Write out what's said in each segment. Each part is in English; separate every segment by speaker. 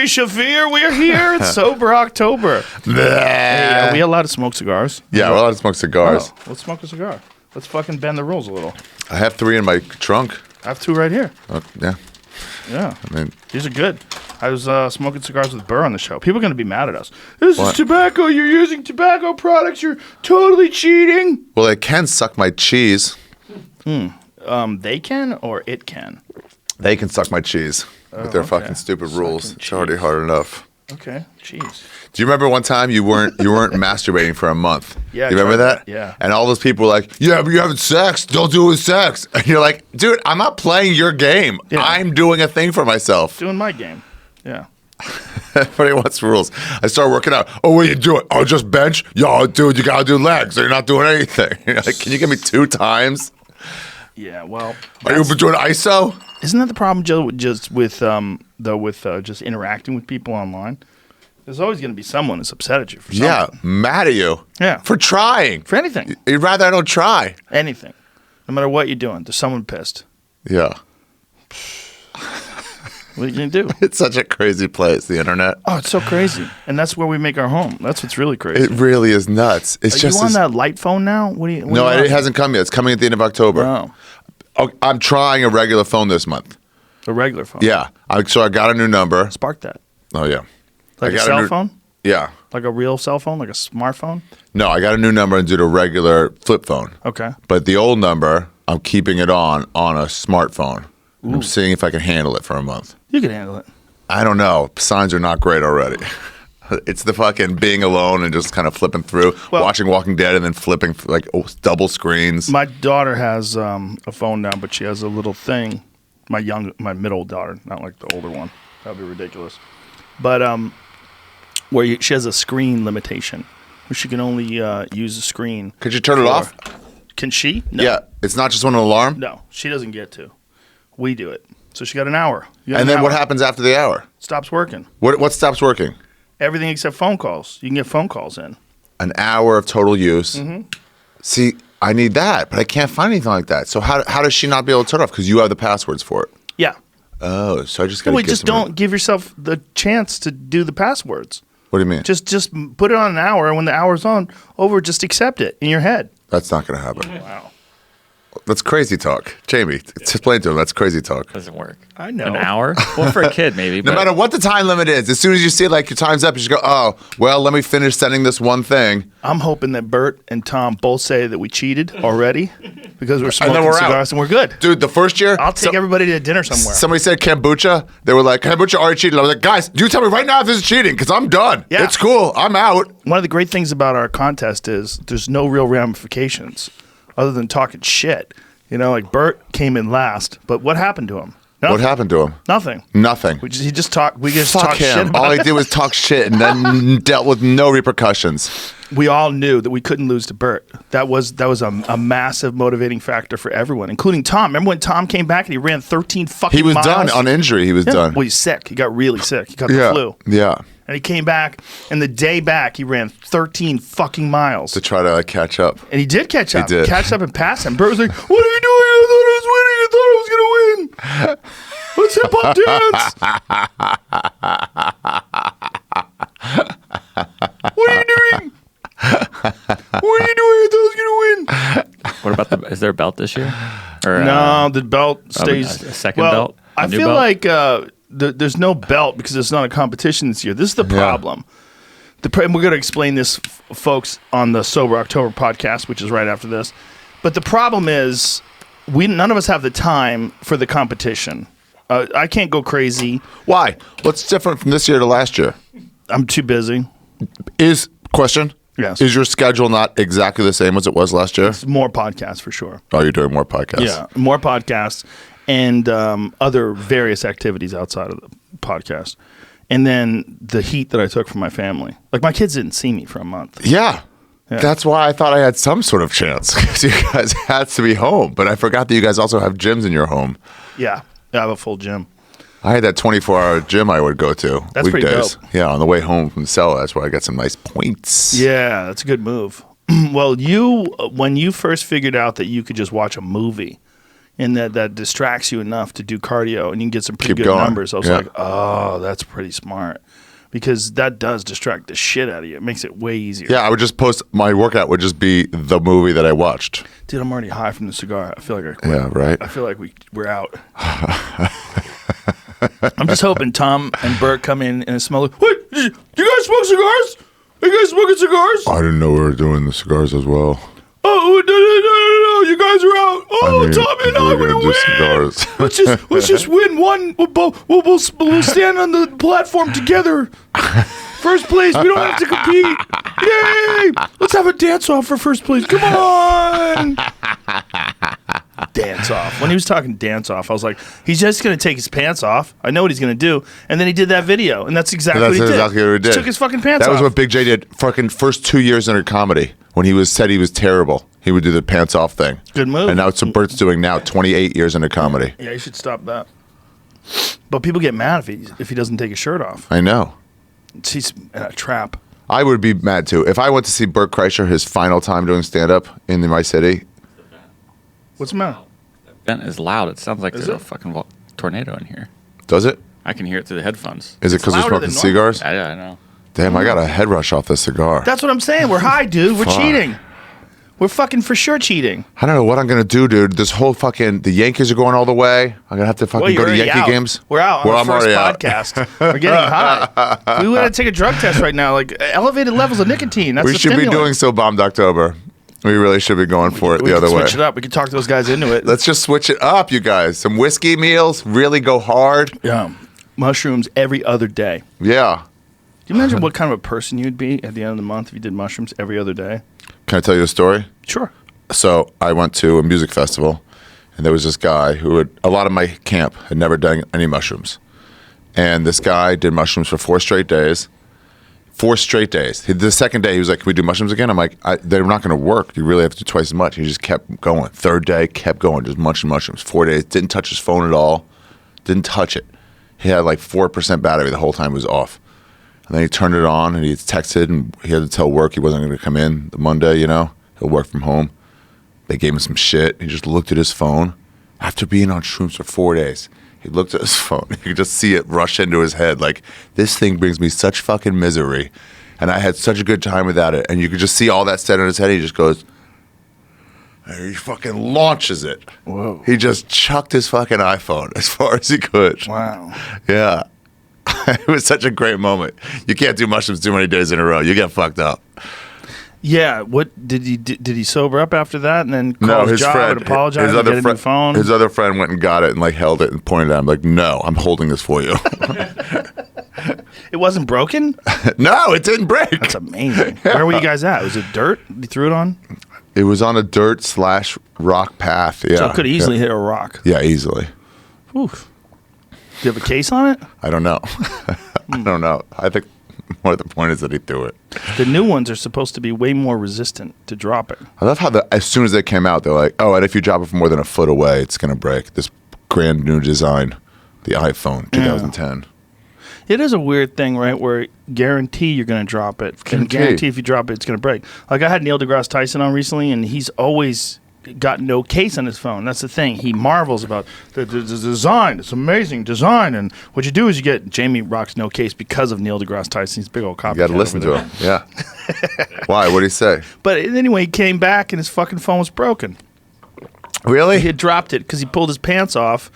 Speaker 1: Ari Shaffir. We're here. It's Sober October. Hey, are we allowed to smoke cigars?
Speaker 2: Yeah, we're allowed to smoke cigars.
Speaker 1: Oh, let's smoke a cigar. Let's fucking bend the rules a little.
Speaker 2: I have 3 in my trunk.
Speaker 1: I have 2 right here.
Speaker 2: Yeah.
Speaker 1: Yeah.
Speaker 2: I mean,
Speaker 1: these are good. I was smoking cigars with Burr on the show. People are going to be mad at us. This is tobacco. You're using tobacco products. You're totally cheating.
Speaker 2: well, they can suck my cheese.
Speaker 1: They can or it can?
Speaker 2: They can suck my cheese with their fucking stupid rules. It's already hard enough.
Speaker 1: Okay. Jeez.
Speaker 2: Do you remember one time you weren't masturbating for a month?
Speaker 1: Yeah.
Speaker 2: You remember that?
Speaker 1: Yeah.
Speaker 2: And all those people were like, "Yeah, but you're having sex. Don't do it with sex." And you're like, "Dude, I'm not playing your game.
Speaker 1: Yeah.
Speaker 2: I'm doing a thing for myself."
Speaker 1: Doing my game. Yeah.
Speaker 2: Everybody wants rules. I started working out. Oh, what are you doing? Oh, just bench? Yo, dude, you gotta do legs. Or you're not doing anything. You're like, can you give me 2 times?
Speaker 1: Yeah. Well.
Speaker 2: Are you doing ISO?
Speaker 1: Isn't that the problem, Joe? Just with just interacting with people online. There's always going to be someone that's upset at you for something.
Speaker 2: Yeah, mad at you.
Speaker 1: Yeah.
Speaker 2: For trying.
Speaker 1: For anything.
Speaker 2: You'd rather I don't try.
Speaker 1: Anything. No matter what you're doing, there's someone pissed.
Speaker 2: Yeah.
Speaker 1: What are you going to do?
Speaker 2: It's such a crazy place, the internet.
Speaker 1: Oh, it's so crazy. And that's where we make our home. That's what's really crazy.
Speaker 2: It really is nuts. It's
Speaker 1: Are
Speaker 2: just
Speaker 1: you on that light phone now? What do you?
Speaker 2: No, it hasn't come yet. It's coming at the end of October.
Speaker 1: Oh,
Speaker 2: I'm trying a regular phone this month.
Speaker 1: a regular phone.
Speaker 2: Yeah. So I got a new number.
Speaker 1: Spark that.
Speaker 2: Oh, yeah.
Speaker 1: Like
Speaker 2: I
Speaker 1: a
Speaker 2: got
Speaker 1: cell phone?
Speaker 2: Yeah.
Speaker 1: Like a real cell phone? Like a smartphone?
Speaker 2: No, I got a new number and did a regular flip phone.
Speaker 1: Okay.
Speaker 2: But the old number, I'm keeping it on a smartphone. I'm seeing if I can handle it for a month.
Speaker 1: You can handle it.
Speaker 2: I don't know. Signs are not great already. It's the fucking being alone and just kind of flipping through, watching Walking Dead and then flipping like double screens.
Speaker 1: My daughter has a phone now, but she has a little thing. My middle daughter, not like the older one. That would be ridiculous. But where she has a screen limitation, where she can only use the screen.
Speaker 2: Could you turn it off?
Speaker 1: Can she? No.
Speaker 2: Yeah. It's not just an alarm?
Speaker 1: No, she doesn't get to. We do it. So she got an hour.
Speaker 2: And then what happens after the hour?
Speaker 1: Stops working.
Speaker 2: What stops working?
Speaker 1: Everything except phone calls. You can get phone calls in.
Speaker 2: An hour of total use. Mm-hmm. See, I need that, but I can't find anything like that. So how does she not be able to turn it off? Because you have the passwords for it.
Speaker 1: Yeah.
Speaker 2: Oh, so I just got to
Speaker 1: just don't give yourself the chance to do the passwords.
Speaker 2: What do you mean?
Speaker 1: Just put it on an hour, and when the hour's over, just accept it in your head.
Speaker 2: That's not going to happen.
Speaker 1: Wow.
Speaker 2: That's crazy talk. Jamie, explain to him. That's crazy talk.
Speaker 3: Doesn't work.
Speaker 1: I know.
Speaker 3: An hour? Well, for a kid, maybe.
Speaker 2: No matter what the time limit is, as soon as you see like your time's up, you just go, oh, well, let me finish sending this one thing.
Speaker 1: I'm hoping that Bert and Tom both say that we cheated already because we're
Speaker 2: And
Speaker 1: smoking
Speaker 2: then we're
Speaker 1: cigars and we're good.
Speaker 2: Dude, the first year,
Speaker 1: I'll take everybody to dinner somewhere.
Speaker 2: somebody said kombucha. They were like, kombucha already cheated. I was like, guys, you tell me right now if this is cheating because I'm done.
Speaker 1: Yeah.
Speaker 2: It's cool. I'm out.
Speaker 1: One of the great things about our contest is there's no real ramifications other than talking shit. You know, like Bert came in last, but what happened to him? Nothing.
Speaker 2: What happened to him?
Speaker 1: Nothing.
Speaker 2: Nothing.
Speaker 1: We just talked
Speaker 2: Fuck
Speaker 1: shit
Speaker 2: him.
Speaker 1: about
Speaker 2: All he
Speaker 1: it.
Speaker 2: did was talk shit and then dealt with no repercussions.
Speaker 1: We all knew that we couldn't lose to Bert. That was a massive motivating factor for everyone, including Tom. Remember when Tom came back and he ran 13 fucking
Speaker 2: He was
Speaker 1: miles?
Speaker 2: done on injury. He was done.
Speaker 1: Well, he's sick. He got really sick. He got the flu.
Speaker 2: Yeah.
Speaker 1: And he came back, and the day back, he ran 13 fucking miles.
Speaker 2: To try to like catch up.
Speaker 1: And he did catch up.
Speaker 2: He did.
Speaker 1: Catch up and pass him. Bert was like, what are you doing? I thought I was winning. I thought I was going to win. Let's hip hop dance. What are you doing? What are you doing? I thought I was going to win.
Speaker 3: What about is there a belt this year? Or,
Speaker 1: No, the belt stays.
Speaker 3: A second belt?
Speaker 1: I
Speaker 3: new
Speaker 1: feel
Speaker 3: belt?
Speaker 1: like there's no belt because it's not a competition this year. This is the problem. And we're going to explain this, folks, on the Sober October podcast, which is right after this. But the problem is none of us have the time for the competition. I can't go crazy.
Speaker 2: Why? What's different from this year to last year?
Speaker 1: I'm too busy.
Speaker 2: Question?
Speaker 1: Yes.
Speaker 2: Is your schedule not exactly the same as it was last year?
Speaker 1: It's more podcasts for sure.
Speaker 2: Oh, you're doing more podcasts.
Speaker 1: Yeah, more podcasts and other various activities outside of the podcast. And then the heat that I took from my family. Like, my kids didn't see me for a month.
Speaker 2: Yeah. That's why I thought I had some sort of chance because you guys had to be home. But I forgot that you guys also have gyms in your home.
Speaker 1: Yeah. I have a full gym.
Speaker 2: I had that 24-hour gym I would go to
Speaker 1: That's pretty
Speaker 2: weekdays.
Speaker 1: dope.
Speaker 2: Yeah, on the way home from the cell, that's where I got some nice points.
Speaker 1: Yeah, that's a good move. Well, when you first figured out that you could just watch a movie, and that distracts you enough to do cardio, and you can get some pretty
Speaker 2: Keep
Speaker 1: good
Speaker 2: going.
Speaker 1: numbers. I was
Speaker 2: Yeah.
Speaker 1: like, oh, that's pretty smart, because that does distract the shit out of you. It makes it way easier.
Speaker 2: Yeah, I would just post my workout would just be the movie that I watched.
Speaker 1: Dude, I'm already high from the cigar. I feel like I quit.
Speaker 2: Yeah, right.
Speaker 1: I feel like we're out. I'm just hoping Tom and Bert come in and smell like, what? You guys smoke cigars? Are you guys smoking cigars?
Speaker 2: I didn't know we were doing the cigars as well.
Speaker 1: Oh, no, you guys are out. Oh, Tom and I
Speaker 2: we're
Speaker 1: will
Speaker 2: gonna do
Speaker 1: win.
Speaker 2: cigars.
Speaker 1: Let's just win one. We'll stand on the platform together. First place. We don't have to compete. Yay! Let's have a dance off for first place. Come on. Dance off. When he was talking dance off, I was like, he's just going to take his pants off. I know what he's going to do. And then he did that video, and that's exactly what he did.
Speaker 2: Exactly what he did.
Speaker 1: He took his fucking pants off.
Speaker 2: That was what Big J did. Fucking first 2 years under comedy when he said he was terrible. He would do the pants off thing.
Speaker 1: Good move.
Speaker 2: And now it's what Bert's doing now. 28 years into comedy.
Speaker 1: Yeah, you should stop that. But people get mad if he doesn't take his shirt off.
Speaker 2: I know.
Speaker 1: He's in a trap.
Speaker 2: I would be mad too if I went to see Bert Kreischer his final time doing stand up in my city.
Speaker 1: What's the matter?
Speaker 3: Vent is loud. It sounds like
Speaker 1: Is
Speaker 3: there's
Speaker 1: it?
Speaker 3: a fucking tornado in here.
Speaker 2: Does it?
Speaker 3: I can hear it through the headphones.
Speaker 2: Is it because we're
Speaker 1: louder
Speaker 2: smoking
Speaker 1: than normal.
Speaker 2: cigars?
Speaker 3: Yeah, I know.
Speaker 2: Damn, I got a head rush off this cigar.
Speaker 1: That's what I'm saying. We're high, dude. We're
Speaker 2: Fuck.
Speaker 1: cheating. We're fucking for sure cheating.
Speaker 2: I don't know what I'm gonna do, dude. This whole fucking the Yankees are going all the way. I'm gonna have to fucking
Speaker 1: Well,
Speaker 2: go
Speaker 1: you're
Speaker 2: to
Speaker 1: already
Speaker 2: Yankee
Speaker 1: out.
Speaker 2: games.
Speaker 1: We're out
Speaker 2: Well,
Speaker 1: on
Speaker 2: I'm
Speaker 1: the first
Speaker 2: already out.
Speaker 1: podcast. We're getting high. We want to take a drug test right now, like elevated levels of nicotine. That's
Speaker 2: We
Speaker 1: the
Speaker 2: should be
Speaker 1: stimulant.
Speaker 2: doing So Bombed October. We really should be going for it
Speaker 1: We
Speaker 2: the
Speaker 1: can
Speaker 2: other way.
Speaker 1: switch it up. We can talk those guys into it.
Speaker 2: Let's just switch it up, you guys. Some whiskey meals, really go hard.
Speaker 1: Yeah. Mushrooms every other day.
Speaker 2: Yeah.
Speaker 1: Do you imagine what kind of a person you'd be at the end of the month if you did mushrooms every other day?
Speaker 2: Can I tell you a story?
Speaker 1: Sure.
Speaker 2: So I went to a music festival, and there was this guy who had, a lot of my camp had never done any mushrooms. And this guy did mushrooms for 4 straight days. 4 straight days. The second day, he was like, can we do mushrooms again? I'm like, they're not going to work. You really have to do twice as much. He just kept going. Third day, kept going, just munching mushrooms. 4 days, didn't touch his phone at all. Didn't touch it. He had like 4% battery the whole time it was off. And then he turned it on, and he texted, and he had to tell work he wasn't going to come in the Monday, you know. He'll work from home. They gave him some shit. He just looked at his phone. After being on shrooms for 4 days, he looked at his phone. You could just see it rush into his head. Like, this thing brings me such fucking misery. And I had such a good time without it. And you could just see all that set in his head. He just goes, and he fucking launches it.
Speaker 1: Whoa.
Speaker 2: He just chucked his fucking iPhone as far as he could.
Speaker 1: Wow.
Speaker 2: Yeah. It was such a great moment. You can't do mushrooms too many days in a row. You get fucked up.
Speaker 1: Yeah. What did he sober up after that and then call his job and apologize and get a new phone?
Speaker 2: His other friend went and got it and like held it and pointed at him like, no, I'm holding this for you.
Speaker 1: It wasn't broken?
Speaker 2: No, it didn't break.
Speaker 1: That's amazing. Where were you guys at? Was it dirt you threw it on?
Speaker 2: It was on a dirt/rock path. Yeah.
Speaker 1: So it could easily hit a rock.
Speaker 2: Yeah, easily.
Speaker 1: Oof. Do you have a case on it?
Speaker 2: I don't know. I don't know. I think more the point is that he threw it.
Speaker 1: The new ones are supposed to be way more resistant to dropping.
Speaker 2: I love how as soon as they came out, they're like, oh, and if you drop it from more than a foot away, it's going to break. This grand new design, the iPhone 2010.
Speaker 1: It is a weird thing, right? Where guarantee you're going to drop it, and guarantee if you drop it, it's going to break. Like I had Neil deGrasse Tyson on recently, and he's always got no case on his phone. That's the thing. He marvels about the design. It's amazing design. And what you do is you get Jamie rocks no case because of Neil deGrasse Tyson. He's a big old copycat.
Speaker 2: You got to listen
Speaker 1: over
Speaker 2: to
Speaker 1: there.
Speaker 2: him. Yeah. Why? What did he say?
Speaker 1: But anyway, he came back and his fucking phone was broken.
Speaker 2: Really?
Speaker 1: He had dropped it because he pulled his pants off,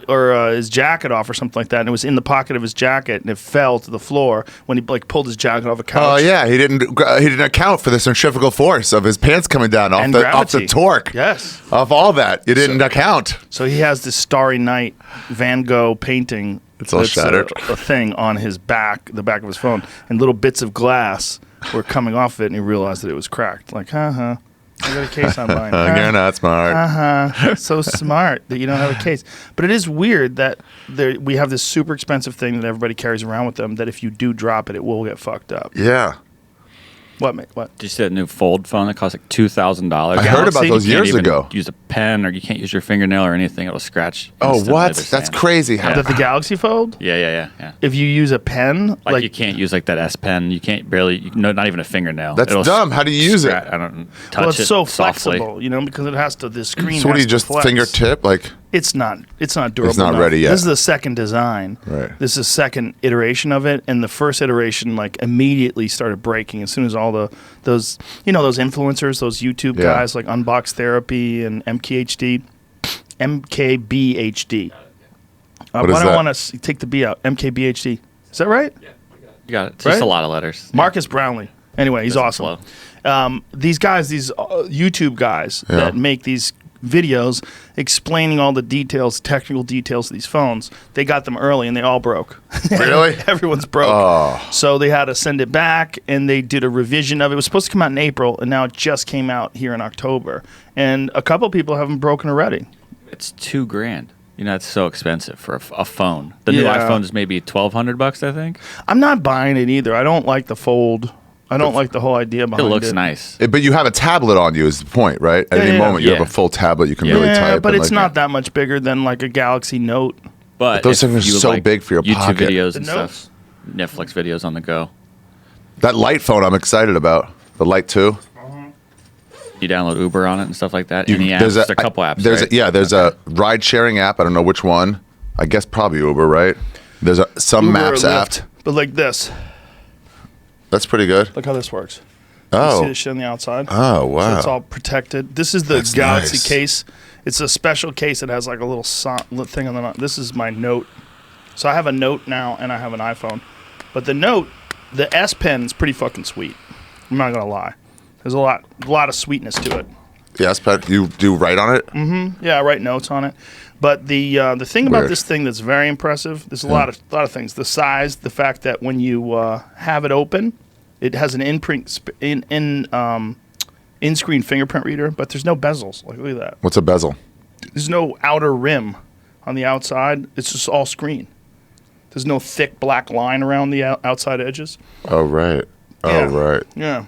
Speaker 1: or his jacket off or something like that, and it was in the pocket of his jacket, and it fell to the floor when he pulled his jacket off a couch.
Speaker 2: Oh yeah, he didn't account for the centrifugal force of his pants coming down off
Speaker 1: And
Speaker 2: the
Speaker 1: gravity.
Speaker 2: torque.
Speaker 1: Yes.
Speaker 2: Off all that, you didn't account.
Speaker 1: So he has this Starry Night Van Gogh painting.
Speaker 2: It's all shattered.
Speaker 1: A thing on his back, the back of his phone, and little bits of glass were coming off of it, and he realized that it was cracked. Like, I got a case on mine.
Speaker 2: You're not smart.
Speaker 1: So smart that you don't have a case. But it is weird that we have this super expensive thing that everybody carries around with them that if you do drop it, it will get fucked up.
Speaker 2: Yeah.
Speaker 1: What, mate? What?
Speaker 3: Did you see that new fold phone that costs like $2,000?
Speaker 2: I heard about those
Speaker 3: You can't
Speaker 2: years
Speaker 3: even
Speaker 2: ago.
Speaker 3: Use a pen, or you can't use your fingernail or anything. It'll scratch.
Speaker 2: Oh,
Speaker 3: instantly,
Speaker 2: what?
Speaker 3: they're
Speaker 2: That's
Speaker 3: saying.
Speaker 2: crazy.
Speaker 3: Yeah.
Speaker 1: The Galaxy Fold?
Speaker 3: Yeah.
Speaker 1: If you use a pen,
Speaker 3: Like you can't use like that S Pen. You can't not even a fingernail.
Speaker 2: That's
Speaker 3: It'll
Speaker 2: dumb. How do you use it?
Speaker 3: I don't touch
Speaker 1: well, it's
Speaker 3: it
Speaker 1: so
Speaker 3: softly.
Speaker 1: flexible, you know, because it has to. The screen.
Speaker 2: So what do
Speaker 1: has
Speaker 2: you
Speaker 1: to
Speaker 2: just
Speaker 1: flex.
Speaker 2: fingertip? Like,
Speaker 1: It's not durable.
Speaker 2: It's not
Speaker 1: enough.
Speaker 2: ready yet.
Speaker 1: This is the second design.
Speaker 2: Right.
Speaker 1: This is the second iteration of it, and the first iteration like immediately started breaking as soon as all those influencers, those YouTube
Speaker 2: Yeah.
Speaker 1: guys like Unbox Therapy and MKBHD.
Speaker 2: What is
Speaker 1: why do I
Speaker 2: that?
Speaker 1: want to take the B out? MKBHD. Is that right?
Speaker 3: You got it. It's just
Speaker 1: Right?
Speaker 3: a lot of letters.
Speaker 1: Marcus Brownlee. Anyway, he's
Speaker 3: That's
Speaker 1: awesome.
Speaker 3: slow.
Speaker 1: These guys, these YouTube guys
Speaker 2: Yeah.
Speaker 1: that make these videos explaining all the details, technical details of these phones, they got them early and they all broke.
Speaker 2: Really?
Speaker 1: Everyone's broke.
Speaker 2: Oh.
Speaker 1: So they had to send it back and they did a revision of it. It was supposed to come out in April and now it just came out here in October. And a couple people haven't broken already.
Speaker 3: It's $2,000. You know, it's so expensive for a phone. The new
Speaker 1: Yeah.
Speaker 3: iPhone is maybe $1,200, I think.
Speaker 1: I'm not buying it either. I don't like the fold. I don't like the whole idea
Speaker 3: It
Speaker 1: behind it.
Speaker 3: looks nice.
Speaker 2: But you have a tablet on you is the point, right? At any
Speaker 1: yeah.
Speaker 2: moment, you have
Speaker 3: Yeah.
Speaker 2: a full tablet. You can
Speaker 3: Yeah.
Speaker 2: really
Speaker 1: Yeah,
Speaker 2: type.
Speaker 1: but
Speaker 2: and,
Speaker 1: it's
Speaker 2: like,
Speaker 1: not that much bigger than like a Galaxy Note.
Speaker 3: But
Speaker 2: those
Speaker 3: if
Speaker 2: things are
Speaker 3: you
Speaker 2: so
Speaker 3: like
Speaker 2: big for your
Speaker 3: YouTube
Speaker 2: pocket.
Speaker 3: videos
Speaker 1: The
Speaker 3: and
Speaker 1: notes?
Speaker 3: stuff. Netflix videos on the go.
Speaker 2: That light phone I'm excited about. The Light 2.
Speaker 3: You download Uber on it and stuff like that. Any apps?
Speaker 2: There's
Speaker 3: There's a couple apps.
Speaker 2: There's
Speaker 3: right?
Speaker 2: there's a ride sharing app. I don't know which one. I guess probably Uber, right? There's some
Speaker 1: Uber or
Speaker 2: Maps app.
Speaker 1: Lyft, but like this.
Speaker 2: That's pretty good.
Speaker 1: Look how this works. You see
Speaker 2: Oh.
Speaker 1: the shit on the outside?
Speaker 2: Oh, wow.
Speaker 1: So it's all protected. This is the
Speaker 2: That's
Speaker 1: Galaxy
Speaker 2: nice.
Speaker 1: case. It's a special case that has like a little thing on the. This is my Note. So I have a Note now and I have an iPhone. But the Note, the S Pen is pretty fucking sweet. I'm not gonna lie. There's a lot of sweetness to it.
Speaker 2: Yes, Pat, you do write on it?
Speaker 1: Yeah, I write notes on it. But the thing about
Speaker 2: Weird.
Speaker 1: this thing that's very impressive, there's a lot of things. The size, the fact that when you have it open, it has an in-screen fingerprint reader, but there's no bezels. Like, look at that.
Speaker 2: What's a bezel?
Speaker 1: There's no outer rim on the outside. It's just all screen. There's no thick black line around the outside edges.
Speaker 2: Oh, right. Oh,
Speaker 1: Yeah.
Speaker 2: right.
Speaker 1: Yeah.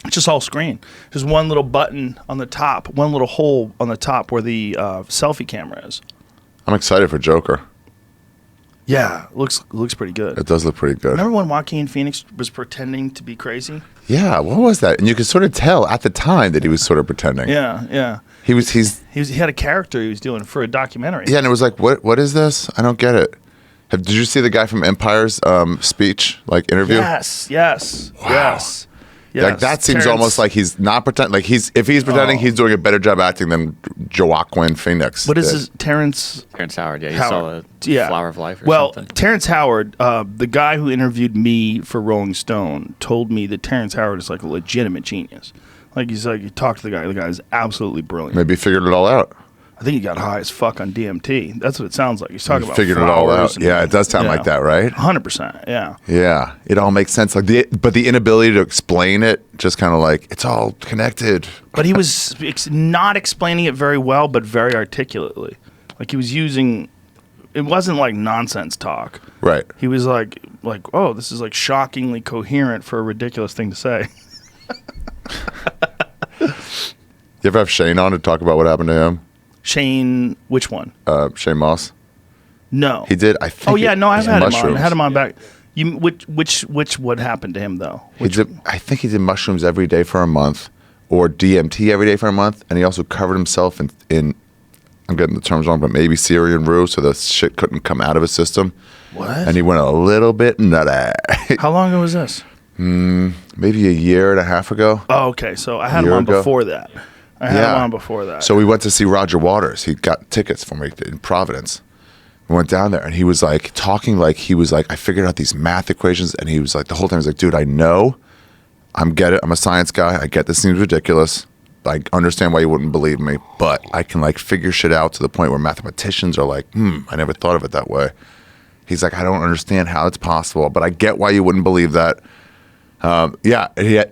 Speaker 1: It's just all screen. There's one little button on the top, one little hole on the top where the selfie camera is.
Speaker 2: I'm excited for Joker.
Speaker 1: Yeah, looks pretty good.
Speaker 2: It does look pretty good.
Speaker 1: Remember when Joaquin Phoenix was pretending to be crazy?
Speaker 2: Yeah, what was that? And you could sort of tell at the time that he was sort of pretending.
Speaker 1: Yeah.
Speaker 2: He
Speaker 1: He had a character he was doing for a documentary.
Speaker 2: yeah, and it was like, what is this? I don't get it. Did you see the guy from Empire's speech, like interview?
Speaker 1: Yes.
Speaker 2: Like that seems
Speaker 1: Terrence-
Speaker 2: almost like he's not pretending. Like if he's pretending,
Speaker 1: Oh.
Speaker 2: he's doing a better job acting than Joaquin Phoenix.
Speaker 1: What is
Speaker 2: did.
Speaker 1: this? Terrence
Speaker 3: Howard. Yeah, you
Speaker 1: Howard.
Speaker 3: saw the Flower of Life or
Speaker 1: well,
Speaker 3: something.
Speaker 1: Terrence Howard, the guy who interviewed me for Rolling Stone, told me that Terrence Howard is like a legitimate genius. Like he's like, you talk to the guy is absolutely brilliant.
Speaker 2: Maybe he figured it all out.
Speaker 1: I think he got high as fuck on DMT. That's what it sounds like. He's talking about
Speaker 2: Figured it all
Speaker 1: flowers
Speaker 2: out.
Speaker 1: and-
Speaker 2: Yeah, it does sound like that, right?
Speaker 1: 100%. Yeah.
Speaker 2: Yeah, it all makes sense. Like but the inability to explain it, just kind of like it's all connected.
Speaker 1: But he was not explaining it very well, but very articulately. Like he was using, it wasn't like nonsense talk.
Speaker 2: Right.
Speaker 1: He was like, oh, this is like shockingly coherent for a ridiculous thing to say.
Speaker 2: You ever have Shane on to talk about what happened to him?
Speaker 1: Shane, which one?
Speaker 2: Shane Moss.
Speaker 1: No.
Speaker 2: He did. I think.
Speaker 1: Oh yeah, no, I've
Speaker 2: it was
Speaker 1: had him on.
Speaker 2: mushrooms.
Speaker 1: I had him on back. You which what happened to him though?
Speaker 2: He did, I think he did mushrooms every day for a month, or DMT every day for a month, and he also covered himself in I'm getting the terms wrong, but maybe Syrian rue, so the shit couldn't come out of his system.
Speaker 1: What?
Speaker 2: And he went a little bit nutty.
Speaker 1: How long ago was this?
Speaker 2: Maybe a year and a half ago.
Speaker 1: Oh, okay. So I had him
Speaker 2: Year
Speaker 1: on
Speaker 2: ago.
Speaker 1: before that. I had him on before that.
Speaker 2: So we went to see Roger Waters. He got tickets for me in Providence. We went down there, and he was like talking like he was like, I figured out these math equations, and he was like the whole time he was like, dude, I know, I'm a science guy. I get this seems ridiculous. I understand why you wouldn't believe me, but I can like figure shit out to the point where mathematicians are like, I never thought of it that way. He's like, I don't understand how it's possible, but I get why you wouldn't believe that.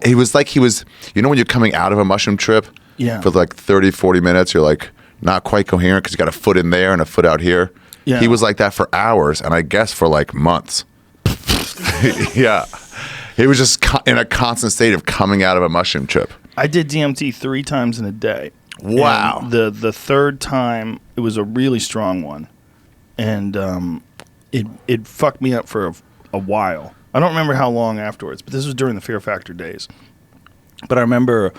Speaker 2: He was like, you know when you're coming out of a mushroom trip
Speaker 1: Yeah.
Speaker 2: for like 30, 40 minutes, you're like not quite coherent because you got a foot in there and a foot out here.
Speaker 1: Yeah.
Speaker 2: He was like that for hours, and I guess for like months. Yeah. He was just in a constant state of coming out of a mushroom trip.
Speaker 1: I did DMT 3 times in a day.
Speaker 2: Wow.
Speaker 1: And the third time, it was a really strong one. And it fucked me up for a while. I don't remember how long afterwards, but this was during the Fear Factor days. But I remember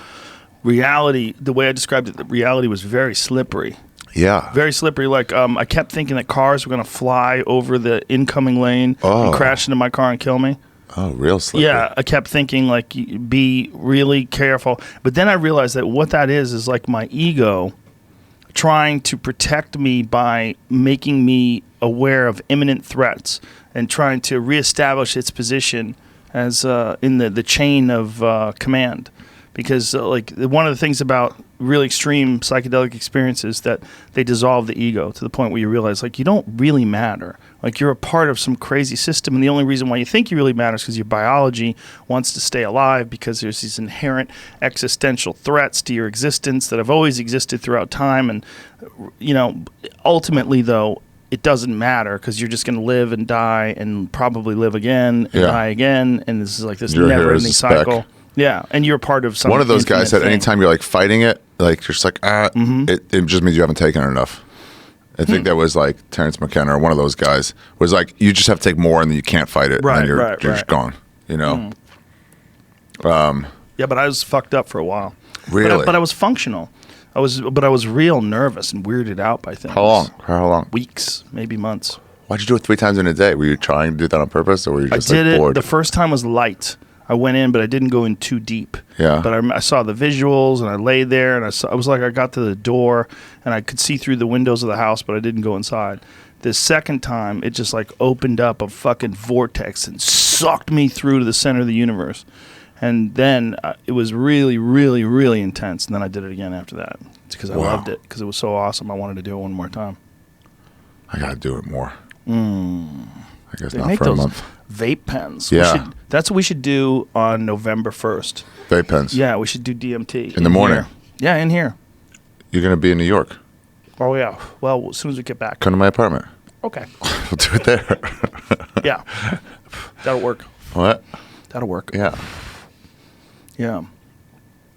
Speaker 1: reality, the way I described it, the reality was very slippery.
Speaker 2: Yeah.
Speaker 1: Very slippery. Like, I kept thinking that cars were going to fly over the incoming lane and crash into my car and kill me.
Speaker 2: Oh, real slippery.
Speaker 1: Yeah, I kept thinking, like, be really careful. But then I realized that what that is like my ego trying to protect me by making me aware of imminent threats and trying to reestablish its position as in the chain of command. Because like one of the things about really extreme psychedelic experiences that they dissolve the ego to the point where you realize like you don't really matter. Like you're a part of some crazy system, and the only reason why you think you really matter is because your biology wants to stay alive, because there's these inherent existential threats to your existence that have always existed throughout time. And you know, ultimately though, it doesn't matter because you're just going to live and die and probably live again and die again, and this is like this never-ending cycle. Yeah, and you're part of some.
Speaker 2: One of those guys said,
Speaker 1: thing.
Speaker 2: anytime you're like fighting it, like you're just like it just means you haven't taken it enough. I think that was like Terrence McKenna or one of those guys was like, you just have to take more and then you can't fight it.
Speaker 1: Right,
Speaker 2: and then
Speaker 1: you're
Speaker 2: just gone. You know.
Speaker 1: Yeah, but I was fucked up for a while.
Speaker 2: Really?
Speaker 1: But I was functional. I was real nervous and weirded out by things.
Speaker 2: How long? How long?
Speaker 1: Weeks, maybe months.
Speaker 2: Why'd you do it 3 times in a day? Were you trying to do that on purpose, or were you just
Speaker 1: I did
Speaker 2: like
Speaker 1: it.
Speaker 2: bored?
Speaker 1: The first time was light. I went in, but I didn't go in too deep.
Speaker 2: Yeah.
Speaker 1: But I saw the visuals, and I lay there, and I was like, I got to the door, and I could see through the windows of the house, but I didn't go inside. The second time, it just like opened up a fucking vortex and sucked me through to the center of the universe. And then it was really, really, really intense. And then I did it again after that. It's because I loved it, because it was so awesome. I wanted to do it one more time.
Speaker 2: I gotta do it more. I guess
Speaker 1: They
Speaker 2: not
Speaker 1: make
Speaker 2: for a
Speaker 1: those
Speaker 2: month.
Speaker 1: vape pens.
Speaker 2: Yeah.
Speaker 1: That's what we should do on November 1st.
Speaker 2: Vape pens.
Speaker 1: Yeah, we should do DMT.
Speaker 2: In the morning?
Speaker 1: Here. Yeah, in here.
Speaker 2: You're gonna be in New York.
Speaker 1: Oh, yeah. Well, as soon as we get back.
Speaker 2: Come to my apartment.
Speaker 1: Okay.
Speaker 2: We'll do it there.
Speaker 1: Yeah. That'll work.
Speaker 2: What?
Speaker 1: That'll work.
Speaker 2: Yeah.
Speaker 1: Yeah.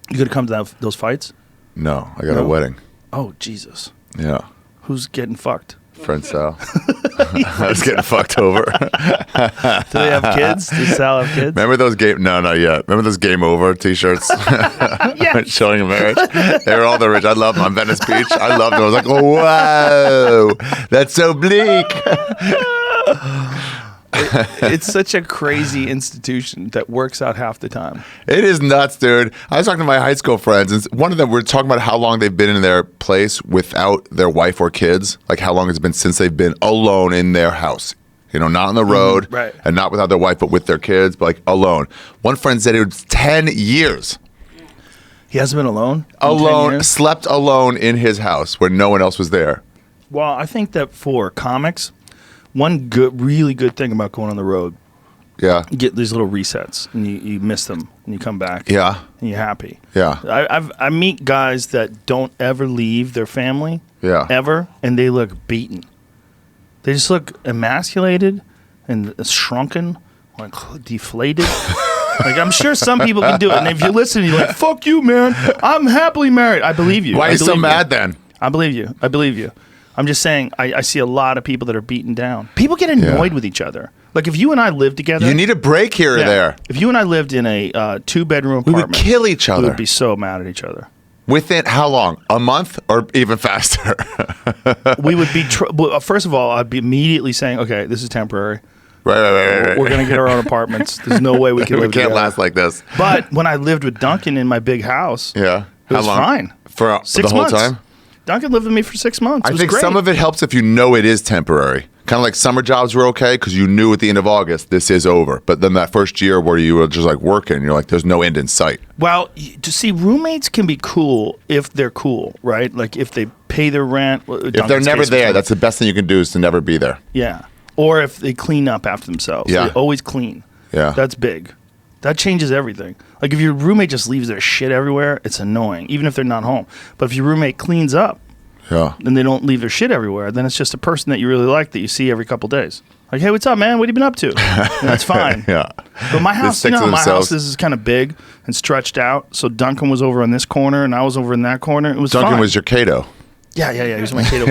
Speaker 1: You gonna come to those fights?
Speaker 2: No, I got a wedding.
Speaker 1: Oh, Jesus.
Speaker 2: Yeah.
Speaker 1: Who's getting fucked?
Speaker 2: Friend Sal. I was getting fucked over.
Speaker 1: Do they have kids? Does Sal have kids?
Speaker 2: Remember those game? No, not yet. Remember those Game Over T-shirts?
Speaker 1: Yeah.
Speaker 2: Showing a marriage. They were all the rich. I loved them on Venice Beach. I loved them. I was like, oh, whoa, that's so bleak.
Speaker 1: It's such a crazy institution that works out half the time.
Speaker 2: It is nuts, dude. I was talking to my high school friends, and one of them, we were talking about how long they've been in their place without their wife or kids. Like how long it's been since they've been alone in their house. You know, not on the road,
Speaker 1: right.
Speaker 2: and not without their wife, but with their kids, but like alone. One friend said it was 10 years.
Speaker 1: He hasn't been alone?
Speaker 2: Alone, slept alone in his house where no one else was there.
Speaker 1: Well, I think that for comics, one really good thing about going on the road,
Speaker 2: Yeah.
Speaker 1: you get these little resets, and you miss them, and you come back.
Speaker 2: Yeah.
Speaker 1: And you're happy.
Speaker 2: Yeah.
Speaker 1: I meet guys that don't ever leave their family.
Speaker 2: Yeah.
Speaker 1: Ever, and they look beaten. They just look emasculated and shrunken, like deflated. Like, I'm sure some people can do it. And if you listen, you're like, fuck you, man. I'm happily married. I believe you.
Speaker 2: Why are you so mad then?
Speaker 1: I believe you. I believe you. I'm just saying, I see a lot of people that are beaten down. People get annoyed with each other. Like, if you and I lived together.
Speaker 2: You need a break here or there.
Speaker 1: If you and I lived in a 2-bedroom apartment.
Speaker 2: We would kill each other.
Speaker 1: We would be so mad at each other.
Speaker 2: Within how long? A month or even faster?
Speaker 1: We would be, first of all, I'd be immediately saying, okay, this is temporary.
Speaker 2: Right.
Speaker 1: We're going to get our own apartments. There's no way we can live
Speaker 2: We can't
Speaker 1: together.
Speaker 2: last like this.
Speaker 1: But when I lived with Duncan in my big house,
Speaker 2: Yeah.
Speaker 1: it was fine.
Speaker 2: For
Speaker 1: 6
Speaker 2: the whole
Speaker 1: months.
Speaker 2: time?
Speaker 1: Duncan lived with me for 6 months. It
Speaker 2: I
Speaker 1: was
Speaker 2: think
Speaker 1: great.
Speaker 2: some of it helps if you know it is temporary. Kind of like summer jobs were okay because you knew at the end of August this is over. But then that first year where you were just like working, you're like, there's no end in sight.
Speaker 1: Well, to see, roommates can be cool if they're cool, right? Like if they pay their rent.
Speaker 2: If they're never there, that's the best thing you can do is to never be there.
Speaker 1: Yeah. Or if they clean up after themselves.
Speaker 2: Yeah.
Speaker 1: They always clean.
Speaker 2: Yeah.
Speaker 1: That's big. That changes everything. Like if your roommate just leaves their shit everywhere, it's annoying, even if they're not home. But if your roommate cleans up,
Speaker 2: Yeah.
Speaker 1: and they don't leave their shit everywhere, then it's just a person that you really like that you see every couple days. Like, hey, what's up, man? What have you been up to? And that's fine.
Speaker 2: Yeah.
Speaker 1: But my house,
Speaker 2: stick to
Speaker 1: my
Speaker 2: themselves.
Speaker 1: house is kind of big and stretched out. So Duncan was over in this corner and I was over in that corner. It was
Speaker 2: Duncan
Speaker 1: fine.
Speaker 2: was your Cato.
Speaker 1: Yeah. He was my Cato.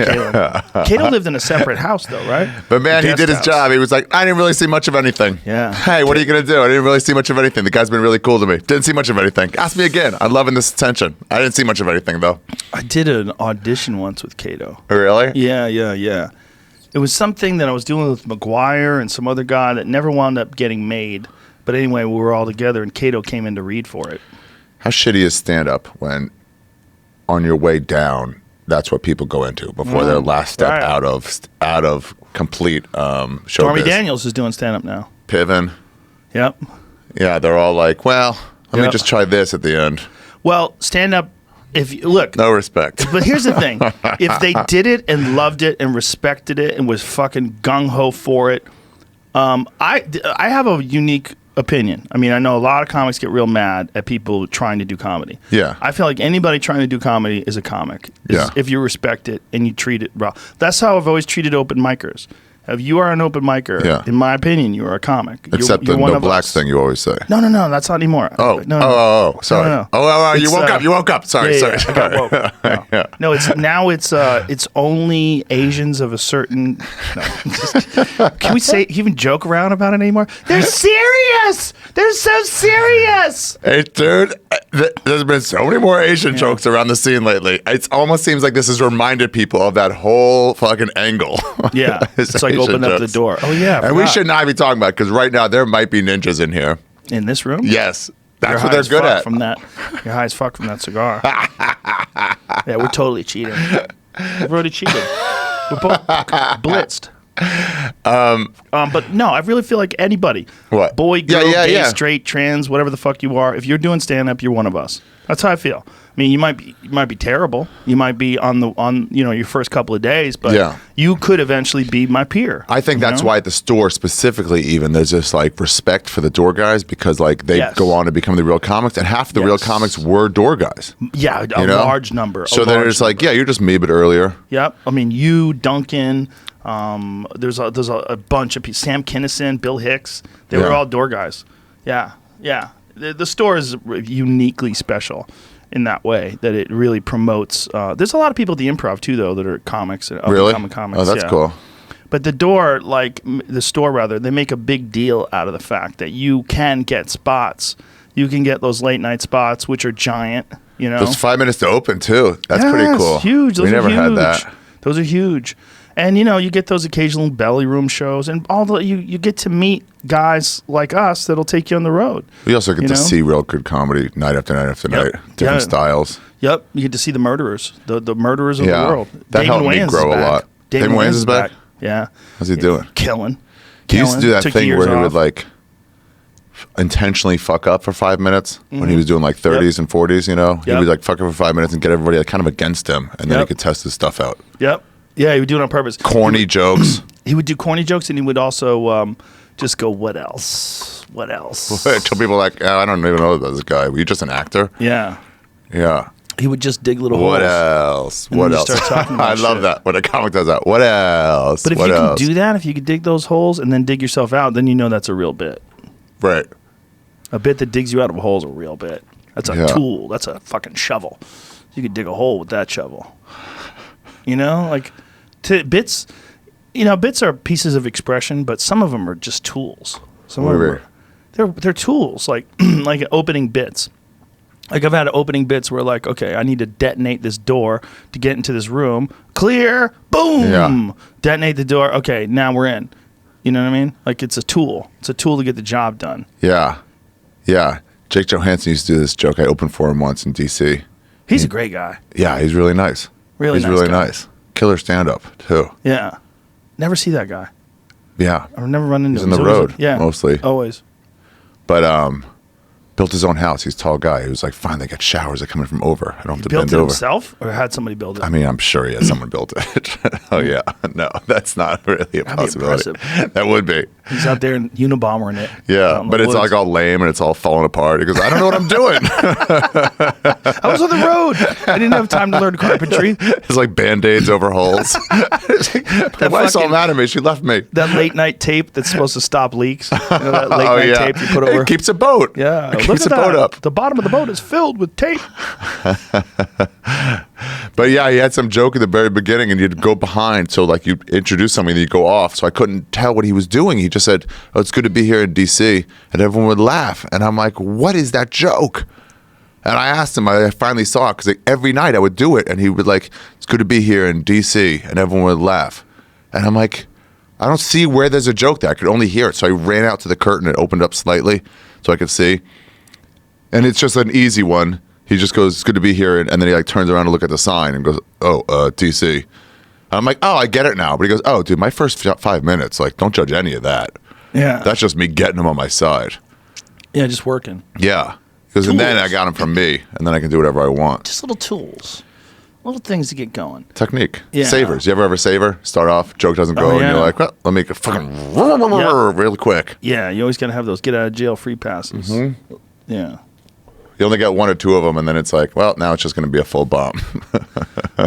Speaker 1: Cato lived in a separate house, though, right?
Speaker 2: But man,
Speaker 1: The
Speaker 2: he
Speaker 1: guest
Speaker 2: did his
Speaker 1: house.
Speaker 2: job. He was like, I didn't really see much of anything.
Speaker 1: Yeah.
Speaker 2: Hey, what are you going to do? I didn't really see much of anything. The guy's been really cool to me. Didn't see much of anything. Ask me again. I'm loving this attention. I didn't see much of anything, though.
Speaker 1: I did an audition once with Cato.
Speaker 2: Really?
Speaker 1: Yeah. It was something that I was doing with McGuire and some other guy that never wound up getting made. But anyway, we were all together, and Cato came in to read for it.
Speaker 2: How shitty is stand-up when on your way down, that's what people go into before their last step
Speaker 1: Right.
Speaker 2: out of complete showbiz?
Speaker 1: Stormy Daniels is doing stand-up now.
Speaker 2: Piven.
Speaker 1: Yep.
Speaker 2: Yeah, they're all like, well, let me
Speaker 1: Yep.
Speaker 2: just try this at the end.
Speaker 1: Well, stand-up, if you look,
Speaker 2: No respect.
Speaker 1: but here's the thing. If they did it and loved it and respected it and was fucking gung-ho for it, I have a unique opinion. I mean, I know a lot of comics get real mad at people trying to do comedy.
Speaker 2: Yeah.
Speaker 1: I feel like anybody trying to do comedy is a comic.
Speaker 2: Yeah.
Speaker 1: If you respect it and you treat it well. That's how I've always treated open micers. If you are an open micer,
Speaker 2: Yeah.
Speaker 1: in my opinion, you are a comic.
Speaker 2: Except
Speaker 1: you're
Speaker 2: the
Speaker 1: one
Speaker 2: no
Speaker 1: of
Speaker 2: blacks
Speaker 1: us.
Speaker 2: thing you always say.
Speaker 1: No, that's not anymore.
Speaker 2: Oh,
Speaker 1: No.
Speaker 2: sorry.
Speaker 1: No.
Speaker 2: Oh, you
Speaker 1: It's,
Speaker 2: woke up. You woke up. Sorry,
Speaker 1: yeah,
Speaker 2: sorry.
Speaker 1: I got woke. No,
Speaker 2: Yeah.
Speaker 1: no it's only Asians of a certain. No, can we even joke around about it anymore? They're serious. They're so serious.
Speaker 2: Hey, dude, there's been so many more Asian jokes around the scene lately. It almost seems like this has reminded people of that whole fucking angle.
Speaker 1: Yeah, it's like
Speaker 2: Asian
Speaker 1: open up the
Speaker 2: jokes.
Speaker 1: door. Oh yeah, I
Speaker 2: And we
Speaker 1: forgot.
Speaker 2: should not be talking about it because right now there might be ninjas in here.
Speaker 1: In this room.
Speaker 2: Yes,
Speaker 1: You're
Speaker 2: that's
Speaker 1: high
Speaker 2: what they're
Speaker 1: as
Speaker 2: good
Speaker 1: fuck
Speaker 2: at.
Speaker 1: From that, you're high as fuck from that cigar. Yeah, we're totally cheating. We've already cheated. We're both blitzed. But no, I really feel like anybody,
Speaker 2: What?
Speaker 1: boy, girl, gay,
Speaker 2: yeah.
Speaker 1: straight, trans, whatever the fuck you are, if you're doing stand up, you're one of us. That's how I feel. I mean, you might be terrible. You might be on your first couple of days, but
Speaker 2: Yeah.
Speaker 1: you could eventually be my peer.
Speaker 2: I think
Speaker 1: you
Speaker 2: that's
Speaker 1: know?
Speaker 2: why at the store specifically, even there's just like respect for the door guys because like they
Speaker 1: Yes.
Speaker 2: go on to become the real comics, and half the real
Speaker 1: Yes.
Speaker 2: comics were door guys.
Speaker 1: Yeah, a
Speaker 2: You know?
Speaker 1: large number.
Speaker 2: So then it's like, yeah, you're just me, but earlier.
Speaker 1: Yep. I mean, you, Duncan. There's a bunch of people. Sam Kinison, Bill Hicks. They were
Speaker 2: Yeah.
Speaker 1: all door guys. Yeah. The store is uniquely special in that way that it really promotes. There's a lot of people at the Improv too, though, that are comics and
Speaker 2: Really?
Speaker 1: up-and-coming comics.
Speaker 2: Oh, that's
Speaker 1: yeah.
Speaker 2: cool.
Speaker 1: But the store rather, they make a big deal out of the fact that you can get spots. You can get those late night spots, which are giant. You know,
Speaker 2: There's 5 minutes to open too. That's pretty
Speaker 1: Yes,
Speaker 2: cool.
Speaker 1: Huge. Those
Speaker 2: we
Speaker 1: are
Speaker 2: never had
Speaker 1: huge.
Speaker 2: that.
Speaker 1: Those are huge. And you get those occasional belly room shows, and you get to meet guys like us that'll take you on the road.
Speaker 2: We also get
Speaker 1: You
Speaker 2: to
Speaker 1: know?
Speaker 2: see real good comedy night after night after
Speaker 1: Yep.
Speaker 2: night. Different
Speaker 1: Yeah.
Speaker 2: styles.
Speaker 1: Yep, you get to see the murderers, the murderers of
Speaker 2: Yeah.
Speaker 1: the world.
Speaker 2: That helped me
Speaker 1: Wayans is
Speaker 2: grow a
Speaker 1: back.
Speaker 2: lot. Damon Wayans is back?
Speaker 1: Yeah.
Speaker 2: How's he doing?
Speaker 1: Killing.
Speaker 2: He used to do that
Speaker 1: Took
Speaker 2: thing
Speaker 1: years
Speaker 2: where he
Speaker 1: off.
Speaker 2: would like intentionally fuck up for 5 minutes when he was doing like 30s and 40s, you know? He
Speaker 1: Yep.
Speaker 2: would like fuck up for 5 minutes and get everybody like, kind of against him, and then he
Speaker 1: Yep.
Speaker 2: could test his stuff out.
Speaker 1: Yep. Yeah, he would do it on purpose.
Speaker 2: Corny jokes.
Speaker 1: He would do corny jokes, and he would also just go, "What else? What else?"
Speaker 2: Until people are like, I don't even know this guy. Were you just an actor?
Speaker 1: Yeah.
Speaker 2: Yeah.
Speaker 1: He would just dig little
Speaker 2: What
Speaker 1: holes.
Speaker 2: else?
Speaker 1: And
Speaker 2: What
Speaker 1: then you
Speaker 2: else?
Speaker 1: start talking about
Speaker 2: I love
Speaker 1: shit.
Speaker 2: that when a comic does that. What else?
Speaker 1: But if
Speaker 2: what
Speaker 1: you
Speaker 2: else?
Speaker 1: can do that, if you can dig those holes and then dig yourself out, then you know that's a real bit.
Speaker 2: Right.
Speaker 1: A bit that digs you out of a hole is a real bit. That's a
Speaker 2: Yeah.
Speaker 1: tool. That's a fucking shovel. You could dig a hole with that shovel. Like bits. Bits are pieces of expression, but some of them are just tools. Some of them they're tools, like like opening bits. Like I've had opening bits where like, okay, I need to detonate this door to get into this room. Clear, boom,
Speaker 2: Yeah.
Speaker 1: detonate the door. Okay, now we're in. You know what I mean? Like it's a tool. It's a tool to get the job done.
Speaker 2: Yeah. Yeah. Jake Johansson used to do this joke. I opened for him once in D.C.
Speaker 1: He's a great guy.
Speaker 2: Yeah, he's really nice.
Speaker 1: Really
Speaker 2: he's
Speaker 1: nice
Speaker 2: really
Speaker 1: guy.
Speaker 2: nice. Killer stand-up, too.
Speaker 1: Yeah. Never see that guy.
Speaker 2: Yeah.
Speaker 1: I've never run into
Speaker 2: He's
Speaker 1: him.
Speaker 2: in the
Speaker 1: He's always-
Speaker 2: road,
Speaker 1: yeah,
Speaker 2: mostly.
Speaker 1: Always.
Speaker 2: But built his own house. He's a tall guy. He was like, fine, they got showers that come in from over. I don't have to
Speaker 1: Built
Speaker 2: bend
Speaker 1: it
Speaker 2: over.
Speaker 1: himself, or had somebody build it?
Speaker 2: I mean, I'm sure he had someone built it. Oh yeah, no, that's not really a possibility.
Speaker 1: Impressive.
Speaker 2: That would be.
Speaker 1: He's out there in Unabomber in it.
Speaker 2: Yeah,
Speaker 1: out in the
Speaker 2: but it's
Speaker 1: woods.
Speaker 2: like all lame and it's all falling apart. He goes, I don't know what I'm doing.
Speaker 1: I was on the road. I didn't have time to learn carpentry.
Speaker 2: It's like Band-Aids over holes. My wife's all mad at me. She left me.
Speaker 1: That late night tape that's supposed to stop leaks. You know, that late night tape you put over.
Speaker 2: It keeps a boat.
Speaker 1: Yeah,
Speaker 2: It
Speaker 1: look
Speaker 2: keeps
Speaker 1: at
Speaker 2: a boat
Speaker 1: that.
Speaker 2: up.
Speaker 1: The bottom of the boat is filled with tape.
Speaker 2: But yeah, he had some joke at the very beginning, and you'd go behind. So like you introduce something, and you go off. So I couldn't tell what he was doing. He just said, "Oh, it's good to be here in D.C." and everyone would laugh. And I'm like, "What is that joke?" And I asked him. I finally saw it because like, every night I would do it, and he would like, "It's good to be here in D.C." and everyone would laugh. And I'm like, I don't see where there's a joke there. I could only hear it. So I ran out to the curtain. It opened up slightly so I could see. And it's just an easy one. He just goes, "It's good to be here," and then he like turns around to look at the sign and goes, "Oh, DC." I'm like, "Oh, I get it now." But he goes, "Oh, dude, my first 5 minutes, like, don't judge any of that.
Speaker 1: Yeah.
Speaker 2: That's just me getting him on my side."
Speaker 1: Yeah, just working.
Speaker 2: Yeah, because and then I
Speaker 1: Tools.
Speaker 2: got him from me, and then I can do whatever I want.
Speaker 1: Just little tools. Little things to get going.
Speaker 2: Technique.
Speaker 1: Yeah.
Speaker 2: Savers. You ever savor? Start off, joke doesn't go,
Speaker 1: Oh,
Speaker 2: and
Speaker 1: yeah.
Speaker 2: you're like, well, let me fucking real quick.
Speaker 1: Yeah, you always got to have those get out of jail free passes.
Speaker 2: Mm-hmm.
Speaker 1: Yeah.
Speaker 2: You only get one or two of them, and then it's like, well, now it's just going to be a full bomb.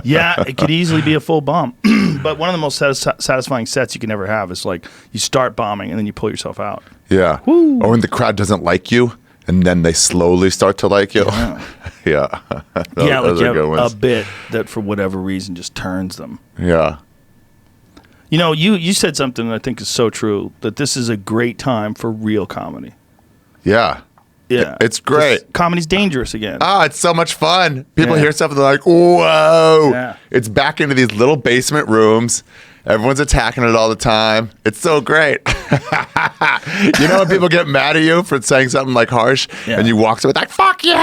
Speaker 1: Yeah, it could easily be a full bomb. But one of the most satisfying sets you can ever have is like you start bombing and then you pull yourself out.
Speaker 2: Yeah.
Speaker 1: Woo.
Speaker 2: Or when the crowd doesn't like you, and then they slowly start to like you.
Speaker 1: Yeah.
Speaker 2: Yeah.
Speaker 1: Yeah, like
Speaker 2: Those
Speaker 1: you
Speaker 2: are
Speaker 1: have
Speaker 2: good ones.
Speaker 1: a bit that for whatever reason just turns them.
Speaker 2: Yeah.
Speaker 1: You know, you said something that I think is so true, that this is a great time for real comedy.
Speaker 2: Yeah.
Speaker 1: Yeah.
Speaker 2: It's great.
Speaker 1: Comedy's dangerous again.
Speaker 2: Oh, it's so much fun. People
Speaker 1: Yeah.
Speaker 2: hear stuff and they're like, whoa.
Speaker 1: Yeah.
Speaker 2: It's back into these little basement rooms. Everyone's attacking it all the time. It's so great. You know when people get mad at you for saying something like harsh
Speaker 1: Yeah.
Speaker 2: and you walk to it like, fuck you,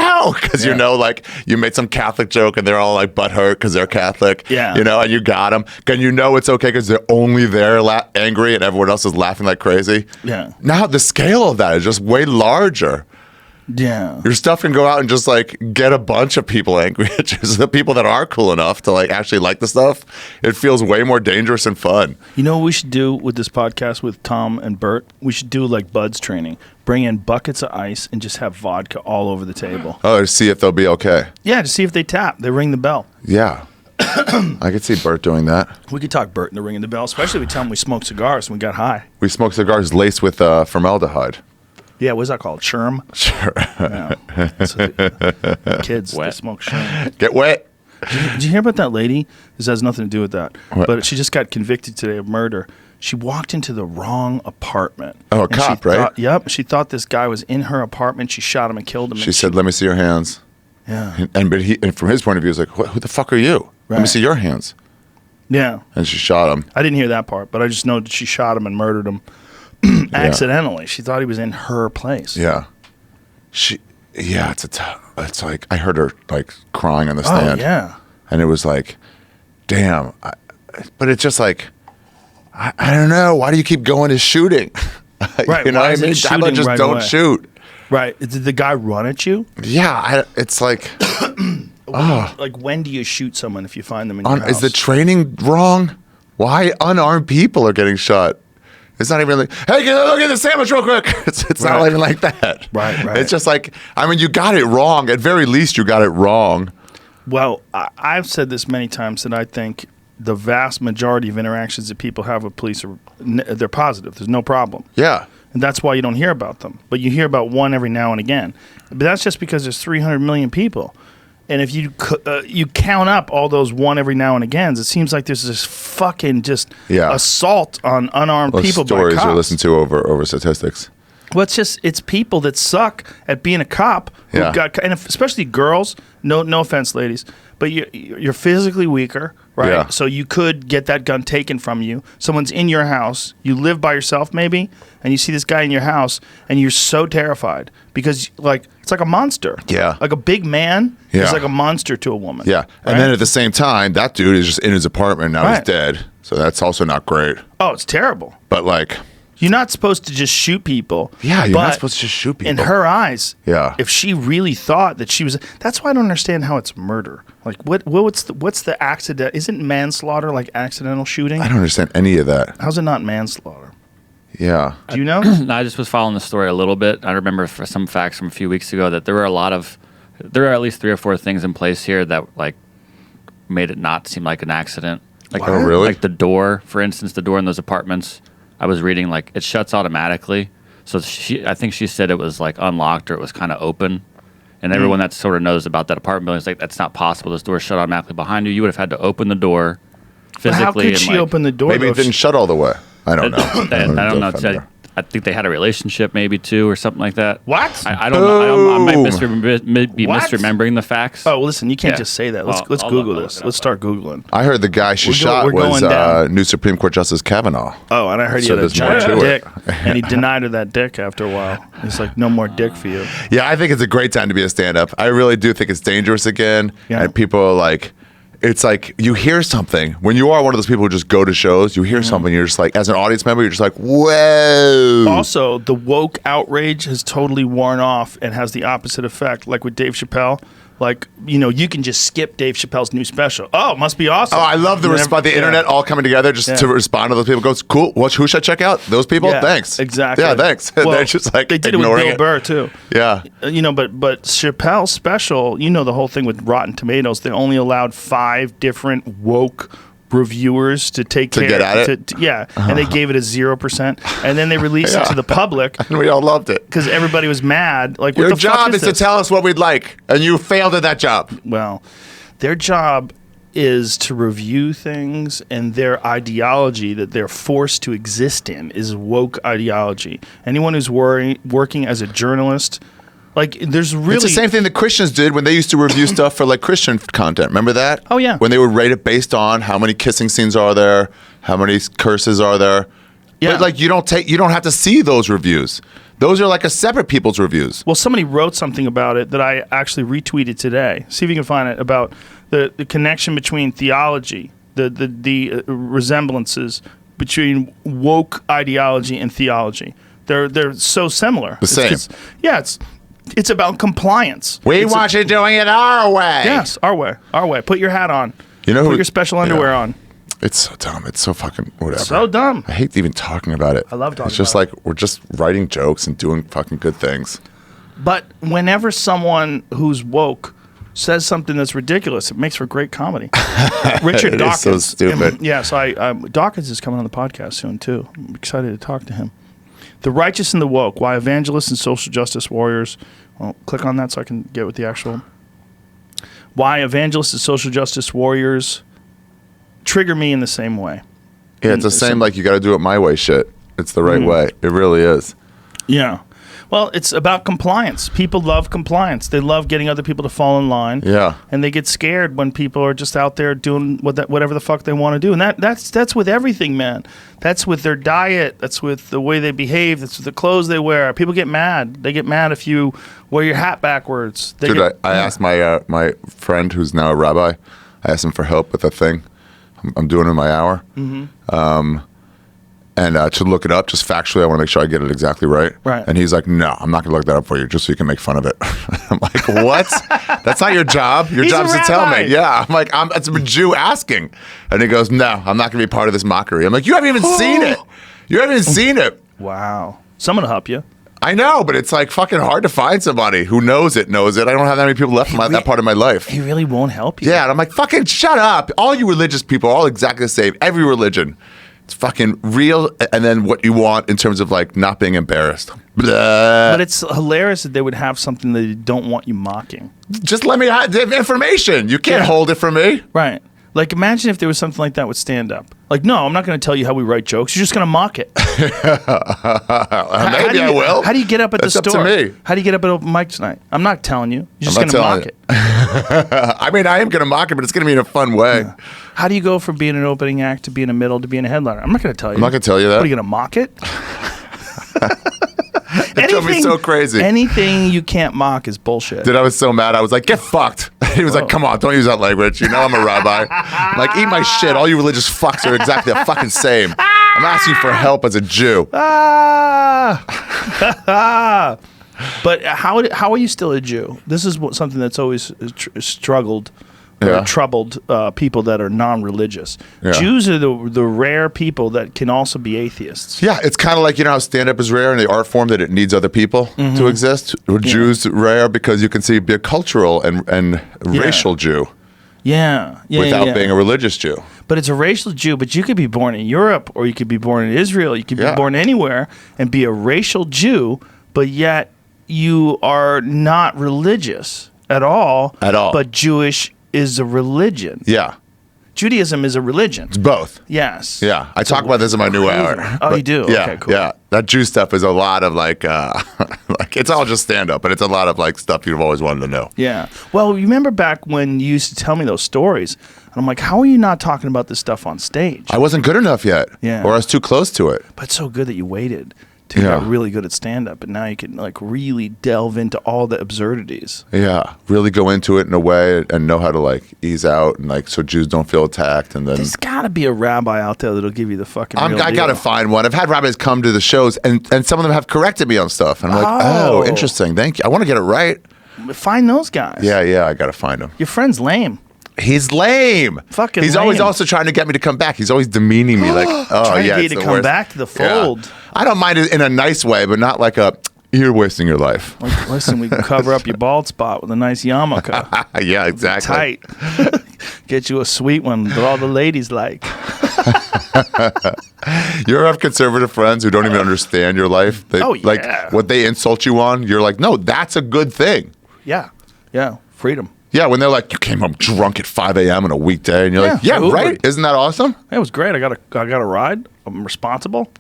Speaker 2: because you
Speaker 1: Yeah.
Speaker 2: know, like you made some Catholic joke and they're all like butthurt because they're Catholic.
Speaker 1: Yeah.
Speaker 2: You know, and you got them. And you know it's okay because they're only there angry and everyone else is laughing like crazy.
Speaker 1: Yeah.
Speaker 2: Now the scale of that is just way larger.
Speaker 1: Yeah.
Speaker 2: Your stuff can go out and just like get a bunch of people angry at you. So the people that are cool enough to like actually like the stuff, it feels way more dangerous and fun.
Speaker 1: You know what we should do with this podcast with Tom and Bert? We should do like Bud's training. Bring in buckets of ice and just have vodka all over the table.
Speaker 2: Oh, to see if they'll be okay.
Speaker 1: Yeah, to see if they tap. They ring the bell.
Speaker 2: Yeah. I could see Bert doing that.
Speaker 1: We could talk Bert into ringing the bell, especially if we tell him we smoked cigars and we got high.
Speaker 2: We smoke cigars laced with formaldehyde.
Speaker 1: Yeah, what's that called? Sherm?
Speaker 2: Sure.
Speaker 1: Yeah. That's what the kids, they
Speaker 3: Wet.
Speaker 1: smoke Sherm.
Speaker 2: Get wet.
Speaker 1: Did you hear about that lady? This has nothing to do with that.
Speaker 2: What?
Speaker 1: But she just got convicted today of murder. She walked into the wrong apartment.
Speaker 2: Oh, a
Speaker 1: And
Speaker 2: cop,
Speaker 1: she
Speaker 2: right?
Speaker 1: thought- yep. She thought this guy was in her apartment. She shot him and killed him.
Speaker 2: She
Speaker 1: and
Speaker 2: said, "Let me see your hands."
Speaker 1: yeah.
Speaker 2: And from his point of view, he's like, "Who the fuck are you? Let me
Speaker 1: Right.
Speaker 2: see your hands."
Speaker 1: Yeah.
Speaker 2: And she shot him.
Speaker 1: I didn't hear that part, but I just know that she shot him and murdered him accidentally. She thought he was in her place.
Speaker 2: Yeah. It's like I heard her like crying on the
Speaker 1: Oh,
Speaker 2: stand.
Speaker 1: yeah.
Speaker 2: And it was like, damn. But it's just like, I don't know. Why do you keep going to shooting?
Speaker 1: Right,
Speaker 2: You know
Speaker 1: why
Speaker 2: what I
Speaker 1: is it
Speaker 2: mean? How about
Speaker 1: shooting
Speaker 2: just
Speaker 1: right
Speaker 2: don't
Speaker 1: away?
Speaker 2: shoot?
Speaker 1: Right. Did the guy run at you?
Speaker 2: Yeah. It's like,
Speaker 1: Like, when do you shoot someone if you find them in your house?
Speaker 2: is the training wrong? Why unarmed people are getting shot? It's not even like, hey, go get the sandwich real quick. It's not
Speaker 1: Right.
Speaker 2: even like that.
Speaker 1: Right.
Speaker 2: It's just like, I mean, you got it wrong. At very least, you got it wrong.
Speaker 1: Well, I've said this many times that I think the vast majority of interactions that people have with police they're positive. There's no problem.
Speaker 2: Yeah.
Speaker 1: And that's why you don't hear about them. But you hear about one every now and again. But that's just because there's 300 million people. And if you you count up all those one every now and agains, it seems like there's this fucking just assault on unarmed
Speaker 2: Those
Speaker 1: people by
Speaker 2: stories
Speaker 1: cops.
Speaker 2: are listened to over statistics.
Speaker 1: Well, it's people that suck at being a cop.
Speaker 2: Yeah.
Speaker 1: And especially girls. No offense, ladies, but you're physically weaker, right?
Speaker 2: Yeah.
Speaker 1: So you could get that gun taken from you. Someone's in your house. You live by yourself, maybe, and you see this guy in your house, and you're so terrified because it's like a monster.
Speaker 2: Yeah.
Speaker 1: Like a big man is
Speaker 2: Yeah.
Speaker 1: like a monster to a woman.
Speaker 2: Yeah.
Speaker 1: right?
Speaker 2: And then at the same time, that dude is just in his apartment. Now he's
Speaker 1: Right.
Speaker 2: dead. So that's also not great.
Speaker 1: Oh, it's terrible.
Speaker 2: But like,
Speaker 1: You're not supposed to just shoot people.
Speaker 2: Yeah, you're
Speaker 1: but
Speaker 2: not supposed to just shoot people.
Speaker 1: In her eyes,
Speaker 2: Yeah.
Speaker 1: if she really thought that she was, that's why I don't understand how it's murder. Like, what's the accident? Isn't manslaughter like accidental shooting?
Speaker 2: I don't understand any of that.
Speaker 1: How's it not manslaughter?
Speaker 2: Yeah.
Speaker 1: Do you know?
Speaker 3: I just was following the story a little bit. I remember for some facts from a few weeks ago that there were at least 3 or 4 things in place here that like made it not seem like an accident. Like,
Speaker 2: Oh, really?
Speaker 3: Like the door, for instance, the door in those apartments. I was reading like it shuts automatically. So I think she said it was like unlocked or it was kind of open. And everyone that sort of knows about that apartment building is like, that's not possible. This door shut automatically behind you. You would have had to open the door physically.
Speaker 1: How could
Speaker 3: and,
Speaker 1: she
Speaker 3: like,
Speaker 1: open the door?
Speaker 2: Maybe
Speaker 1: though,
Speaker 2: it didn't shut all the way. I don't know.
Speaker 3: I don't know. I think they had a relationship maybe too or something like that.
Speaker 1: What?
Speaker 3: I don't know. I might
Speaker 2: Boom.
Speaker 3: be
Speaker 1: What?
Speaker 3: misremembering the facts.
Speaker 1: Oh, well, listen, you can't
Speaker 3: Yeah.
Speaker 1: just say that.
Speaker 3: Well,
Speaker 1: Let's
Speaker 3: I'll
Speaker 1: Google
Speaker 3: look
Speaker 1: this.
Speaker 3: it up.
Speaker 1: Let's start Googling.
Speaker 2: I heard the guy she shot
Speaker 1: we're
Speaker 2: was
Speaker 1: going down.
Speaker 2: new Supreme Court Justice Kavanaugh.
Speaker 1: Oh, and I heard he
Speaker 2: So
Speaker 1: had a
Speaker 2: there's more
Speaker 1: giant
Speaker 2: to
Speaker 1: dick,
Speaker 2: it.
Speaker 1: and he denied her that dick after a while. He's like, no more dick for you.
Speaker 2: Yeah, I think it's a great time to be a stand-up. I really do think it's dangerous again.
Speaker 1: Yeah.
Speaker 2: And people are like, it's like you hear something. When you are one of those people who just go to shows, you hear something, you're just like, as an audience member, you're just like, whoa.
Speaker 1: Also, the woke outrage has totally worn off and has the opposite effect, like with Dave Chappelle. Like, you can just skip Dave Chappelle's new special. Oh, it must be awesome.
Speaker 2: Oh, I love the
Speaker 1: And then-
Speaker 2: response. The
Speaker 1: yeah.
Speaker 2: internet all coming together just to respond to those people. Goes, cool. Who should I check out? Those people?
Speaker 1: Yeah,
Speaker 2: Thanks.
Speaker 1: Exactly.
Speaker 2: Yeah, thanks.
Speaker 1: Well,
Speaker 2: They're just like
Speaker 1: they did it with
Speaker 2: ignoring
Speaker 1: Bill Burr too.
Speaker 2: Yeah.
Speaker 1: But Chappelle's special, the whole thing with Rotten Tomatoes. They only allowed 5 different woke reviewers to take
Speaker 2: To
Speaker 1: care
Speaker 2: get at it?
Speaker 1: and they gave it a 0%, and then they released it to the public
Speaker 2: And we all loved it.
Speaker 1: because everybody was mad. Like, what
Speaker 2: Your
Speaker 1: the fuck
Speaker 2: job is to
Speaker 1: this?
Speaker 2: tell us what we'd like, and you failed at that job.
Speaker 1: Well, their job is to review things, and their ideology that they're forced to exist in is woke ideology. Anyone who's working as a journalist, like, there's really...
Speaker 2: It's the same thing the Christians did when they used to review stuff for like Christian content. Remember that?
Speaker 1: Oh, yeah.
Speaker 2: When they would rate it based on how many kissing scenes are there, how many curses are there.
Speaker 1: Yeah.
Speaker 2: But like you don't have to see those reviews. Those are like a separate people's reviews.
Speaker 1: Well, somebody wrote something about it that I actually retweeted today. See if you can find it, about the connection between theology, the resemblances between woke ideology and theology. They're so similar.
Speaker 2: The same.
Speaker 1: It's about compliance.
Speaker 2: We want you doing it our way.
Speaker 1: Yes, our way. Put your hat on.
Speaker 2: You know
Speaker 1: Put
Speaker 2: who-
Speaker 1: your special underwear on.
Speaker 2: It's so dumb. It's so fucking whatever.
Speaker 1: So dumb.
Speaker 2: I hate even talking about it.
Speaker 1: I love talking
Speaker 2: It's just
Speaker 1: about
Speaker 2: like we're just writing jokes and doing fucking good things.
Speaker 1: But whenever someone who's woke says something that's ridiculous, it makes for great comedy. Richard
Speaker 2: It is
Speaker 1: Dawkins.
Speaker 2: so stupid.
Speaker 1: Yeah, so Dawkins is coming on the podcast soon too. I'm excited to talk to him. The Righteous and the Woke: Why Evangelists and Social Justice Warriors. Well, click on that so I can get with the actual. Why Evangelists and Social Justice Warriors trigger me in the same way.
Speaker 2: Yeah, it's the same like you got to do it my way shit. It's the right way. It really is.
Speaker 1: Yeah. Well, it's about compliance. People love compliance. They love getting other people to fall in line.
Speaker 2: Yeah.
Speaker 1: And they get scared when people are just out there doing whatever the fuck they want to do. And that's with everything, man. That's with their diet. That's with the way they behave. That's with the clothes they wear. People get mad. They get mad if you wear your hat backwards.
Speaker 2: Dude, I asked my friend who's now a rabbi, I asked him for help with a thing I'm doing in my hour. Mm-hmm. And to look it up, just factually, I want to make sure I get it exactly right.
Speaker 1: Right.
Speaker 2: And he's like, no, I'm not going to look that up for you just so you can make fun of it. I'm like, what? That's not your job. Your
Speaker 1: He's
Speaker 2: job's
Speaker 1: a
Speaker 2: to tell
Speaker 1: rabbi.
Speaker 2: me. Yeah. I'm like, it's a Jew asking. And he goes, no, I'm not going to be part of this mockery. I'm like, you haven't even seen it. You haven't even seen it.
Speaker 1: Wow. Someone will help you.
Speaker 2: I know, but it's like fucking hard to find somebody who knows it. I don't have that many people left in that part of my life.
Speaker 1: He really won't help you.
Speaker 2: Yeah, and I'm like, fucking shut up. All you religious people are all exactly the same. Every religion. It's fucking real, and then what you want in terms of like not being embarrassed. Blah.
Speaker 1: But it's hilarious that they would have something that they don't want you mocking.
Speaker 2: Just let me have the information. You can't
Speaker 1: Yeah.
Speaker 2: hold it from me.
Speaker 1: Right. Like, imagine if there was something like that with stand-up. Like, no, I'm not going to tell you how we write jokes. You're just going to mock it.
Speaker 2: Maybe I will.
Speaker 1: How do you get up at
Speaker 2: That's
Speaker 1: the
Speaker 2: up to
Speaker 1: store?
Speaker 2: me.
Speaker 1: How do you get up at open mic tonight? I'm not telling you. You're just
Speaker 2: I'm
Speaker 1: going
Speaker 2: not
Speaker 1: to
Speaker 2: telling
Speaker 1: mock
Speaker 2: you.
Speaker 1: it.
Speaker 2: I mean, I am going to mock it, but it's going to be in a fun way.
Speaker 1: How do you go from being an opening act to being a middle to being a headliner? I'm not going to tell you.
Speaker 2: I'm not going to tell you that.
Speaker 1: What, are you going to mock it?
Speaker 2: It drove me so crazy.
Speaker 1: Anything you can't mock is bullshit.
Speaker 2: Dude, I was so mad. I was like, get fucked. He was like, come on, don't use that language. You know I'm a rabbi. I'm like, eat my shit. All you religious fucks are exactly the fucking same. I'm asking for help as a Jew.
Speaker 1: But how are you still a Jew? This is something that's always struggled or troubled people that are non-religious.
Speaker 2: Yeah.
Speaker 1: Jews are the rare people that can also be atheists.
Speaker 2: Yeah, it's kind of like, how stand-up is rare in the art form that it needs other people to exist. Jews rare because you can be a cultural and racial Jew. Without being a religious Jew.
Speaker 1: But it's a racial Jew, but you could be born in Europe or you could be born in Israel. You could be born anywhere and be a racial Jew, but yet you are not religious at all.
Speaker 2: At all.
Speaker 1: But Jewish is a religion.
Speaker 2: Yeah.
Speaker 1: Judaism is a religion.
Speaker 2: It's both.
Speaker 1: Yes.
Speaker 2: Yeah. I talk about this in my new hour.
Speaker 1: Oh, you do?
Speaker 2: Yeah,
Speaker 1: okay, cool.
Speaker 2: Yeah. That Jew stuff is a lot of like it's all just stand-up, but it's a lot of like stuff you've always wanted to know.
Speaker 1: Yeah. Well, you remember back when you used to tell me those stories, and I'm like, how are you not talking about this stuff on stage?
Speaker 2: I wasn't good enough yet.
Speaker 1: Yeah.
Speaker 2: Or I was too close to it.
Speaker 1: But it's so good that you waited to get really good at stand-up, and now you can like really delve into all the absurdities.
Speaker 2: Yeah, really go into it in a way and know how to like ease out and like so Jews don't feel attacked. And then
Speaker 1: There's got to be a rabbi out there that'll give you the fucking.
Speaker 2: I got to find one. I've had rabbis come to the shows and some of them have corrected me on stuff. And I'm like, oh, interesting. Thank you. I want to get it right.
Speaker 1: Find those guys.
Speaker 2: Yeah, I got to find them.
Speaker 1: Your friend's lame.
Speaker 2: He's lame.
Speaker 1: Fucking
Speaker 2: He's
Speaker 1: lame.
Speaker 2: always also trying to get me to come back. He's always demeaning me like, oh,
Speaker 1: Trying
Speaker 2: yeah,
Speaker 1: to
Speaker 2: it's
Speaker 1: get you
Speaker 2: the
Speaker 1: to come
Speaker 2: worst.
Speaker 1: back to the fold.
Speaker 2: Yeah. I don't mind it in a nice way, but not like you're wasting your life.
Speaker 1: Like, listen, we can cover up your bald spot with a nice yarmulke.
Speaker 2: Yeah, exactly.
Speaker 1: Tight. Get you a sweet one that all the ladies like.
Speaker 2: You ever have conservative friends who don't even understand your life? Like what they insult you on, you're like, no, that's a good thing.
Speaker 1: Yeah. Freedom.
Speaker 2: Yeah, when they're like, you came home drunk at 5 a.m. on a weekday, and you're like, yeah, right? Isn't that awesome?
Speaker 1: It was great. I got a ride. I'm responsible.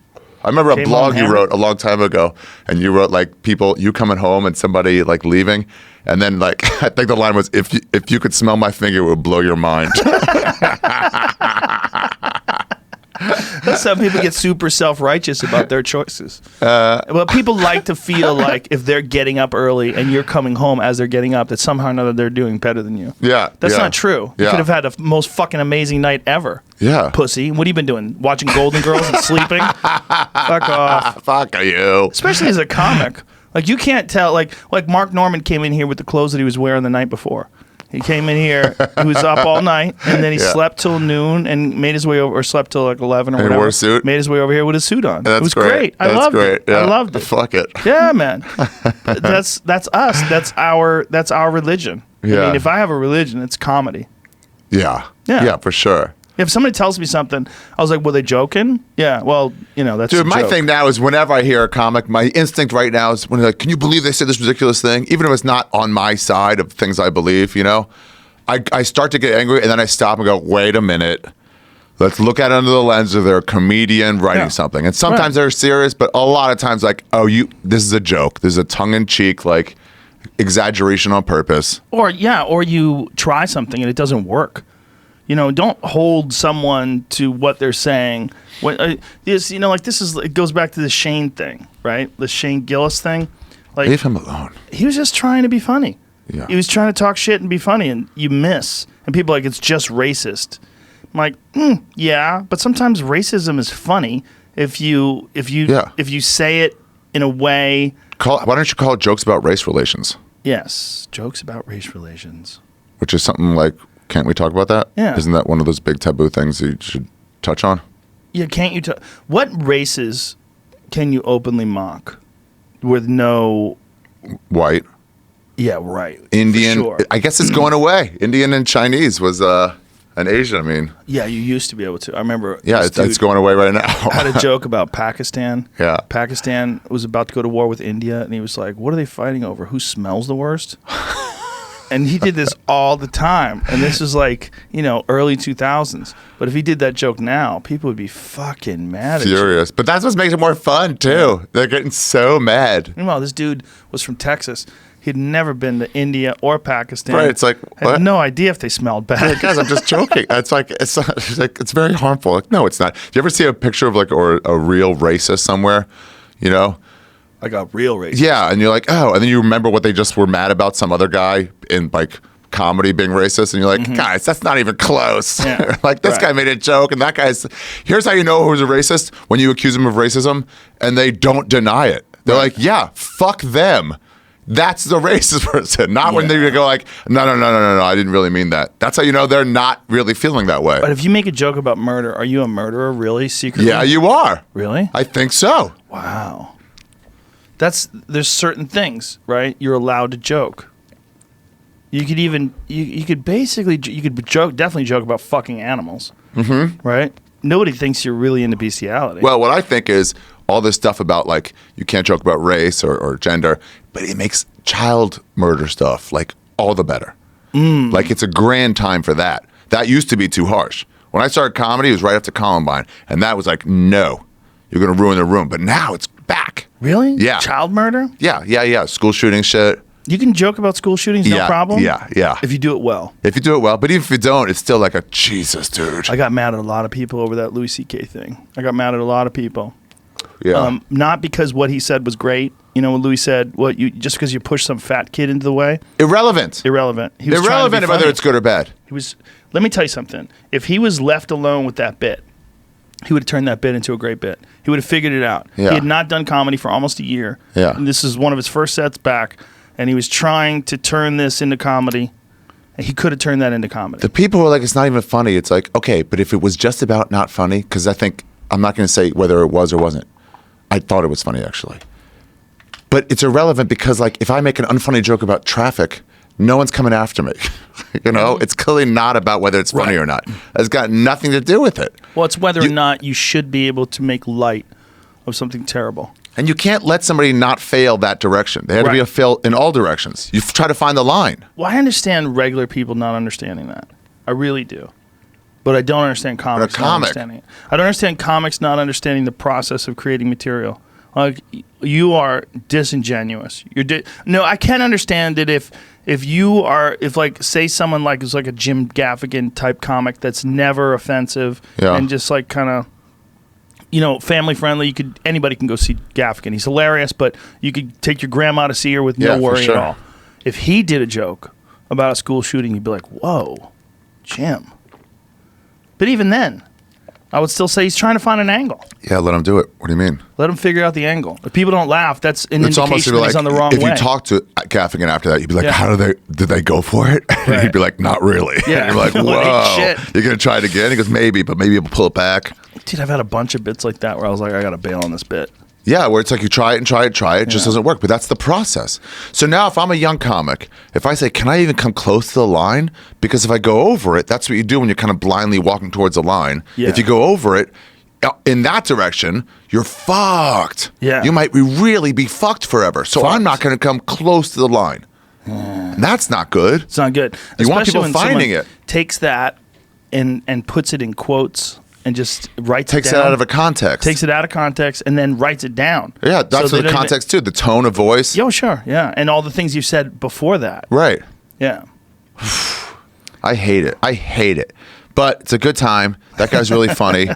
Speaker 2: I remember a blog you wrote a long time ago, and you wrote like you coming home and somebody like leaving, and then like I think the line was, if you could smell my finger, it would blow your mind.
Speaker 1: Some people get super self-righteous about their choices. Well, people like to feel like if they're getting up early and you're coming home as they're getting up, that somehow or another they're doing better than you.
Speaker 2: Yeah.
Speaker 1: That's not true. You could have had the most fucking amazing night ever.
Speaker 2: Yeah.
Speaker 1: Pussy. What have you been doing? Watching Golden Girls and sleeping? Fuck off.
Speaker 2: Fuck you.
Speaker 1: Especially as a comic. Like, you can't tell. Like Mark Norman came in here with the clothes that he was wearing the night before. He came in here, he was up all night, and then he slept till noon and made his way over, or slept till like 11 or whatever.
Speaker 2: He wore a suit?
Speaker 1: Made his way over here with his suit on.
Speaker 2: That's
Speaker 1: it was great. I loved it.
Speaker 2: Yeah.
Speaker 1: I loved it.
Speaker 2: Fuck it.
Speaker 1: Yeah, man. That's us. That's our religion.
Speaker 2: Yeah.
Speaker 1: I mean, if I have a religion, it's comedy.
Speaker 2: Yeah.
Speaker 1: Yeah.
Speaker 2: Yeah, for sure.
Speaker 1: If somebody tells me something, I was like, were they joking? Yeah, well, that's
Speaker 2: Dude,
Speaker 1: a
Speaker 2: my
Speaker 1: joke.
Speaker 2: thing now is whenever I hear a comic, my instinct right now is when they're like, can you believe they said this ridiculous thing? Even if it's not on my side of things I believe, I start to get angry and then I stop and go, wait a minute. Let's look at it under the lens of they're a comedian writing something. And sometimes they're serious, but a lot of times like, this is a joke. This is a tongue-in-cheek, like, exaggeration on purpose.
Speaker 1: Or you try something and it doesn't work. Don't hold someone to what they're saying. It goes back to the Shane thing, right? The Shane Gillis thing. Like,
Speaker 2: leave him alone.
Speaker 1: He was just trying to be funny.
Speaker 2: Yeah.
Speaker 1: He was trying to talk shit and be funny, and you miss. And people are like, it's just racist. I'm like, yeah, but sometimes racism is funny if you say it in a way.
Speaker 2: Why don't you call it jokes about race relations?
Speaker 1: Yes, jokes about race relations.
Speaker 2: Which is something like, can't we talk about that?
Speaker 1: Yeah.
Speaker 2: Isn't that one of those big taboo things you should touch on?
Speaker 1: Yeah, can't you? What races can you openly mock with no
Speaker 2: white?
Speaker 1: Yeah, right.
Speaker 2: Indian.
Speaker 1: For sure.
Speaker 2: I guess it's going away. Indian and Chinese was an Asian. I mean.
Speaker 1: Yeah, you used to be able to. I remember.
Speaker 2: Yeah, it's going away right now.
Speaker 1: I had a joke about Pakistan.
Speaker 2: Yeah.
Speaker 1: Pakistan was about to go to war with India, and he was like, "What are they fighting over? Who smells the worst?" And he did this all the time. And this is like, early 2000s. But if he did that joke now, people would be fucking mad at you.
Speaker 2: Furious. But that's what makes it more fun, too. They're getting so mad.
Speaker 1: Meanwhile, this dude was from Texas. He'd never been to India or Pakistan.
Speaker 2: Right, it's like, what?
Speaker 1: Had no idea if they smelled bad.
Speaker 2: Like, guys, I'm just joking. It's very harmful. Like, no, it's not. Do you ever see a picture of like or a real racist somewhere?
Speaker 1: Like a real racist.
Speaker 2: Yeah, and you're like, oh, and then you remember what they just were mad about some other guy in like comedy being racist, and you're like, guys, that's not even close.
Speaker 1: Yeah.
Speaker 2: Like, this guy made a joke, and that guy's. Here's how you know who's a racist: when you accuse them of racism, and they don't deny it. They're like, yeah, fuck them. That's the racist person, not when they go like, no, I didn't really mean that. That's how you know they're not really feeling that way.
Speaker 1: But if you make a joke about murder, are you a murderer really secretly?
Speaker 2: Yeah, you are.
Speaker 1: Really?
Speaker 2: I think so.
Speaker 1: Wow. There's certain things, right? You're allowed to joke. You could even you could definitely joke about fucking animals, right? Nobody thinks you're really into bestiality.
Speaker 2: Well, what I think is all this stuff about like you can't joke about race or gender, but it makes child murder stuff like all the better. Like it's a grand time for that. That used to be too harsh. When I started comedy, it was right after Columbine, and that was like, no, you're gonna ruin the room. But now it's back.
Speaker 1: Really?
Speaker 2: Yeah.
Speaker 1: Child murder?
Speaker 2: Yeah. School shooting shit.
Speaker 1: You can joke about school shootings, no problem?
Speaker 2: Yeah.
Speaker 1: If you do it well.
Speaker 2: If you do it well. But even if you don't, it's still like a Jesus, dude.
Speaker 1: I got mad at a lot of people over that Louis C.K. thing. I got mad at a lot of people.
Speaker 2: Yeah.
Speaker 1: Not because what he said was great. You know, when Louis said, just because you push some fat kid into the way.
Speaker 2: Irrelevant.
Speaker 1: He was
Speaker 2: Irrelevant whether it's good or bad.
Speaker 1: Let me tell you something. If he was left alone with that bit, he would have turned that bit into a great bit. He would have figured it out.
Speaker 2: Yeah.
Speaker 1: He had not done comedy for almost a year.
Speaker 2: Yeah.
Speaker 1: And this is one of his first sets back, and he was trying to turn this into comedy. And he could have turned that into comedy.
Speaker 2: The people who are like, it's not even funny. It's like, okay, but if it was just about not funny, because I think, I'm not going to say whether it was or wasn't. I thought it was funny, actually. But it's irrelevant because, like, if I make an unfunny joke about traffic, no one's coming after me. You know? It's clearly not about whether it's funny or not. It's got nothing to do with it.
Speaker 1: Well, it's whether or not you should be able to make light of something terrible.
Speaker 2: And you can't let somebody not fail that direction. They had to be a fail in all directions. You try to find the line.
Speaker 1: Well, I understand regular people not understanding that. I really do. But I don't understand comics not understanding it. I don't understand comics not understanding the process of creating material. Like, you are disingenuous. No, I can't understand it if like, say someone like is like a Jim Gaffigan type comic that's never offensive and just like kind of, you know, family friendly. Anybody can go see Gaffigan. He's hilarious, but you could take your grandma to see her with no worry at all. If he did a joke about a school shooting, you'd be like, whoa, Jim. But even then, I would still say he's trying to find an angle.
Speaker 2: Yeah, let him do it. What do you mean?
Speaker 1: Let him figure out the angle. If people don't laugh, that's an indication that he's on the wrong way.
Speaker 2: If you talk to Gaffigan after that, you'd be like, did they go for it? And he'd be like, not really.
Speaker 1: Yeah.
Speaker 2: And you're like, whoa.
Speaker 1: Shit.
Speaker 2: You're going to try it again? He goes, maybe, but maybe you'll pull it back.
Speaker 1: Dude, I've had a bunch of bits like that where I was like, I got to bail on this bit.
Speaker 2: Yeah, where it's like you try it, it just doesn't work. But that's the process. So now if I'm a young comic, if I say, can I even come close to the line? Because if I go over it, that's what you do when you're kind of blindly walking towards the line. Yeah. If you go over it, in that direction, you're fucked.
Speaker 1: Yeah.
Speaker 2: You might really be fucked forever. So I'm not going to come close to the line. And that's not good.
Speaker 1: It's not good.
Speaker 2: You want people finding it.
Speaker 1: Takes that and puts it in quotes and just writes
Speaker 2: takes
Speaker 1: it down.
Speaker 2: It out of a context.
Speaker 1: Takes it out of context and then writes it down.
Speaker 2: Yeah, that's the context too. The tone of voice.
Speaker 1: Yo, sure. Yeah. And all the things you said before that.
Speaker 2: Right.
Speaker 1: Yeah.
Speaker 2: I hate it. But it's a good time. That guy's really funny.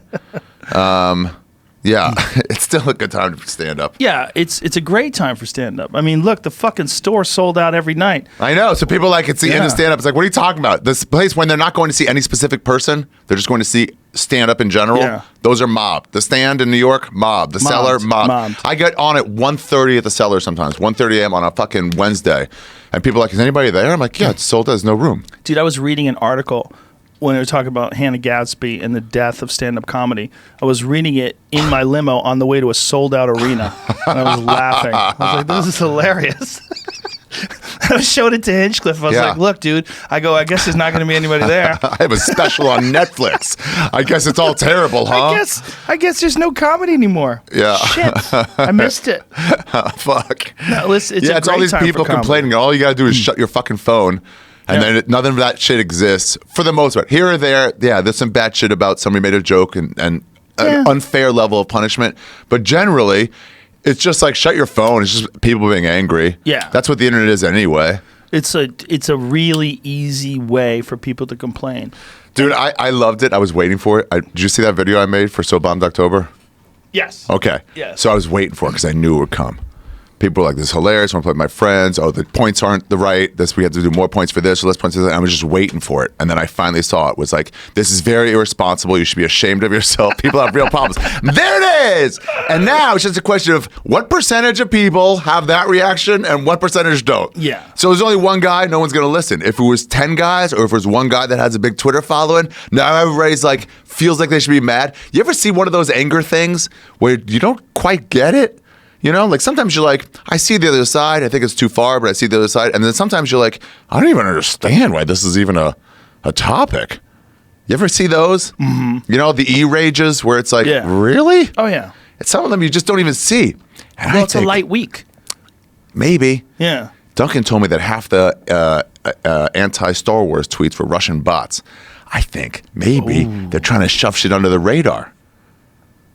Speaker 2: Yeah, it's still a good time to stand up.
Speaker 1: Yeah, it's a great time for stand up. I mean, look, the fucking store sold out every night.
Speaker 2: I know. So people it's the end of stand up. It's like, what are you talking about? This place when they're not going to see any specific person, they're just going to see stand up in general. Yeah. Those are mobbed. The Stand in New York, mobbed. The Cellar, mobbed. I get on at 1:30 at the Cellar sometimes, 1:30 a.m. on a fucking Wednesday, and people are like, is anybody there? I'm like, yeah, it's sold out. There's no room.
Speaker 1: Dude, I was reading an article when they were talking about Hannah Gadsby and the death of stand-up comedy. I was reading it in my limo on the way to a sold-out arena, and I was laughing. I was like, this is hilarious. I showed it to Hinchcliffe. I was like, look, dude, I guess there's not going to be anybody there.
Speaker 2: I have a special on Netflix. I guess it's all terrible, huh?
Speaker 1: I guess there's no comedy anymore.
Speaker 2: Yeah.
Speaker 1: Shit. I missed it.
Speaker 2: Fuck.
Speaker 1: No, it's
Speaker 2: all these people complaining. All you got to do is shut your fucking phone. And then none of that shit exists for the most part. Here or there, there's some bad shit about somebody made a joke and an unfair level of punishment. But generally, it's just like shut your phone. It's just people being angry. Yeah. That's what the internet is anyway.
Speaker 1: It's a really easy way for people to complain.
Speaker 2: Dude, I loved it. I was waiting for it. Did you see that video I made for So Bombed October?
Speaker 1: Yes.
Speaker 2: Okay.
Speaker 1: Yes.
Speaker 2: So I was waiting for it because I knew it would come. People were like, this is hilarious. I want to play with my friends. Oh, the points aren't the right. We have to do more points for this or less points for that. I was just waiting for it. And then I finally saw it. Was like, this is very irresponsible. You should be ashamed of yourself. People have real problems. There it is. And now it's just a question of what percentage of people have that reaction and what percentage don't.
Speaker 1: Yeah.
Speaker 2: So there's only one guy, no one's going to listen. If it was 10 guys or if it was one guy that has a big Twitter following, now everybody's like, feels like they should be mad. You ever see one of those anger things where you don't quite get it? You know, like sometimes you're like, I see the other side. I think it's too far, but I see the other side. And then sometimes you're like, I don't even understand why this is even a topic. You ever see those? Mm-hmm. You know, the E-rages where it's like, really?
Speaker 1: Oh, yeah.
Speaker 2: And some of them you just don't even see. And
Speaker 1: Well, it's a light week.
Speaker 2: Maybe.
Speaker 1: Yeah.
Speaker 2: Duncan told me that half the anti-Star Wars tweets were Russian bots. I think maybe they're trying to shove shit under the radar.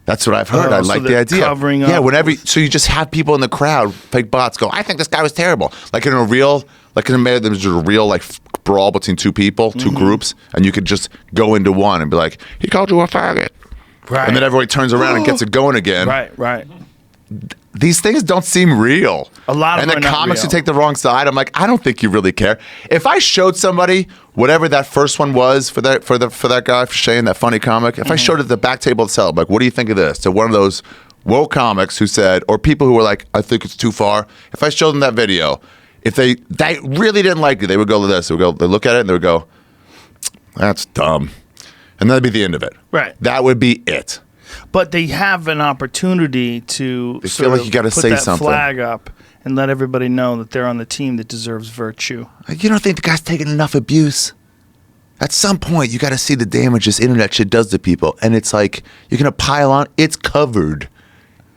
Speaker 2: That's what I've heard. I like the idea.
Speaker 1: Covering up.
Speaker 2: Yeah, whenever. So you just have people in the crowd, fake bots, go, I think this guy was terrible. Like in a real, like in America, there was a real like brawl between two people, two groups, and you could just go into one and be like, he called you a faggot.
Speaker 1: Right.
Speaker 2: And then everybody turns around and gets it going again.
Speaker 1: Right.
Speaker 2: These things don't seem real.
Speaker 1: A lot of
Speaker 2: and
Speaker 1: them
Speaker 2: the
Speaker 1: are not
Speaker 2: comics who
Speaker 1: real.
Speaker 2: take the wrong side, I'm like, I don't think you really care. If I showed somebody whatever that first one was for that guy, for Shane, that funny comic, if I showed it at the back table itself, like, what do you think of this? To one of those woke comics who said, or people who were like, I think it's too far. If I showed them that video, if they really didn't like it, they would go to this. They look at it and they would go, that's dumb. And that'd be the end of it.
Speaker 1: Right.
Speaker 2: That would be it.
Speaker 1: But they have an opportunity to
Speaker 2: They feel like you gotta
Speaker 1: put
Speaker 2: say
Speaker 1: that
Speaker 2: something.
Speaker 1: flag up and let everybody know that they're on the team that deserves virtue.
Speaker 2: You don't think the guy's taking enough abuse? At some point, you got to see the damage this internet shit does to people, and it's like you're gonna pile on. It's covered.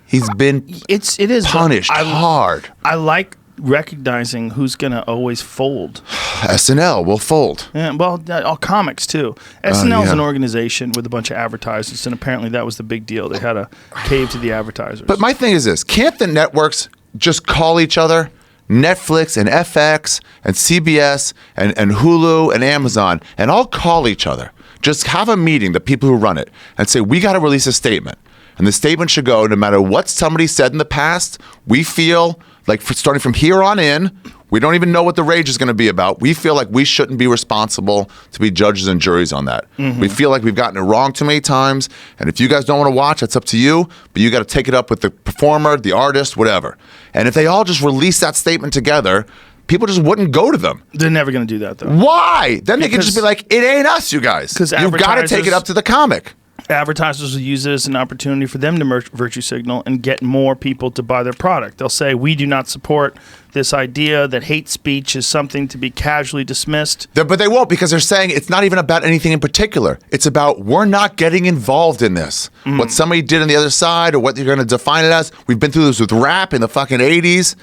Speaker 2: He's been
Speaker 1: It is
Speaker 2: punished hard.
Speaker 1: I like recognizing who's gonna always fold.
Speaker 2: SNL will fold.
Speaker 1: Yeah, well, all comics too. SNL is
Speaker 2: yeah.
Speaker 1: an organization with a bunch of advertisers, and apparently that was the big deal. They had to cave to the advertisers.
Speaker 2: But my thing is this: can't the networks just call each other? Netflix and FX and CBS and Hulu and Amazon and all call each other. Just have a meeting, the people who run it, and say, we got to release a statement. And the statement should go, no matter what somebody said in the past, we feel like starting from here on in, we don't even know what the rage is going to be about. We feel like we shouldn't be responsible to be judges and juries on that. Mm-hmm. We feel like we've gotten it wrong too many times. And if you guys don't want to watch, that's up to you. But you got to take it up with the performer, the artist, whatever. And if they all just release that statement together, people just wouldn't go to them.
Speaker 1: They're never going to do that, though.
Speaker 2: Why? Then they can just be like, it ain't us, you guys.
Speaker 1: 'Cause
Speaker 2: You've got to take it up to the comic.
Speaker 1: Advertisers will use it as an opportunity for them to virtue signal and get more people to buy their product. They'll say, we do not support this idea that hate speech is something to be casually dismissed.
Speaker 2: But they won't, because they're saying it's not even about anything in particular. It's about we're not getting involved in this. What somebody did on the other side or what you're going to define it as. We've been through this with rap in the fucking 80s.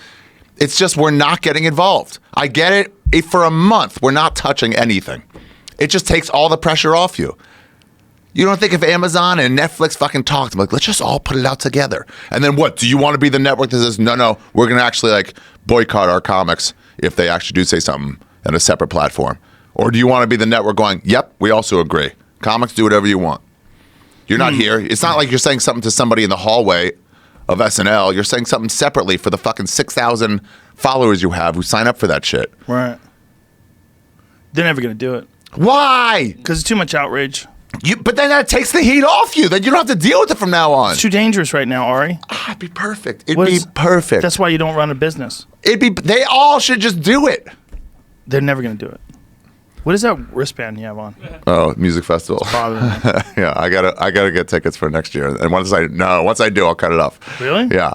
Speaker 2: It's just we're not getting involved. I get it. For a month, we're not touching anything. It just takes all the pressure off you. You don't think if Amazon and Netflix fucking talked, I'm like, let's just all put it out together. And then what? Do you want to be the network that says, no, we're going to actually like boycott our comics if they actually do say something on a separate platform? Or do you want to be the network going, yep, we also agree. Comics, do whatever you want. You're not here. It's not like you're saying something to somebody in the hallway of SNL. You're saying something separately for the fucking 6,000 followers you have who sign up for that shit.
Speaker 1: Right. They're never going to do it.
Speaker 2: Why?
Speaker 1: Because it's too much outrage.
Speaker 2: But then that takes the heat off you. Then you don't have to deal with it from now on.
Speaker 1: It's too dangerous right now, Ari.
Speaker 2: It'd be perfect. It'd be perfect.
Speaker 1: That's why you don't run a business.
Speaker 2: They all should just do it.
Speaker 1: They're never going to do it. What is that wristband you have on?
Speaker 2: Oh, music festival. Yeah, I gotta get tickets for next year. And once I do, I'll cut it off.
Speaker 1: Really?
Speaker 2: Yeah.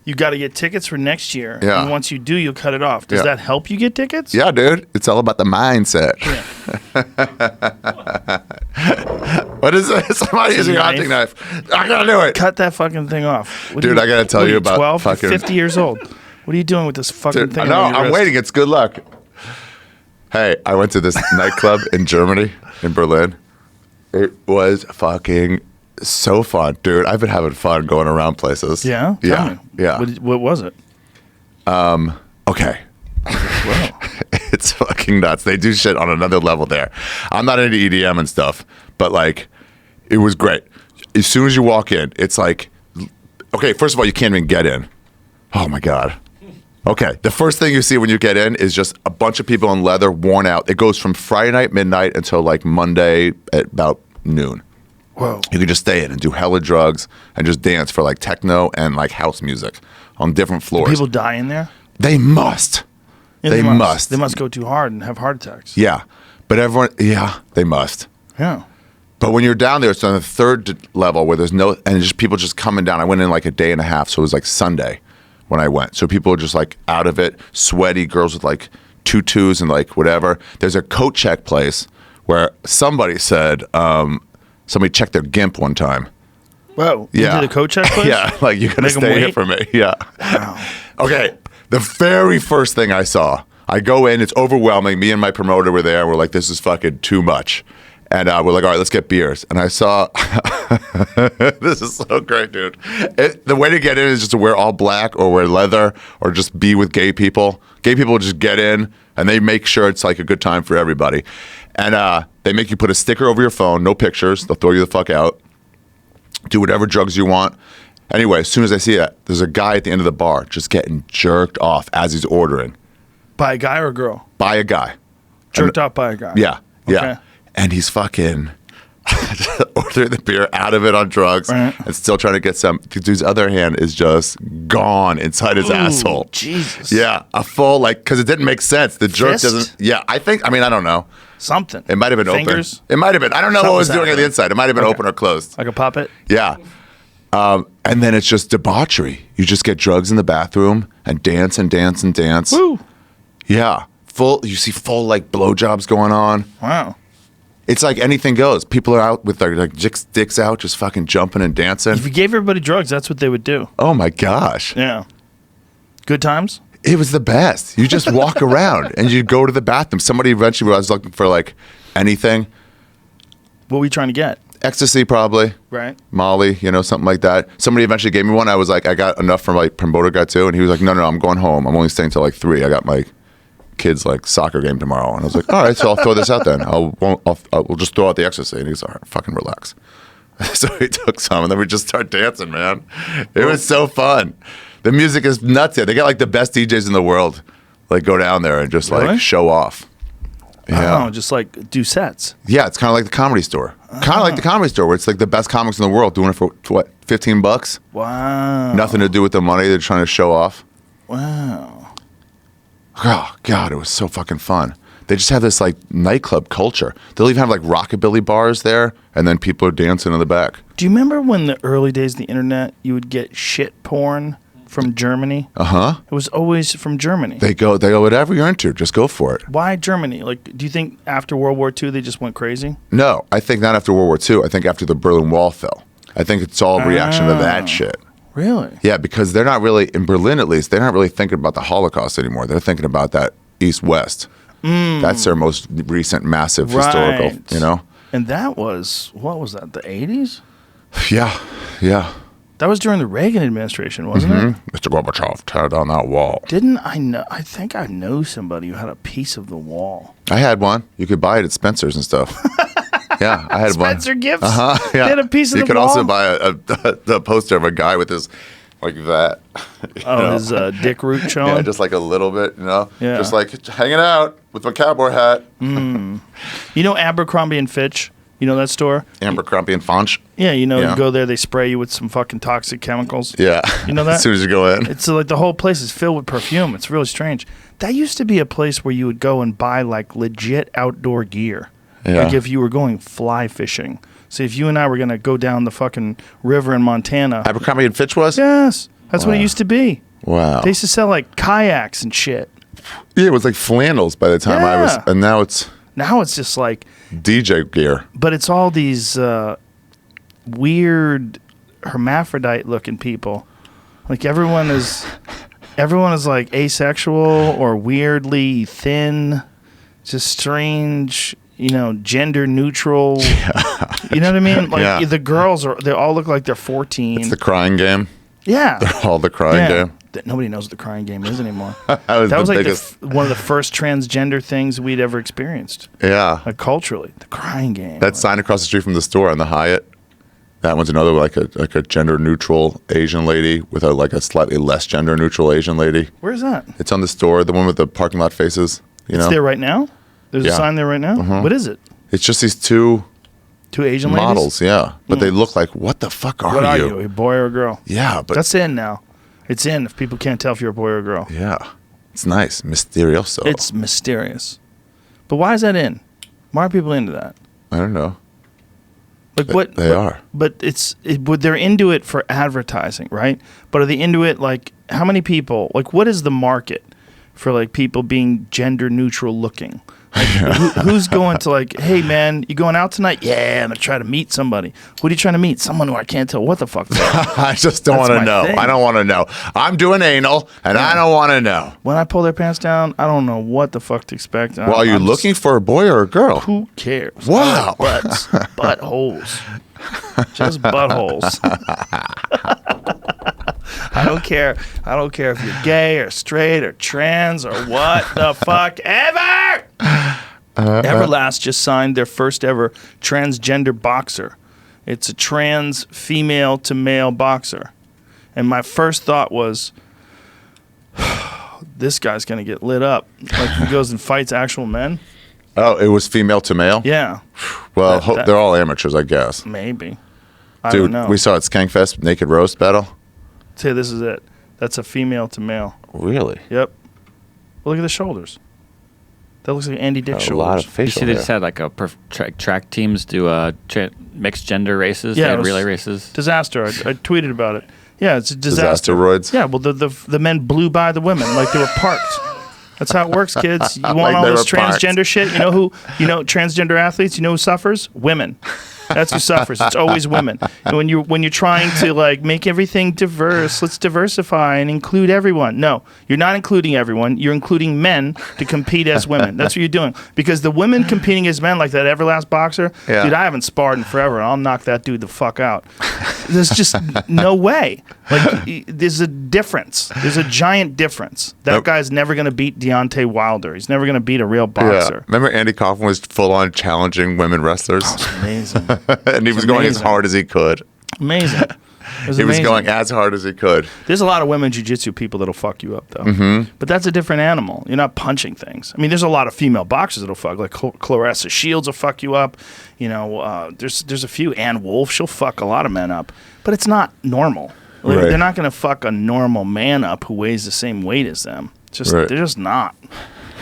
Speaker 1: You got to get tickets for next year.
Speaker 2: Yeah.
Speaker 1: And once you do, you'll cut it off. Does that help you get tickets?
Speaker 2: Yeah, dude. It's all about the mindset.
Speaker 1: Yeah.
Speaker 2: What is this? Somebody using a hunting knife. I gotta do it.
Speaker 1: Cut that fucking thing off.
Speaker 2: Dude, I gotta tell you about
Speaker 1: 12? You're
Speaker 2: fucking
Speaker 1: 50 years old. What are you doing with this fucking thing?
Speaker 2: No,
Speaker 1: on your
Speaker 2: I'm
Speaker 1: wrist?
Speaker 2: waiting. It's good luck. Hey, I went to this nightclub in Germany, in Berlin. It was fucking so fun, dude. I've been having fun going around places.
Speaker 1: Yeah? Tell
Speaker 2: Yeah.
Speaker 1: me.
Speaker 2: Yeah.
Speaker 1: What was it?
Speaker 2: Okay.
Speaker 1: Wow.
Speaker 2: It's fucking nuts. They do shit on another level there. I'm not into EDM and stuff, but like, it was great. As soon as you walk in, it's like, okay, first of all, you can't even get in. Oh my God. Okay, the first thing you see when you get in is just a bunch of people in leather, worn out. It goes from Friday night, midnight, until like Monday at about noon.
Speaker 1: Whoa.
Speaker 2: You can just stay in and do hella drugs and just dance for like techno and like house music on different floors.
Speaker 1: People die in there?
Speaker 2: They must.
Speaker 1: Yeah,
Speaker 2: they must.
Speaker 1: They must go too hard and have heart attacks.
Speaker 2: Yeah, but everyone, yeah, they must.
Speaker 1: Yeah.
Speaker 2: But when you're down there, it's on the third level where there's no, and just people just coming down. I went in like a day and a half, so it was like Sunday when I went. So people are just like out of it, sweaty, girls with like tutus and like whatever. There's a coat check place where somebody said, somebody checked their gimp one time.
Speaker 1: Whoa.
Speaker 2: Yeah.
Speaker 1: You did a coat check place?
Speaker 2: Yeah, like you're gonna
Speaker 1: Make 'em
Speaker 2: stay here
Speaker 1: wait?
Speaker 2: for me. Yeah.
Speaker 1: Wow.
Speaker 2: Okay. The very first thing I saw, I go in, it's overwhelming. Me and my promoter were there. We're like, this is fucking too much. And we're like, all right, let's get beers. And I saw, this is so great, dude. The way to get in is just to wear all black or wear leather or just be with gay people. Gay people just get in and they make sure it's like a good time for everybody. And they make you put a sticker over your phone, no pictures. They'll throw you the fuck out. Do whatever drugs you want. Anyway, as soon as I see that, there's a guy at the end of the bar just getting jerked off as he's ordering.
Speaker 1: By a guy or a girl?
Speaker 2: By a guy.
Speaker 1: Jerked off by a guy.
Speaker 2: Yeah, yeah.
Speaker 1: Okay.
Speaker 2: And he's fucking ordering the beer out of it on drugs
Speaker 1: Right.
Speaker 2: and still trying to get some. The dude's other hand is just gone inside his asshole.
Speaker 1: Jesus.
Speaker 2: Yeah, a full, like, because it didn't make sense. The jerk
Speaker 1: Fist?
Speaker 2: doesn't, yeah, I don't know.
Speaker 1: Something.
Speaker 2: It might have been
Speaker 1: Fingers?
Speaker 2: open. It might have been. I don't know what it was
Speaker 1: Something's
Speaker 2: doing on the
Speaker 1: happening.
Speaker 2: inside. It might have been
Speaker 1: Okay.
Speaker 2: open or closed.
Speaker 1: Like a puppet?
Speaker 2: Yeah. And then it's just debauchery. You just get drugs in the bathroom and dance and dance and dance.
Speaker 1: Woo.
Speaker 2: Yeah. You see full like blowjobs going on.
Speaker 1: Wow.
Speaker 2: It's like anything goes. People are out with their like dicks out, just fucking jumping and dancing.
Speaker 1: If you gave everybody drugs, that's what they would do.
Speaker 2: Oh my gosh.
Speaker 1: Yeah. Good times?
Speaker 2: It was the best. You just walk around and you go to the bathroom. Somebody eventually was looking for like anything.
Speaker 1: What were you trying to get?
Speaker 2: Ecstasy probably.
Speaker 1: Right.
Speaker 2: Molly, something like that. Somebody eventually gave me one. I was like, I got enough from my promoter guy too. And he was like, no, I'm going home. I'm only staying till like 3. I got my kid's like soccer game tomorrow. And I was like, all right, so I'll throw this out then. We'll just throw out the ecstasy. And he's like, all right, fucking relax. So he took some and then we just start dancing, man. It was so fun. The music is nuts here. They got like the best DJs in the world. Like go down there and just
Speaker 1: Really?
Speaker 2: like show off. Yeah.
Speaker 1: Oh, just like do sets.
Speaker 2: Yeah, it's kind of like the Comedy Store. Kind of like the Comedy Store where it's like the best comics in the world doing it for what, $15?
Speaker 1: Wow.
Speaker 2: Nothing to do with the money. They're trying to show off.
Speaker 1: Wow.
Speaker 2: Oh, God, it was so fucking fun. They just have this like nightclub culture. They'll even have like rockabilly bars there and then people are dancing in the back.
Speaker 1: Do you remember when the early days of the internet, you would get shit porn from Germany?
Speaker 2: Uh-huh.
Speaker 1: It was always from Germany.
Speaker 2: They go, whatever you're into, just go for it.
Speaker 1: Why Germany? Like, do you think after World War II they just went crazy?
Speaker 2: No, I think not after World War II. I think after the Berlin Wall fell. I think it's all a reaction to that shit.
Speaker 1: Really?
Speaker 2: Yeah, because they're not really, in Berlin at least, they're not really thinking about the Holocaust anymore. They're thinking about that East-West. That's their most recent massive historical,
Speaker 1: Right. And that was, what was that, the 80s?
Speaker 2: Yeah.
Speaker 1: That was during the Reagan administration, wasn't it?
Speaker 2: Mr. Gorbachev, tear down that wall.
Speaker 1: Didn't I know? I think I know somebody who had a piece of the wall.
Speaker 2: I had one. You could buy it at Spencer's and stuff. Yeah, I had one.
Speaker 1: Spencer Gifts?
Speaker 2: Yeah.
Speaker 1: They had a piece of
Speaker 2: you
Speaker 1: the
Speaker 2: could
Speaker 1: wall?
Speaker 2: also buy a poster of a guy with his, like that.
Speaker 1: His dick root showing?
Speaker 2: Yeah, just like a little bit,
Speaker 1: Yeah.
Speaker 2: Just like hanging out with my cowboy hat.
Speaker 1: You know Abercrombie and Fitch? You know that store?
Speaker 2: Abercrombie and Fitch.
Speaker 1: Yeah, you
Speaker 2: Yeah.
Speaker 1: go there, they spray you with some fucking toxic chemicals.
Speaker 2: Yeah.
Speaker 1: You know that?
Speaker 2: As soon as you go in.
Speaker 1: It's like the whole place is filled with perfume. It's really strange. That used to be a place where you would go and buy like legit outdoor gear.
Speaker 2: Yeah.
Speaker 1: Like if you were going fly fishing. So if you and I were going to go down the fucking river in Montana.
Speaker 2: Abercrombie and Fitch was?
Speaker 1: Yes. That's what it
Speaker 2: Wow.
Speaker 1: used to be.
Speaker 2: Wow.
Speaker 1: They used to sell like kayaks and shit.
Speaker 2: Yeah, it was like flannels by the time I was,
Speaker 1: Yeah.
Speaker 2: and now it's
Speaker 1: Now it's just like,
Speaker 2: DJ gear.
Speaker 1: but it's all these weird hermaphrodite looking people. Like everyone is like asexual or weirdly thin, just strange, gender neutral. You know what I mean? Like
Speaker 2: Yeah.
Speaker 1: the girls they all look like they're 14.
Speaker 2: It's the crying game.
Speaker 1: Yeah.
Speaker 2: All the crying game.
Speaker 1: Nobody knows what the crying game is anymore.
Speaker 2: That
Speaker 1: That was
Speaker 2: the
Speaker 1: like
Speaker 2: biggest.
Speaker 1: one of the first transgender things we'd ever experienced,
Speaker 2: Yeah.
Speaker 1: like culturally. The crying game.
Speaker 2: That sign across the street from the store on the Hyatt. That one's another like a gender neutral Asian lady with a slightly less gender neutral Asian lady.
Speaker 1: Where's that?
Speaker 2: It's on the store, the one with the parking lot faces.
Speaker 1: It's there right now? There's a sign there right now? What is it?
Speaker 2: It's just these two
Speaker 1: Asian
Speaker 2: models, yeah. But they look like, what the fuck are you?
Speaker 1: What are you, a boy or a girl?
Speaker 2: Yeah, but
Speaker 1: that's in now. It's in if people can't tell if you're a boy or a girl.
Speaker 2: Yeah. It's nice. Mysterioso.
Speaker 1: It's mysterious. But why is that in? Why are people into that?
Speaker 2: I don't know.
Speaker 1: Like what
Speaker 2: they are.
Speaker 1: But they're into it for advertising, right? But are they into it like how many people, like what is the market for like people being gender neutral looking? Like, who's going to like, hey man, you going out tonight? Yeah, I'm gonna try to meet somebody. What are you trying to meet? Someone who I can't tell what the fuck they are.
Speaker 2: I just don't want to know. Thing. I don't want to know. I'm doing anal, and I don't want to know.
Speaker 1: When I pull their pants down, I don't know what the fuck to expect.
Speaker 2: Well, are you looking for a boy or a girl?
Speaker 1: Who cares?
Speaker 2: Wow.
Speaker 1: Like butts, buttholes, just buttholes. I don't care. I don't care if you're gay or straight or trans or what the fuck ever. Everlast just signed their first ever transgender boxer. It's a trans female to male boxer. And my first thought was, this guy's going to get lit up. Like he goes and fights actual men.
Speaker 2: Oh, it was female to male?
Speaker 1: Yeah.
Speaker 2: Well, they're all amateurs, I guess.
Speaker 1: Maybe. I
Speaker 2: Dude,
Speaker 1: don't know.
Speaker 2: we saw at Skankfest Naked Roast Battle.
Speaker 1: Say this is it. That's a female to male.
Speaker 2: Really?
Speaker 1: Yep. Well, look at the shoulders. That looks like Andy Dick shoulders.
Speaker 2: A lot of facial
Speaker 3: You see, they just had like a track teams do mixed gender races.
Speaker 1: Yeah,
Speaker 3: they had relay races.
Speaker 1: Disaster. I tweeted about it. Yeah, it's a disaster.
Speaker 2: Disasteroids?
Speaker 1: Yeah, well, the men blew by the women like they were parked. That's how it works, kids. You want
Speaker 2: Like
Speaker 1: all
Speaker 2: they
Speaker 1: this
Speaker 2: were parked.
Speaker 1: transgender shit? You know transgender athletes, you know who suffers? Women. That's who suffers. It's always women. And when you're trying to like make everything diverse, let's diversify and include everyone. No, you're not including everyone. You're including men to compete as women. That's what you're doing. Because the women competing as men, like that Everlast boxer,
Speaker 2: Yeah.
Speaker 1: dude, I haven't sparred in forever, and I'll knock that dude the fuck out. There's just no way. Like, there's a difference. There's a giant difference. That
Speaker 2: Nope.
Speaker 1: guy's never going to beat Deontay Wilder. He's never going to beat a real boxer.
Speaker 2: Remember Andy Kaufman was full on challenging women wrestlers?
Speaker 1: Amazing.
Speaker 2: And he was going as hard as he could.
Speaker 1: Amazing.
Speaker 2: He was going as hard as he could.
Speaker 1: There's a lot of women jiu-jitsu people that'll fuck you up, though. Mm-hmm. But that's a different animal. You're not punching things. I mean, there's a lot of female boxers that'll fuck. Like Clarissa Shields will fuck you up. You know, there's a few. Ann Wolfe, she'll fuck a lot of men up. But it's not normal. Like,
Speaker 2: Right.
Speaker 1: They're not going to fuck a normal man up who weighs the same weight as them. It's just,
Speaker 2: Right.
Speaker 1: They're just not.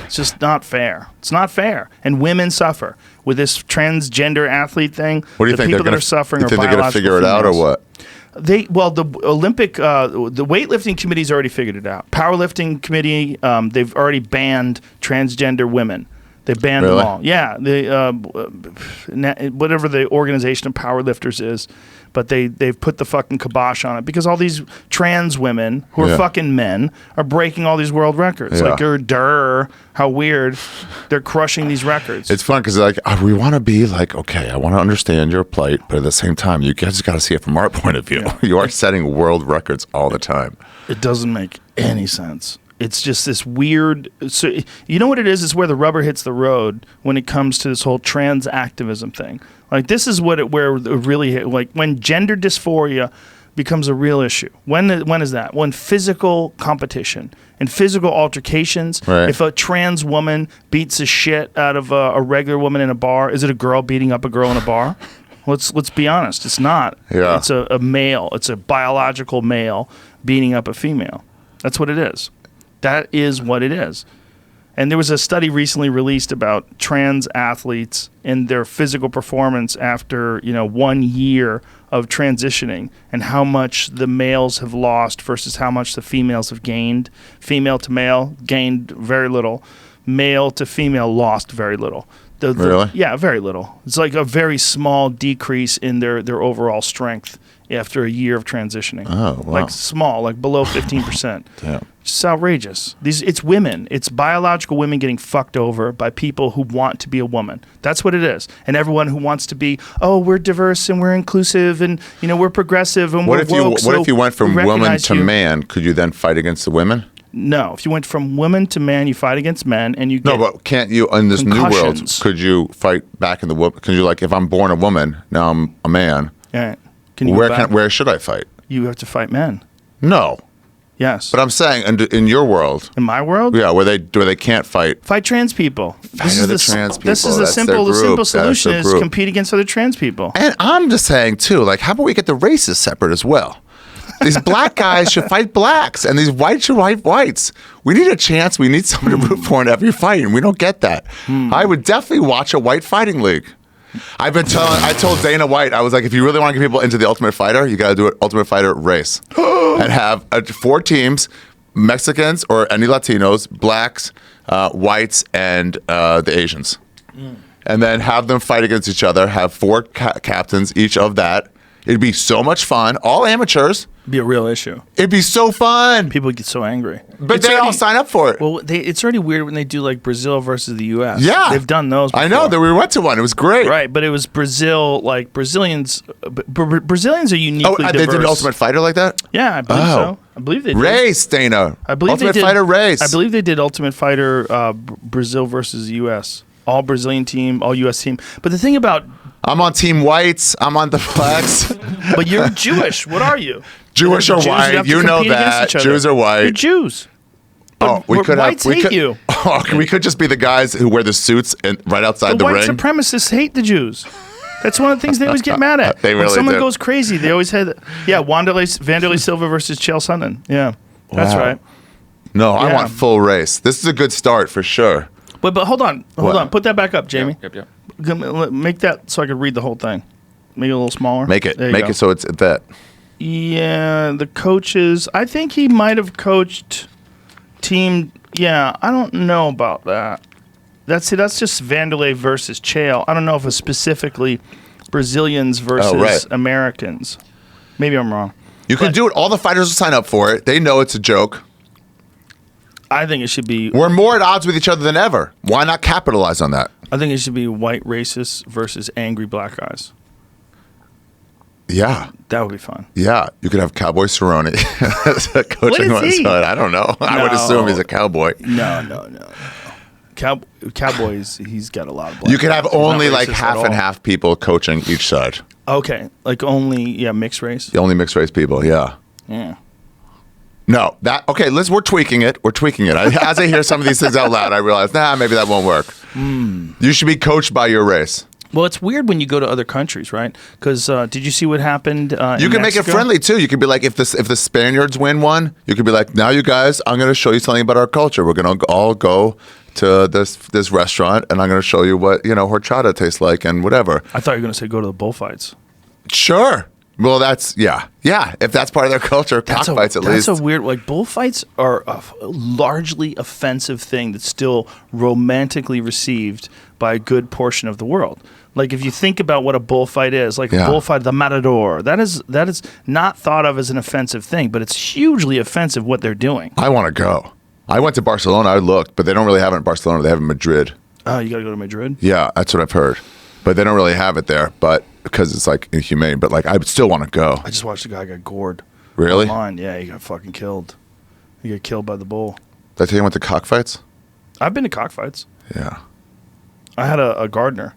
Speaker 1: It's just not fair. It's not fair. And women suffer with this transgender athlete thing.
Speaker 2: What do you
Speaker 1: the
Speaker 2: think?
Speaker 1: people
Speaker 2: They're
Speaker 1: that are suffering
Speaker 2: you
Speaker 1: are
Speaker 2: think they're going to
Speaker 1: biological
Speaker 2: figure it out or
Speaker 1: females.
Speaker 2: what?
Speaker 1: The Olympic, the weightlifting committee's already figured it out. Powerlifting committee, they've already banned transgender women. They banned
Speaker 2: Really?
Speaker 1: them all. Yeah, whatever the organization of powerlifters is, but they've put the fucking kibosh on it because all these trans women who are
Speaker 2: Yeah.
Speaker 1: fucking men are breaking all these world records.
Speaker 2: Yeah.
Speaker 1: Like, how weird. They're crushing these records.
Speaker 2: It's fun because like we want to be like, okay, I want to understand your plight, but at the same time, you guys got to see it from our point of view.
Speaker 1: Yeah.
Speaker 2: You are setting world records all the time.
Speaker 1: It doesn't make any sense. It's just this weird. So you know what it is? It's where the rubber hits the road when it comes to this whole trans activism thing. Like this is where it really like when gender dysphoria becomes a real issue. When is that? When physical competition and physical altercations.
Speaker 2: Right.
Speaker 1: If a trans woman beats the shit out of a regular woman in a bar, is it a girl beating up a girl in a bar? Let's be honest. It's not.
Speaker 2: Yeah.
Speaker 1: It's a male. It's a biological male beating up a female. That's what it is. That is what it is. And there was a study recently released about trans athletes and their physical performance after 1 year of transitioning and how much the males have lost versus how much the females have gained. Female to male gained very little. Male to female lost very little.
Speaker 2: Really?
Speaker 1: Yeah, very little. It's like a very small decrease in their overall strength after a year of transitioning.
Speaker 2: Oh, wow.
Speaker 1: Like small, like below 15%.
Speaker 2: Damn.
Speaker 1: It's outrageous. It's women. It's biological women getting fucked over by people who want to be a woman. That's what it is. And everyone who wants to be, we're diverse and we're inclusive and we're progressive and
Speaker 2: What
Speaker 1: we're
Speaker 2: if you
Speaker 1: woke,
Speaker 2: What if you went from
Speaker 1: we
Speaker 2: woman
Speaker 1: recognize
Speaker 2: to
Speaker 1: you.
Speaker 2: man? Could you then fight against the women?
Speaker 1: No, if you went from woman to man, you fight against men and you get
Speaker 2: No, but can't you in this new world?
Speaker 1: concussions.
Speaker 2: Could you fight back in the woman? Could you like if I'm born a woman now I'm a man?
Speaker 1: Yeah. Can you go back?
Speaker 2: Where should I fight?
Speaker 1: You have to fight men.
Speaker 2: No,
Speaker 1: Yes.
Speaker 2: but I'm saying in your world,
Speaker 1: in my world,
Speaker 2: yeah, where they can't fight.
Speaker 1: fight trans people. This
Speaker 2: other
Speaker 1: is
Speaker 2: trans
Speaker 1: This
Speaker 2: people.
Speaker 1: is the
Speaker 2: That's their
Speaker 1: simple
Speaker 2: group. That's
Speaker 1: solution
Speaker 2: their
Speaker 1: is
Speaker 2: group.
Speaker 1: compete against other trans people.
Speaker 2: And I'm just saying too, like, how about we get the races separate as well? These black guys should fight blacks, and these whites should fight whites. We need a chance. We need someone to root for in every fight, and we don't get that. I would definitely watch a white fighting league. I told Dana White, I was like, if you really want to get people into the Ultimate Fighter, you got to do an Ultimate Fighter race and have 4 teams: Mexicans or any Latinos, blacks, whites, and the Asians, and then have them fight against each other. Have 4 captains each of that. It'd be so much fun. All amateurs.
Speaker 1: Be a real issue.
Speaker 2: It'd be so fun.
Speaker 1: People get so angry.
Speaker 2: But they all sign up for it.
Speaker 1: Well, it's already weird when they do like Brazil versus the U.S.
Speaker 2: Yeah.
Speaker 1: They've done those before.
Speaker 2: I know that we went to one. It was great.
Speaker 1: Right, but it was Brazil, like Brazilians. Brazilians are uniquely diverse.
Speaker 2: They did an Ultimate Fighter like that?
Speaker 1: Yeah, I believe so. I believe they did.
Speaker 2: Race, Dana.
Speaker 1: I believe
Speaker 2: Ultimate
Speaker 1: they did,
Speaker 2: Fighter race.
Speaker 1: I believe they did Ultimate Fighter Brazil versus U.S. All Brazilian team, all U.S. team. But the thing about...
Speaker 2: I'm on Team Whites. I'm on the blacks.
Speaker 1: But you're Jewish. What are you?
Speaker 2: Jewish or
Speaker 1: Jews
Speaker 2: white.
Speaker 1: have to
Speaker 2: You know
Speaker 1: compete against
Speaker 2: that.
Speaker 1: each other.
Speaker 2: Jews are white.
Speaker 1: You're Jews.
Speaker 2: Oh, we could
Speaker 1: whites
Speaker 2: have. We
Speaker 1: hate
Speaker 2: could,
Speaker 1: you.
Speaker 2: Oh, we could just be the guys who wear the suits right outside the
Speaker 1: white
Speaker 2: ring.
Speaker 1: supremacists hate the Jews. That's one of the things they always get mad at.
Speaker 2: They
Speaker 1: when
Speaker 2: really
Speaker 1: someone
Speaker 2: do.
Speaker 1: goes crazy, they always had... Yeah, Wanderlei Silva versus Chael Sonnen. Yeah, that's
Speaker 2: Wow.
Speaker 1: right.
Speaker 2: No, I
Speaker 1: Yeah.
Speaker 2: want full race. This is a good start for sure.
Speaker 1: But hold on. Put that back up, Jamie.
Speaker 3: Yep.
Speaker 1: Make that so I could read the whole thing. Make it a little smaller.
Speaker 2: Make it.
Speaker 1: There you
Speaker 2: Make
Speaker 1: go.
Speaker 2: it so it's that.
Speaker 1: Yeah, the coaches. I think he might have coached team. Yeah, I don't know about that. That's just Vanderlei versus Chael. I don't know if it's specifically Brazilians versus
Speaker 2: right.
Speaker 1: Americans. Maybe I'm wrong.
Speaker 2: You can do it. All the fighters will sign up for it. They know it's a joke.
Speaker 1: I think it should be.
Speaker 2: We're more at odds with each other than ever. Why not capitalize on that?
Speaker 1: I think it should be white racists versus angry black guys.
Speaker 2: Yeah.
Speaker 1: That would be fun.
Speaker 2: Yeah. You could have Cowboy Cerrone coaching
Speaker 1: What is he?
Speaker 2: one side. I don't know. I would assume he's a cowboy.
Speaker 1: No. Cowboys. He's got a lot of black.
Speaker 2: You could have
Speaker 1: guys. He's not
Speaker 2: only like
Speaker 1: racist at
Speaker 2: half and
Speaker 1: all.
Speaker 2: half people coaching each side.
Speaker 1: Okay, like only mixed race.
Speaker 2: The only mixed race people. Yeah.
Speaker 1: Yeah.
Speaker 2: No, okay. We're tweaking it. As I hear some of these things out loud, I realize, maybe that won't work. You should be coached by your race.
Speaker 1: Well, it's weird when you go to other countries, right? Because did you see what happened?
Speaker 2: You can make it friendly too. You could be like, if the Spaniards win one, you could be like, now you guys, I'm going to show you something about our culture. We're going to all go to this restaurant, and I'm going to show you what horchata tastes like and whatever.
Speaker 1: I thought you were going to say go to the bullfights.
Speaker 2: Sure. Well, that's yeah. If that's part of their culture, cockfights at least.
Speaker 1: That's a weird. Like bullfights are a largely offensive thing that's still romantically received by a good portion of the world. Like if you think about what a bullfight is, like a bullfight, the matador, that is not thought of as an offensive thing, but it's hugely offensive what they're doing.
Speaker 2: I want to go. I went to Barcelona. I looked, but they don't really have it in Barcelona. They have it in Madrid.
Speaker 1: Oh, you got to go to Madrid?
Speaker 2: Yeah, that's what I've heard. But they don't really have it there, but because it's like inhumane. But like, I would still want to go.
Speaker 1: I just watched a guy get gored.
Speaker 2: Really?
Speaker 1: Online. Yeah, he got fucking killed. He got killed by the bull.
Speaker 2: Did I tell you I went to cockfights?
Speaker 1: I've been to cockfights.
Speaker 2: Yeah.
Speaker 1: I had a gardener.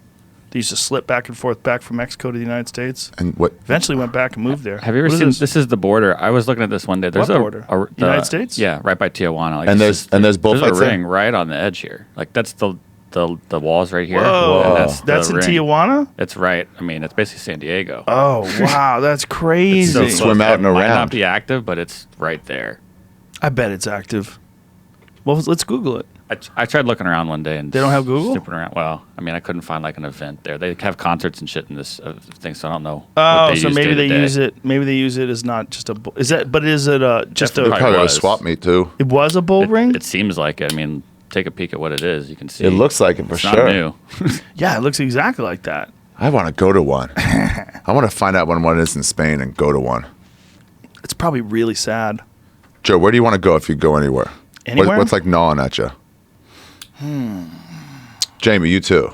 Speaker 1: They used to slip back and forth back from Mexico to the United States.
Speaker 2: And what?
Speaker 1: Eventually went back and moved there.
Speaker 3: Have you ever seen? This is the border. I was looking at this one day. There's
Speaker 1: What border? United States?
Speaker 3: Yeah, right by Tijuana. Like,
Speaker 2: And
Speaker 3: it's
Speaker 2: there's
Speaker 3: just-
Speaker 2: bullfights
Speaker 3: There's a
Speaker 2: there?
Speaker 3: ring right on the edge here. Like that's the walls right here.
Speaker 1: Whoa.
Speaker 3: and
Speaker 1: That's
Speaker 3: the
Speaker 1: in
Speaker 3: ring.
Speaker 1: Tijuana?
Speaker 3: It's right. I mean, it's basically San Diego.
Speaker 1: Oh, wow. That's crazy.
Speaker 3: So
Speaker 2: swim
Speaker 3: close.
Speaker 2: out and
Speaker 3: It might
Speaker 2: around.
Speaker 3: not be active, but it's right there.
Speaker 1: I bet it's active. Well, let's Google it.
Speaker 3: I tried looking around one day and
Speaker 1: They don't have Google?
Speaker 3: snooping around. Well, I mean, I couldn't find like an event there. They have concerts and shit in this thing, so I don't know.
Speaker 1: Oh,
Speaker 3: what they
Speaker 1: so
Speaker 3: use
Speaker 1: maybe
Speaker 3: day
Speaker 1: they
Speaker 3: to day.
Speaker 1: use it. Maybe they use it as not just a. Is that? But is it just
Speaker 3: Definitely
Speaker 1: a?
Speaker 2: Probably a
Speaker 3: was.
Speaker 2: swap meet too.
Speaker 1: It was a bull ring.
Speaker 3: It seems like it. I mean, take a peek at what it is. You can see.
Speaker 2: It looks like it for
Speaker 3: it's
Speaker 2: sure.
Speaker 3: not new.
Speaker 1: Yeah, it looks exactly like that.
Speaker 2: I want to go to one. I want to find out when one is in Spain and go to one.
Speaker 1: It's probably really sad.
Speaker 2: Joe, where do you want to go if you go anywhere?
Speaker 1: Anywhere?
Speaker 2: What's like gnawing at you? Jamie, you too.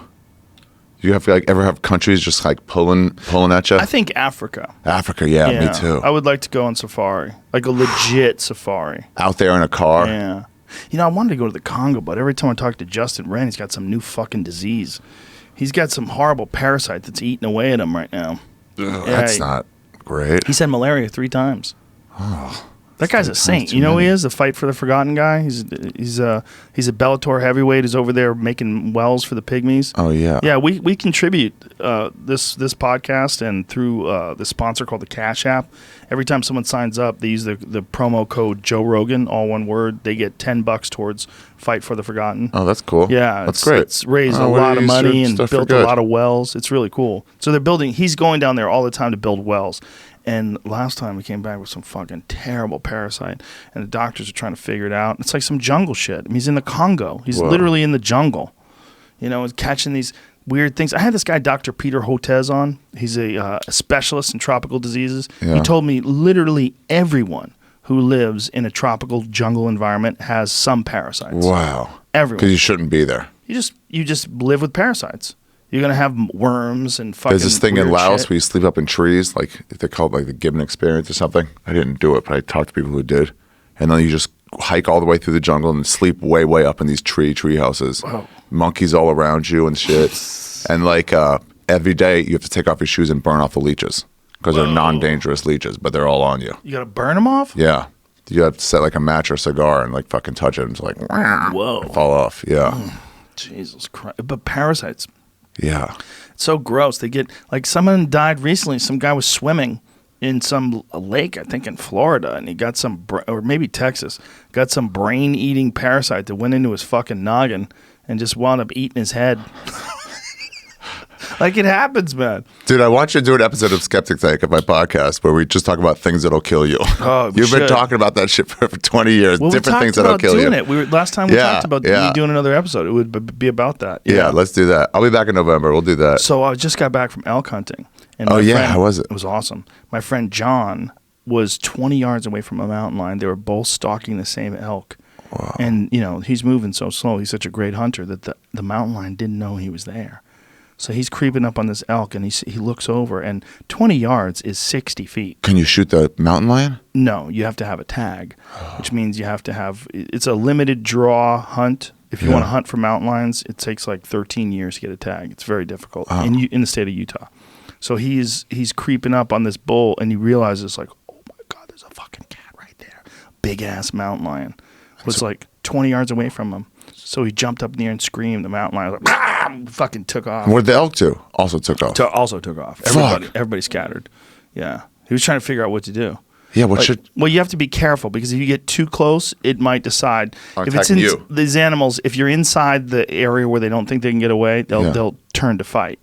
Speaker 2: You have ever have countries just like pulling at you?
Speaker 1: I think Africa.
Speaker 2: Africa, yeah, me too.
Speaker 1: I would like to go on safari, like a legit safari.
Speaker 2: Out there in a car.
Speaker 1: Yeah. You know, I wanted to go to the Congo, but every time I talk to Justin Wren, he's got some new fucking disease. He's got some horrible parasite that's eating away at him right now.
Speaker 2: Ugh, that's not Great.
Speaker 1: He's had malaria 3 times.
Speaker 2: Oh.
Speaker 1: That guy's a saint. You know who he is? The Fight for the Forgotten guy. He's a Bellator heavyweight. He's over there making wells for the pygmies.
Speaker 2: Oh yeah.
Speaker 1: Yeah, we contribute this podcast and through the sponsor called the Cash App. Every time someone signs up, they use the promo code Joe Rogan, all one word. They get $10 towards Fight for the Forgotten.
Speaker 2: Oh, that's cool.
Speaker 1: Yeah,
Speaker 2: that's great.
Speaker 1: It's raised a lot of money and built a lot of wells. It's really cool. So they're building. He's going down there all the time to build wells. And last time we came back with some fucking terrible parasite, and the doctors are trying to figure it out. It's like some jungle shit. I mean, he's in the Congo. He's literally in the jungle, catching these weird things. I had this guy, Dr. Peter Hotez, on. He's a specialist in tropical diseases. Yeah. He told me literally everyone who lives in a tropical jungle environment has some parasites.
Speaker 2: Wow.
Speaker 1: Everyone.
Speaker 2: Because you shouldn't be there.
Speaker 1: You just live with parasites. You're going to have worms and fucking
Speaker 2: There's this thing in Laos
Speaker 1: shit.
Speaker 2: where you sleep up in trees, like they call it like the Gibbon experience or something. I didn't do it, but I talked to people who did. And then you just hike all the way through the jungle and sleep way, way up in these tree houses. Wow. Monkeys all around you and shit. And like every day you have to take off your shoes and burn off the leeches because they're non-dangerous leeches, but they're all on you.
Speaker 1: You got to burn them off?
Speaker 2: Yeah. You have to set like a match or cigar and like fucking touch it and it's like,
Speaker 1: whoa,
Speaker 2: fall off. Yeah.
Speaker 1: Jesus Christ. But parasites.
Speaker 2: Yeah.
Speaker 1: It's so gross. They get, like, someone died recently. Some guy was swimming in some lake, I think in Florida, and he got some, or maybe Texas, got some brain-eating parasite that went into his fucking noggin and just wound up eating his head. Like, it happens, man.
Speaker 2: Dude, I want you to do an episode of Skeptic Tank of my podcast where we just talk about things that'll kill you.
Speaker 1: Oh,
Speaker 2: You've been talking about that shit for 20 years.
Speaker 1: Well,
Speaker 2: different things that'll kill you.
Speaker 1: Last time we talked about me doing another episode. It would be about that.
Speaker 2: Yeah, let's do that. I'll be back in November. We'll do that.
Speaker 1: So I just got back from elk hunting. And
Speaker 2: how was it?
Speaker 1: It was awesome. My friend John was 20 yards away from a mountain lion. They were both stalking the same elk. Wow. And, he's moving so slow. He's such a great hunter that the mountain lion didn't know he was there. So he's creeping up on this elk, and he looks over, and 20 yards is 60 feet.
Speaker 2: Can you shoot the mountain lion?
Speaker 1: No, you have to have a tag, which means you have to have – it's a limited draw hunt. If you want to hunt for mountain lions, it takes like 13 years to get a tag. It's very difficult in the state of Utah. So he's creeping up on this bull, and he realizes, like, oh, my God, there's a fucking cat right there. Big-ass mountain lion. Was like 20 yards away from him. So he jumped up in the air and screamed. The mountain lion was like, ah! Fucking took off.
Speaker 2: What did the elk do? Also took off.
Speaker 1: Also took off. Everybody scattered. Yeah. He was trying to figure out what to do.
Speaker 2: Yeah,
Speaker 1: well, you have to be careful because if you get too close, it might decide. If it's in these animals, if you're inside the area where they don't think they can get away, they'll turn to fight.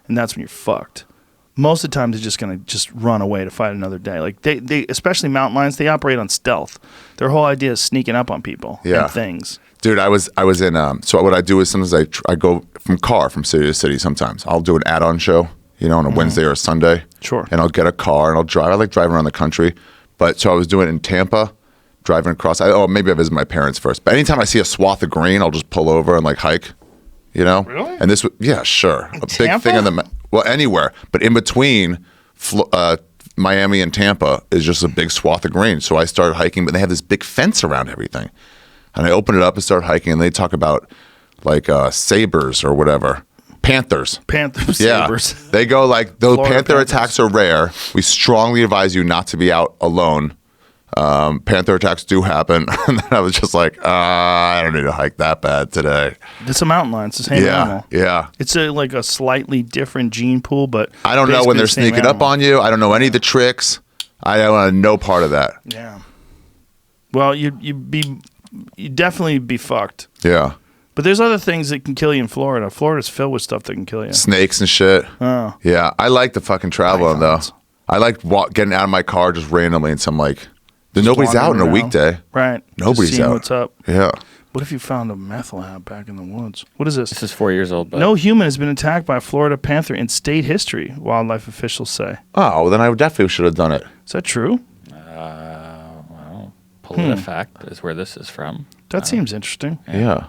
Speaker 1: And that's when you're fucked. Most of the time, they're just going to run away to fight another day. Like they, especially mountain lions, they operate on stealth. Their whole idea is sneaking up on people and things.
Speaker 2: Dude, I was in. So what I do is sometimes I go from city to city. Sometimes I'll do an add-on show, on a Wednesday or a Sunday.
Speaker 1: Sure. And
Speaker 2: I'll get a car and I'll drive. I like driving around the country, but so I was doing it in Tampa, driving across. Maybe I visit my parents first. But anytime I see a swath of green, I'll just pull over and like hike.
Speaker 1: Really?
Speaker 2: And this, sure,
Speaker 1: in
Speaker 2: a
Speaker 1: Tampa?
Speaker 2: big thing on the. Well, anywhere, but in between Miami and Tampa is just a big swath of green. So I started hiking, but they have this big fence around everything. And I opened it up and started hiking, and they talk about like sabers or whatever. Panthers.
Speaker 1: Sabers.
Speaker 2: They go like, though panther
Speaker 1: Panthers.
Speaker 2: attacks are rare, we strongly advise you not to be out alone. Panther attacks do happen. And then I was just like, I don't need to hike that bad today.
Speaker 1: It's a mountain lion. It's the same animal.
Speaker 2: Yeah.
Speaker 1: It's like a slightly different gene pool, but
Speaker 2: I don't know when they're sneaking up on you. I don't know any of the tricks. I don't want no part of that.
Speaker 1: Yeah. Well, you'd definitely be fucked.
Speaker 2: Yeah.
Speaker 1: But there's other things that can kill you in Florida. Florida's filled with stuff that can kill you.
Speaker 2: Snakes and shit.
Speaker 1: Oh.
Speaker 2: Yeah. I like the fucking traveling though. I like getting out of my car just randomly and some like. Nobody's out on a weekday.
Speaker 1: Right.
Speaker 2: Nobody's out.
Speaker 1: What's up.
Speaker 2: Yeah.
Speaker 1: What if you found a meth lab back in the woods? What is this?
Speaker 3: This is 4 years old. But
Speaker 1: no human has been attacked by a Florida panther in state history, wildlife officials say.
Speaker 2: Oh, well, then I definitely should have done it.
Speaker 1: Is that true?
Speaker 3: Well, PolitiFact is where this is from.
Speaker 1: That seems interesting.
Speaker 2: Yeah.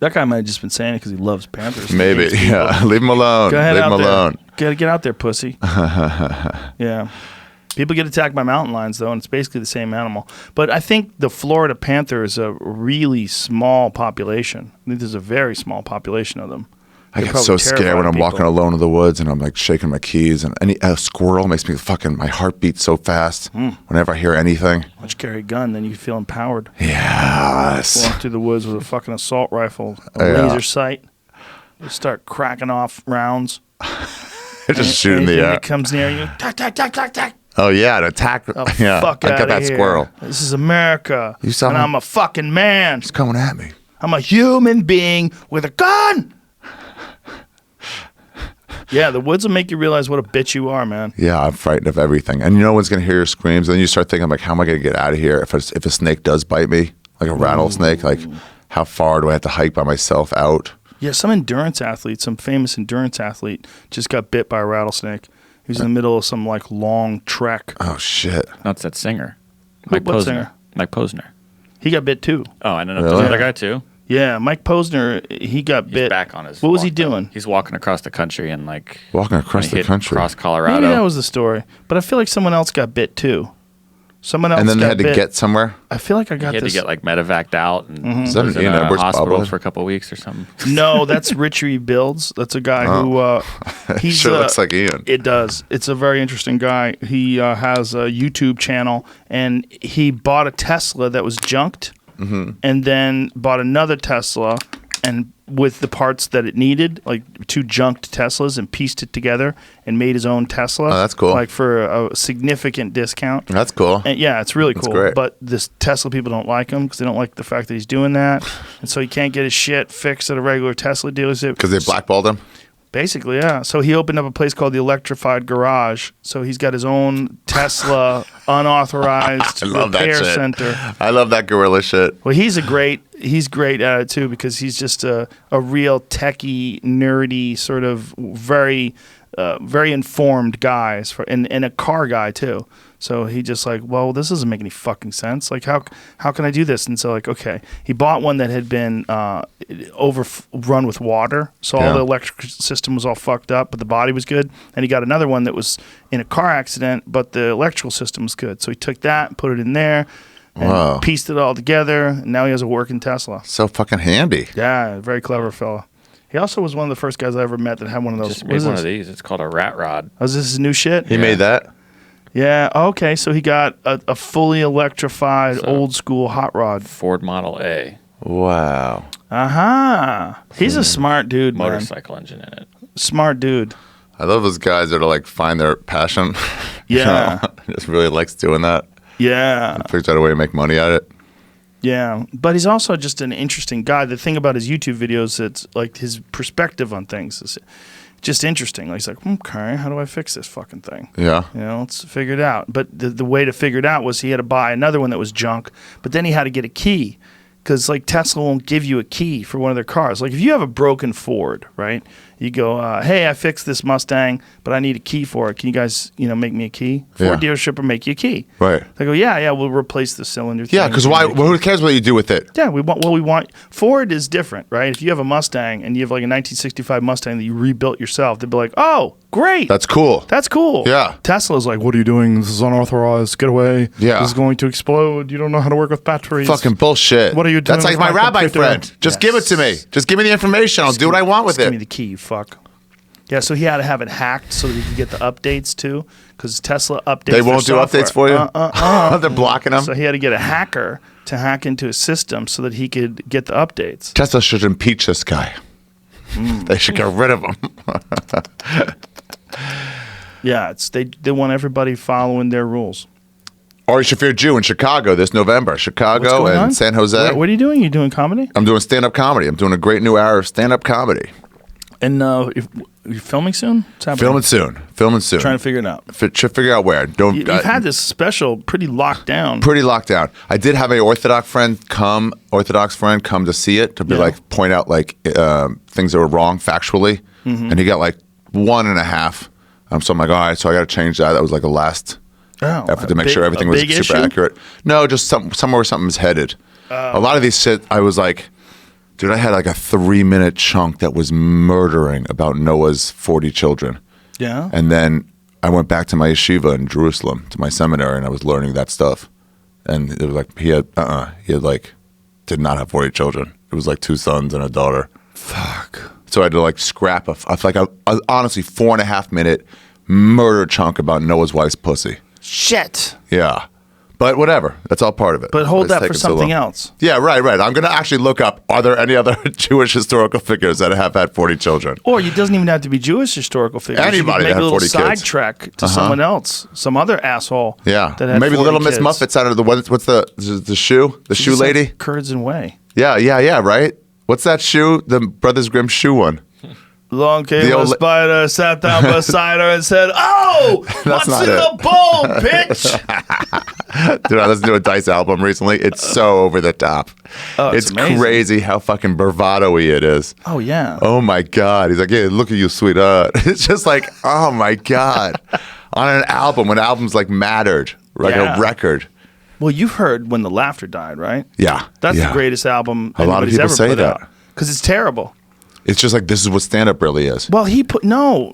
Speaker 1: That guy might have just been saying it because he loves panthers.
Speaker 2: Maybe. Yeah. Leave him alone.
Speaker 1: Go ahead.
Speaker 2: Leave him alone.
Speaker 1: Gotta get out there, pussy. Yeah. People get attacked by mountain lions, though, and it's basically the same animal. But I think the Florida panther is a really small population. I think there's a very small population of them.
Speaker 2: I
Speaker 1: They're
Speaker 2: get
Speaker 1: probably
Speaker 2: so scared when
Speaker 1: terrifying
Speaker 2: I'm walking
Speaker 1: people.
Speaker 2: alone in the woods and I'm like shaking my keys, and a squirrel makes me my heart beats so fast whenever I hear anything.
Speaker 1: Why don't you carry a gun? Then you feel empowered.
Speaker 2: Yes.
Speaker 1: Walk through the woods with a fucking assault rifle, a
Speaker 2: Yeah.
Speaker 1: laser sight. You start cracking off rounds.
Speaker 2: Just shoot in the
Speaker 1: Anything
Speaker 2: air.
Speaker 1: that comes near you, tack, tack, tack, tack, tack.
Speaker 2: Oh yeah, an attack.
Speaker 1: Oh,
Speaker 2: Yeah,
Speaker 1: fuck
Speaker 2: I got
Speaker 1: outta
Speaker 2: that
Speaker 1: here.
Speaker 2: squirrel.
Speaker 1: This is America.
Speaker 2: You saw
Speaker 1: and
Speaker 2: him?
Speaker 1: I'm a fucking man.
Speaker 2: It's coming at me.
Speaker 1: I'm a human being with a gun. Yeah, the woods will make you realize what a bitch you are, man.
Speaker 2: Yeah, I'm frightened of everything, and no one's gonna hear your screams. And then you start thinking like, how am I gonna get out of here if a snake does bite me, like a rattlesnake? Like, how far do I have to hike by myself out?
Speaker 1: Yeah, some famous endurance athlete just got bit by a rattlesnake. He was in the middle of some like long trek.
Speaker 2: Oh shit!
Speaker 3: That's that singer.
Speaker 1: What singer?
Speaker 3: Mike Posner.
Speaker 1: He got bit too.
Speaker 3: Oh, I don't know.
Speaker 2: Really?
Speaker 3: There's another guy too.
Speaker 1: Yeah, Mike Posner, he got
Speaker 3: He's
Speaker 1: bit.
Speaker 3: back on his.
Speaker 1: What was he
Speaker 3: walk, though.
Speaker 1: doing?
Speaker 3: He's walking across the country and like
Speaker 2: Walking across
Speaker 3: when he
Speaker 2: the
Speaker 3: hit
Speaker 2: country.
Speaker 3: across Colorado.
Speaker 1: Maybe that was the story. But I feel like someone else got bit too. Someone else
Speaker 2: And then they
Speaker 1: got
Speaker 2: had to
Speaker 1: bit.
Speaker 2: get somewhere.
Speaker 1: I feel like I
Speaker 3: he
Speaker 1: got
Speaker 3: had
Speaker 1: this.
Speaker 3: to get like medevaced out and
Speaker 2: Is that
Speaker 3: was
Speaker 2: an
Speaker 3: in
Speaker 2: Ian
Speaker 3: a
Speaker 2: Edwards
Speaker 3: hospital
Speaker 2: bobblehead?
Speaker 3: for a couple of weeks or something.
Speaker 1: No, that's Rich Rebuilds. That's a guy who he's
Speaker 2: Sure looks like Ian.
Speaker 1: It does. It's a very interesting guy. He has a YouTube channel, and he bought a Tesla that was junked, and then bought another Tesla, and with the parts that it needed, like two junked Teslas, and pieced it together and made his own Tesla.
Speaker 2: Oh, that's cool.
Speaker 1: Like for a significant discount.
Speaker 2: That's cool.
Speaker 1: And yeah, it's really
Speaker 2: That's
Speaker 1: cool.
Speaker 2: great.
Speaker 1: But this Tesla people don't like him because they don't like the fact that he's doing that, and so he can't get his shit fixed at a regular Tesla dealership
Speaker 2: Because they blackballed him.
Speaker 1: Basically, yeah. So he opened up a place called the Electrified Garage. So he's got his own Tesla unauthorized
Speaker 2: I love that
Speaker 1: repair
Speaker 2: shit.
Speaker 1: center.
Speaker 2: I love that gorilla shit.
Speaker 1: Well, he's great at it too because he's just a real techie, nerdy, sort of very informed guy, and a car guy too. So he just like, well, this doesn't make any fucking sense. Like, how can I do this? And so like, okay, he bought one that had been overrun with water, so all the electric system was all fucked up, but the body was good. And he got another one that was in a car accident, but the electrical system was good. So he took that, put it in there, and
Speaker 2: Wow.
Speaker 1: pieced it all together. And now he has a working Tesla.
Speaker 2: So fucking handy.
Speaker 1: Yeah, very clever fella. He also was one of the first guys I ever met that had one of those.
Speaker 3: Just
Speaker 1: What
Speaker 3: made
Speaker 1: is
Speaker 3: one
Speaker 1: this?
Speaker 3: of these. It's called a rat rod.
Speaker 1: Oh, is this his new shit?
Speaker 2: He made that.
Speaker 1: Yeah. Okay. So he got a fully electrified, old school hot rod.
Speaker 3: Ford Model A.
Speaker 2: Wow.
Speaker 1: He's a smart dude, man.
Speaker 3: Motorcycle engine in it.
Speaker 1: Smart dude.
Speaker 2: I love those guys that are like find their passion.
Speaker 1: Yeah.
Speaker 2: Just really likes doing that.
Speaker 1: Yeah.
Speaker 2: Figures out a way to make money at it.
Speaker 1: Yeah. But he's also just an interesting guy. The thing about his YouTube videos, it's like his perspective on things is just interesting. Like he's like, okay, how do I fix this fucking thing?
Speaker 2: Yeah.
Speaker 1: You know, let's figure it out. But the way to figure it out was he had to buy another one that was junk, but then he had to get a key because like Tesla won't give you a key for one of their cars. Like if you have a broken Ford, right? You go, hey, I fixed this Mustang, but I need a key for it. Can you guys, make me a key? Ford dealership will make you a key.
Speaker 2: Right.
Speaker 1: They go, yeah, we'll replace the cylinder.
Speaker 2: Yeah,
Speaker 1: thing.
Speaker 2: because why? Well, who cares what you do with it?
Speaker 1: Yeah, we want Ford is different, right? If you have a Mustang and you have like a 1965 Mustang that you rebuilt yourself, they'd be like, oh, great.
Speaker 2: That's cool.
Speaker 1: That's cool.
Speaker 2: Yeah.
Speaker 1: Tesla's like, what are you doing? This is unauthorized. Get away.
Speaker 2: Yeah.
Speaker 1: This is going to explode. You don't know how to work with batteries.
Speaker 2: Fucking bullshit.
Speaker 1: What are you doing
Speaker 2: That's like
Speaker 1: with
Speaker 2: my
Speaker 1: my
Speaker 2: rabbi
Speaker 1: computer?
Speaker 2: friend. Just give it to me. Just give me the information. I'll do what I want with
Speaker 1: Just give me
Speaker 2: it.
Speaker 1: the key, you fuck. Yeah, so he had to have it hacked so that he could get the updates too, because Tesla updates.
Speaker 2: They won't do
Speaker 1: their
Speaker 2: updates for
Speaker 1: software.
Speaker 2: you? They're blocking them?
Speaker 1: So he had to get a hacker to hack into his system so that he could get the updates.
Speaker 2: Tesla should impeach this guy. They should get rid of him.
Speaker 1: Yeah, they want everybody following their rules.
Speaker 2: Ari Shaffir Jew in Chicago this November.
Speaker 1: What's
Speaker 2: Chicago
Speaker 1: going
Speaker 2: and
Speaker 1: on?
Speaker 2: San Jose.
Speaker 1: What are you doing? You doing comedy?
Speaker 2: I'm doing stand-up comedy. I'm doing a great new hour of stand-up comedy.
Speaker 1: And you're filming soon? What's happening?
Speaker 2: Filming soon.
Speaker 1: Trying to figure it out.
Speaker 2: Should figure out where.
Speaker 1: You've had this special pretty locked down.
Speaker 2: Pretty locked down. I did have a Orthodox friend come to see it to be like point out like things that were wrong factually, and he got like 1.5. So I'm like, all right, so I got to change that. That was like a last effort to make sure everything was super accurate. No, just somewhere where something's headed. A lot of these shit, I was like, dude, I had like a 3-minute chunk that was murdering about Noah's 40 children.
Speaker 1: Yeah.
Speaker 2: And then I went back to my yeshiva in Jerusalem, to my seminary, and I was learning that stuff. And it was like, he had did not have 40 children. It was like 2 sons and a daughter.
Speaker 1: Fuck.
Speaker 2: So I had to like scrap a honestly 4.5 minute murder chunk about Noah's wife's pussy.
Speaker 1: Shit.
Speaker 2: Yeah. But whatever. That's all part of it.
Speaker 1: But hold
Speaker 2: It's
Speaker 1: that for
Speaker 2: taken so
Speaker 1: something
Speaker 2: long.
Speaker 1: else.
Speaker 2: Yeah, right. I'm going to actually look up, are there any other Jewish historical figures that have had 40 children?
Speaker 1: Or it doesn't even have to be Jewish historical figures.
Speaker 2: Anybody
Speaker 1: you
Speaker 2: that
Speaker 1: could make
Speaker 2: had
Speaker 1: a
Speaker 2: 40
Speaker 1: little
Speaker 2: kids.
Speaker 1: sidetrack to someone else, some other asshole.
Speaker 2: Yeah.
Speaker 1: That had
Speaker 2: Maybe
Speaker 1: 40
Speaker 2: Little Miss
Speaker 1: kids.
Speaker 2: Muffet's out of the, what's the shoe? The shoe
Speaker 1: Just like
Speaker 2: lady?
Speaker 1: Curds and whey.
Speaker 2: Yeah, right? What's that shoe? The Brothers Grimm shoe one.
Speaker 1: Long came
Speaker 2: The
Speaker 1: a
Speaker 2: old
Speaker 1: spider, sat down beside her and said, "Oh, what's
Speaker 2: not
Speaker 1: in
Speaker 2: it.
Speaker 1: the bowl, bitch?"
Speaker 2: Dude, I listened to a Dice album recently. It's so over the top.
Speaker 1: Oh, it's amazing.
Speaker 2: crazy how fucking bravado-y it is.
Speaker 1: Oh, yeah.
Speaker 2: Oh my God. He's like, yeah, look at you, sweetheart. It's just like, oh my God. On an album, when albums like mattered, like
Speaker 1: Yeah.
Speaker 2: a record.
Speaker 1: Well, you've heard When the Laughter Died, right?
Speaker 2: Yeah.
Speaker 1: That's
Speaker 2: yeah.
Speaker 1: the greatest album
Speaker 2: A lot of
Speaker 1: anybody's
Speaker 2: people
Speaker 1: ever
Speaker 2: say
Speaker 1: put
Speaker 2: that.
Speaker 1: because it's terrible.
Speaker 2: It's just like, this is what stand-up really is.
Speaker 1: Well, he put no.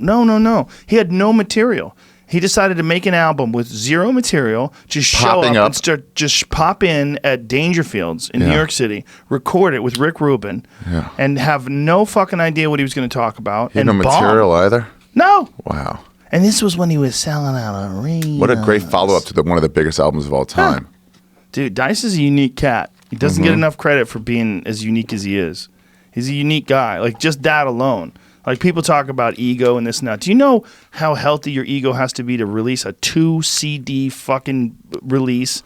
Speaker 1: He had no material. He decided to make an album with zero material, just show
Speaker 2: Popping
Speaker 1: up
Speaker 2: up.
Speaker 1: and start, just pop in at Dangerfields in New
Speaker 2: Yeah.
Speaker 1: York City, record it with Rick Rubin,
Speaker 2: Yeah.
Speaker 1: and have no fucking idea what he was going to talk about.
Speaker 2: He had
Speaker 1: and
Speaker 2: no
Speaker 1: bomb.
Speaker 2: material either?
Speaker 1: No.
Speaker 2: Wow.
Speaker 1: And this was when he was selling out arenas.
Speaker 2: What a great follow-up to one of the biggest albums of all time.
Speaker 1: Dude, Dice is a unique cat. He doesn't
Speaker 2: Mm-hmm.
Speaker 1: get enough credit for being as unique as he is. He's a unique guy. Like, just that alone. Like, people talk about ego and this and that. Do you know how healthy your ego has to be to release a 2 CD fucking release?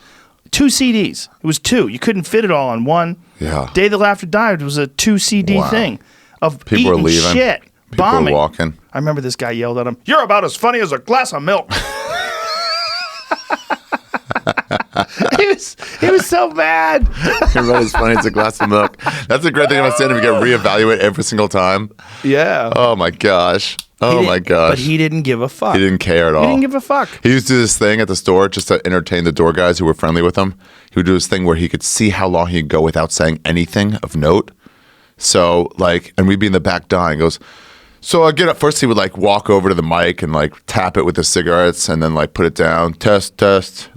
Speaker 1: 2 CDs. It was 2. You couldn't fit it all on one.
Speaker 2: Yeah.
Speaker 1: Day the Laughter Died was a 2 CD
Speaker 2: Wow.
Speaker 1: thing of
Speaker 2: People were
Speaker 1: eating
Speaker 2: leaving.
Speaker 1: shit,
Speaker 2: People were
Speaker 1: bombing.
Speaker 2: walking.
Speaker 1: I remember this guy yelled at him, "You're about as funny as a glass of milk." He was so mad.
Speaker 2: Everybody's funny. It's a glass of milk. That's the great thing about stand-up. You get reevaluate every single time.
Speaker 1: Yeah.
Speaker 2: Oh my gosh.
Speaker 1: He
Speaker 2: Oh
Speaker 1: didn't-
Speaker 2: my gosh.
Speaker 1: But he didn't give a fuck.
Speaker 2: He didn't care at all.
Speaker 1: He didn't give a fuck.
Speaker 2: He used to do this thing at the store just to entertain the door guys who were friendly with him. He would do this thing where he could see how long he could go without saying anything of note. So, like, and we'd be in the back dying. He goes, so I get up. First, he would, like, walk over to the mic and, like, tap it with the cigarettes and then, like, put it down. Test.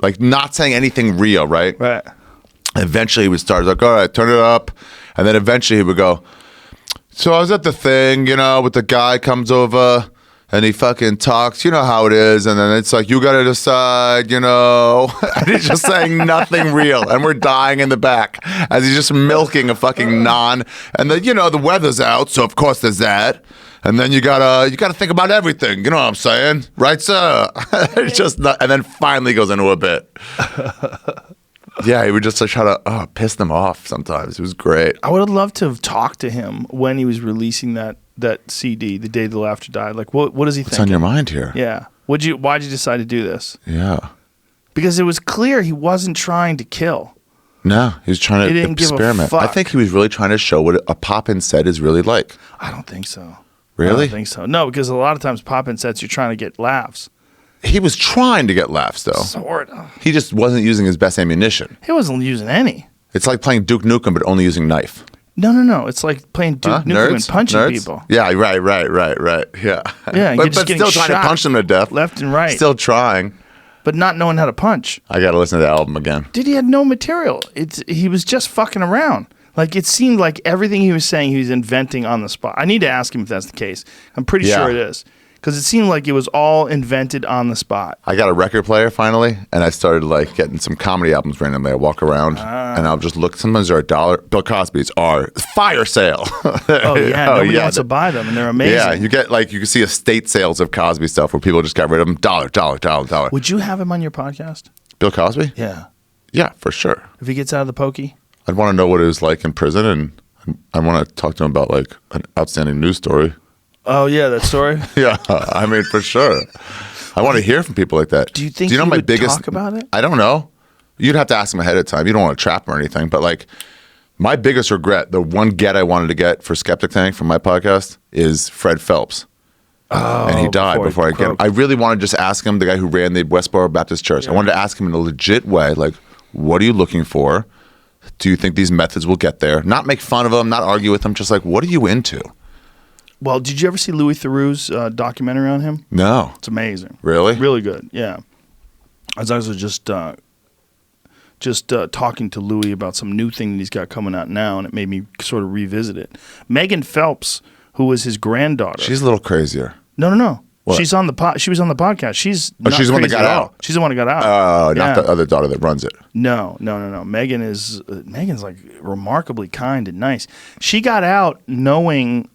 Speaker 2: Like, not saying anything real, right?
Speaker 1: Right.
Speaker 2: Eventually, he would start, like, all right, turn it up. And then eventually he would go, so I was at the thing, with the guy comes over and he fucking talks, you know how it is. And then it's like, you got to decide, And he's just saying nothing real. And we're dying in the back as he's just milking a fucking non. And then, the weather's out. So, of course, there's that. And then you gotta think about everything. You know what I'm saying? Right, sir? It's just not, and then finally goes into a bit. Yeah, he would just like try to piss them off sometimes. It was great.
Speaker 1: I would have loved to have talked to him when he was releasing that CD, The Day the Laughter Died. Like, what is he
Speaker 2: What's
Speaker 1: thinking?
Speaker 2: on your mind here?
Speaker 1: Yeah. Why'd you decide to do this?
Speaker 2: Yeah.
Speaker 1: Because it was clear he wasn't trying to kill.
Speaker 2: No, he was trying
Speaker 1: He
Speaker 2: to
Speaker 1: didn't give a
Speaker 2: experiment. I
Speaker 1: fuck.
Speaker 2: think he was really trying to show what a pop-in set is really like.
Speaker 1: I don't think so.
Speaker 2: Really?
Speaker 1: I don't think so. No, because a lot of times pop-in sets, you're trying to get laughs.
Speaker 2: He was trying to get laughs, though.
Speaker 1: Sort of.
Speaker 2: He just wasn't using his best ammunition.
Speaker 1: He wasn't using any.
Speaker 2: It's like playing Duke Nukem, but only using knife.
Speaker 1: No. It's like playing Duke
Speaker 2: Huh?
Speaker 1: Nukem and
Speaker 2: Nerds?
Speaker 1: punching
Speaker 2: Nerds?
Speaker 1: people.
Speaker 2: Yeah, right. Yeah.
Speaker 1: Yeah, you're
Speaker 2: but
Speaker 1: just getting
Speaker 2: still trying
Speaker 1: shot
Speaker 2: to punch them to death.
Speaker 1: left and right.
Speaker 2: Still trying.
Speaker 1: But not knowing how to punch.
Speaker 2: I got to listen to the album again.
Speaker 1: Dude, he had no material. He was just fucking around. Like, it seemed like everything he was saying, he was inventing on the spot. I need to ask him if that's the case. I'm pretty
Speaker 2: Yeah.
Speaker 1: sure it is. Because it seemed like it was all invented on the spot.
Speaker 2: I got a record player finally, and I started like getting some comedy albums randomly. I walk around and I'll just look. Sometimes they're $1. Bill Cosby's are fire sale.
Speaker 1: Oh, yeah. Nobody wants to buy them, and they're amazing.
Speaker 2: Yeah, you can see estate sales of Cosby stuff where people just got rid of them. $1.
Speaker 1: Would you have him on your podcast?
Speaker 2: Bill Cosby?
Speaker 1: Yeah.
Speaker 2: Yeah, for sure.
Speaker 1: If he gets out of the pokey?
Speaker 2: I'd want to know what it was like in prison, and I want to talk to him about like an outstanding news story.
Speaker 1: Oh, yeah, that story?
Speaker 2: Yeah, I mean, for sure. I want to hear from people like that.
Speaker 1: Do you think
Speaker 2: know
Speaker 1: he
Speaker 2: my
Speaker 1: would
Speaker 2: biggest,
Speaker 1: talk about it?
Speaker 2: I don't know. You'd have to ask him ahead of time. You don't want to trap him or anything. But like, my biggest regret, the one get I wanted to get for Skeptic Tank from my podcast is Fred Phelps. And he died before I get him. I really wanted to just ask him, the guy who ran the Westboro Baptist Church.
Speaker 1: Yeah.
Speaker 2: I wanted to ask him in a legit way, like, what are you looking for? Do you think these methods will get there? Not make fun of them, not argue with them, just like, what are you into?
Speaker 1: Well, did you ever see Louis Theroux's documentary on him?
Speaker 2: No.
Speaker 1: It's amazing.
Speaker 2: Really?
Speaker 1: Really good, yeah. I was also just talking to Louis about some new thing that he's got coming out now, and it made me sort of revisit it. Megan Phelps, who was his granddaughter.
Speaker 2: She's a little crazier.
Speaker 1: No.
Speaker 2: What?
Speaker 1: She's on the she was on the podcast. She's not
Speaker 2: she's the one that
Speaker 1: crazy
Speaker 2: got
Speaker 1: at all.
Speaker 2: out.
Speaker 1: She's the one that got out.
Speaker 2: Oh,
Speaker 1: Yeah.
Speaker 2: not the other daughter that runs it.
Speaker 1: No. Megan's like remarkably kind and nice. She got out knowing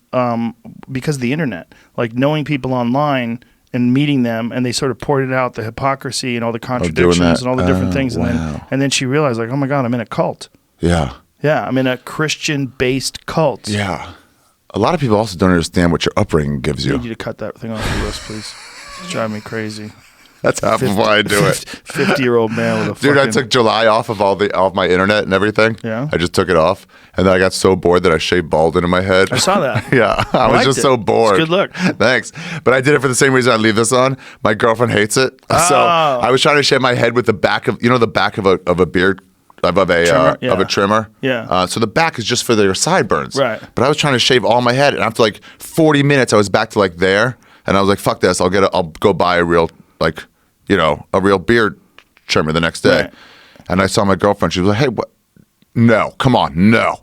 Speaker 1: because of the internet, like knowing people online and meeting them, and they sort of ported out the hypocrisy and all the contradictions and all the different things,
Speaker 2: wow.
Speaker 1: and then she realized, like, oh my God, I'm in a cult.
Speaker 2: Yeah.
Speaker 1: Yeah, I'm in a Christian-based cult.
Speaker 2: Yeah. A lot of people also don't understand what your upbringing gives
Speaker 1: I
Speaker 2: you.
Speaker 1: need you to cut that thing off your list, please. It's driving me crazy.
Speaker 2: That's half of why I do it.
Speaker 1: 50-year-old man with a
Speaker 2: Dude,
Speaker 1: fucking...
Speaker 2: I took July off of all my internet and everything.
Speaker 1: Yeah.
Speaker 2: I just took it off, and then I got so bored that I shaved bald into my head.
Speaker 1: I saw that.
Speaker 2: Yeah, I was
Speaker 1: liked
Speaker 2: just
Speaker 1: it.
Speaker 2: so bored.
Speaker 1: It's a good look.
Speaker 2: Thanks, but I did it for the same reason I leave this on. My girlfriend hates it, so I was trying to shave my head with the back of the back of a beard. Of a
Speaker 1: Trimmer? Yeah.
Speaker 2: of a trimmer.
Speaker 1: Yeah.
Speaker 2: So the back is just for their sideburns.
Speaker 1: Right.
Speaker 2: But I was trying to shave all my head, and after like 40 minutes, I was back to like there, and I was like, "Fuck this! I'll go buy a real a real beard trimmer the next day."
Speaker 1: Right.
Speaker 2: And I saw my girlfriend. She was like, "Hey, what? No, come on, no."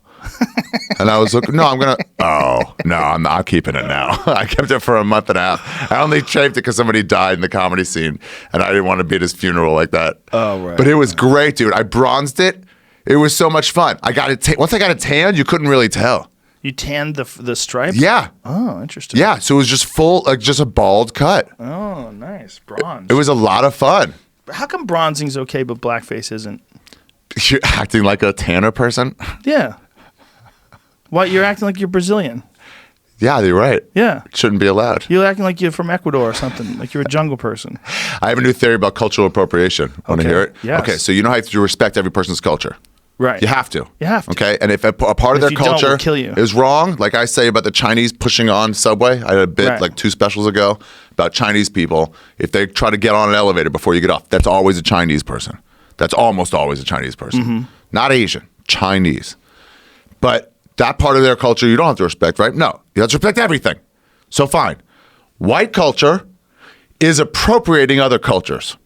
Speaker 2: And I was like, "No, I'm gonna." Oh no, I'm keeping it now. I kept it for a month and a half. I only shaved it because somebody died in the comedy scene, and I didn't want to be at his funeral like that.
Speaker 1: Oh, right.
Speaker 2: But it was great, dude. I bronzed it. It was so much fun. I got it. Once I got it tanned, you couldn't really tell.
Speaker 1: You tanned the stripe?
Speaker 2: Yeah.
Speaker 1: Oh, interesting.
Speaker 2: Yeah. So it was just full, like just a bald cut.
Speaker 1: Oh, nice. Bronze.
Speaker 2: It was a lot of fun.
Speaker 1: How come bronzing's okay but blackface isn't?
Speaker 2: You're acting like a tanner person.
Speaker 1: Yeah. Why, you're acting like you're Brazilian.
Speaker 2: Yeah, you're right.
Speaker 1: Yeah.
Speaker 2: It shouldn't be allowed.
Speaker 1: You're acting like you're from Ecuador or something, like you're a jungle person.
Speaker 2: I have a new theory about cultural appropriation. Want to
Speaker 1: Okay.
Speaker 2: hear it?
Speaker 1: Yes.
Speaker 2: Okay, so you know how you respect every person's culture.
Speaker 1: Right.
Speaker 2: You have to.
Speaker 1: You have to.
Speaker 2: Okay, and if a part of
Speaker 1: If
Speaker 2: their
Speaker 1: you don't,
Speaker 2: culture
Speaker 1: we'll kill you.
Speaker 2: is wrong, like I say about the Chinese pushing on Subway, I had a bit
Speaker 1: Right.
Speaker 2: like 2 specials ago about Chinese people. If they try to get on an elevator before you get off, that's always a Chinese person. That's almost always a Chinese person.
Speaker 1: Mm-hmm.
Speaker 2: Not Asian, Chinese. But that part of their culture you don't have to respect, right? No, you have to respect everything. So fine. White culture is appropriating other cultures.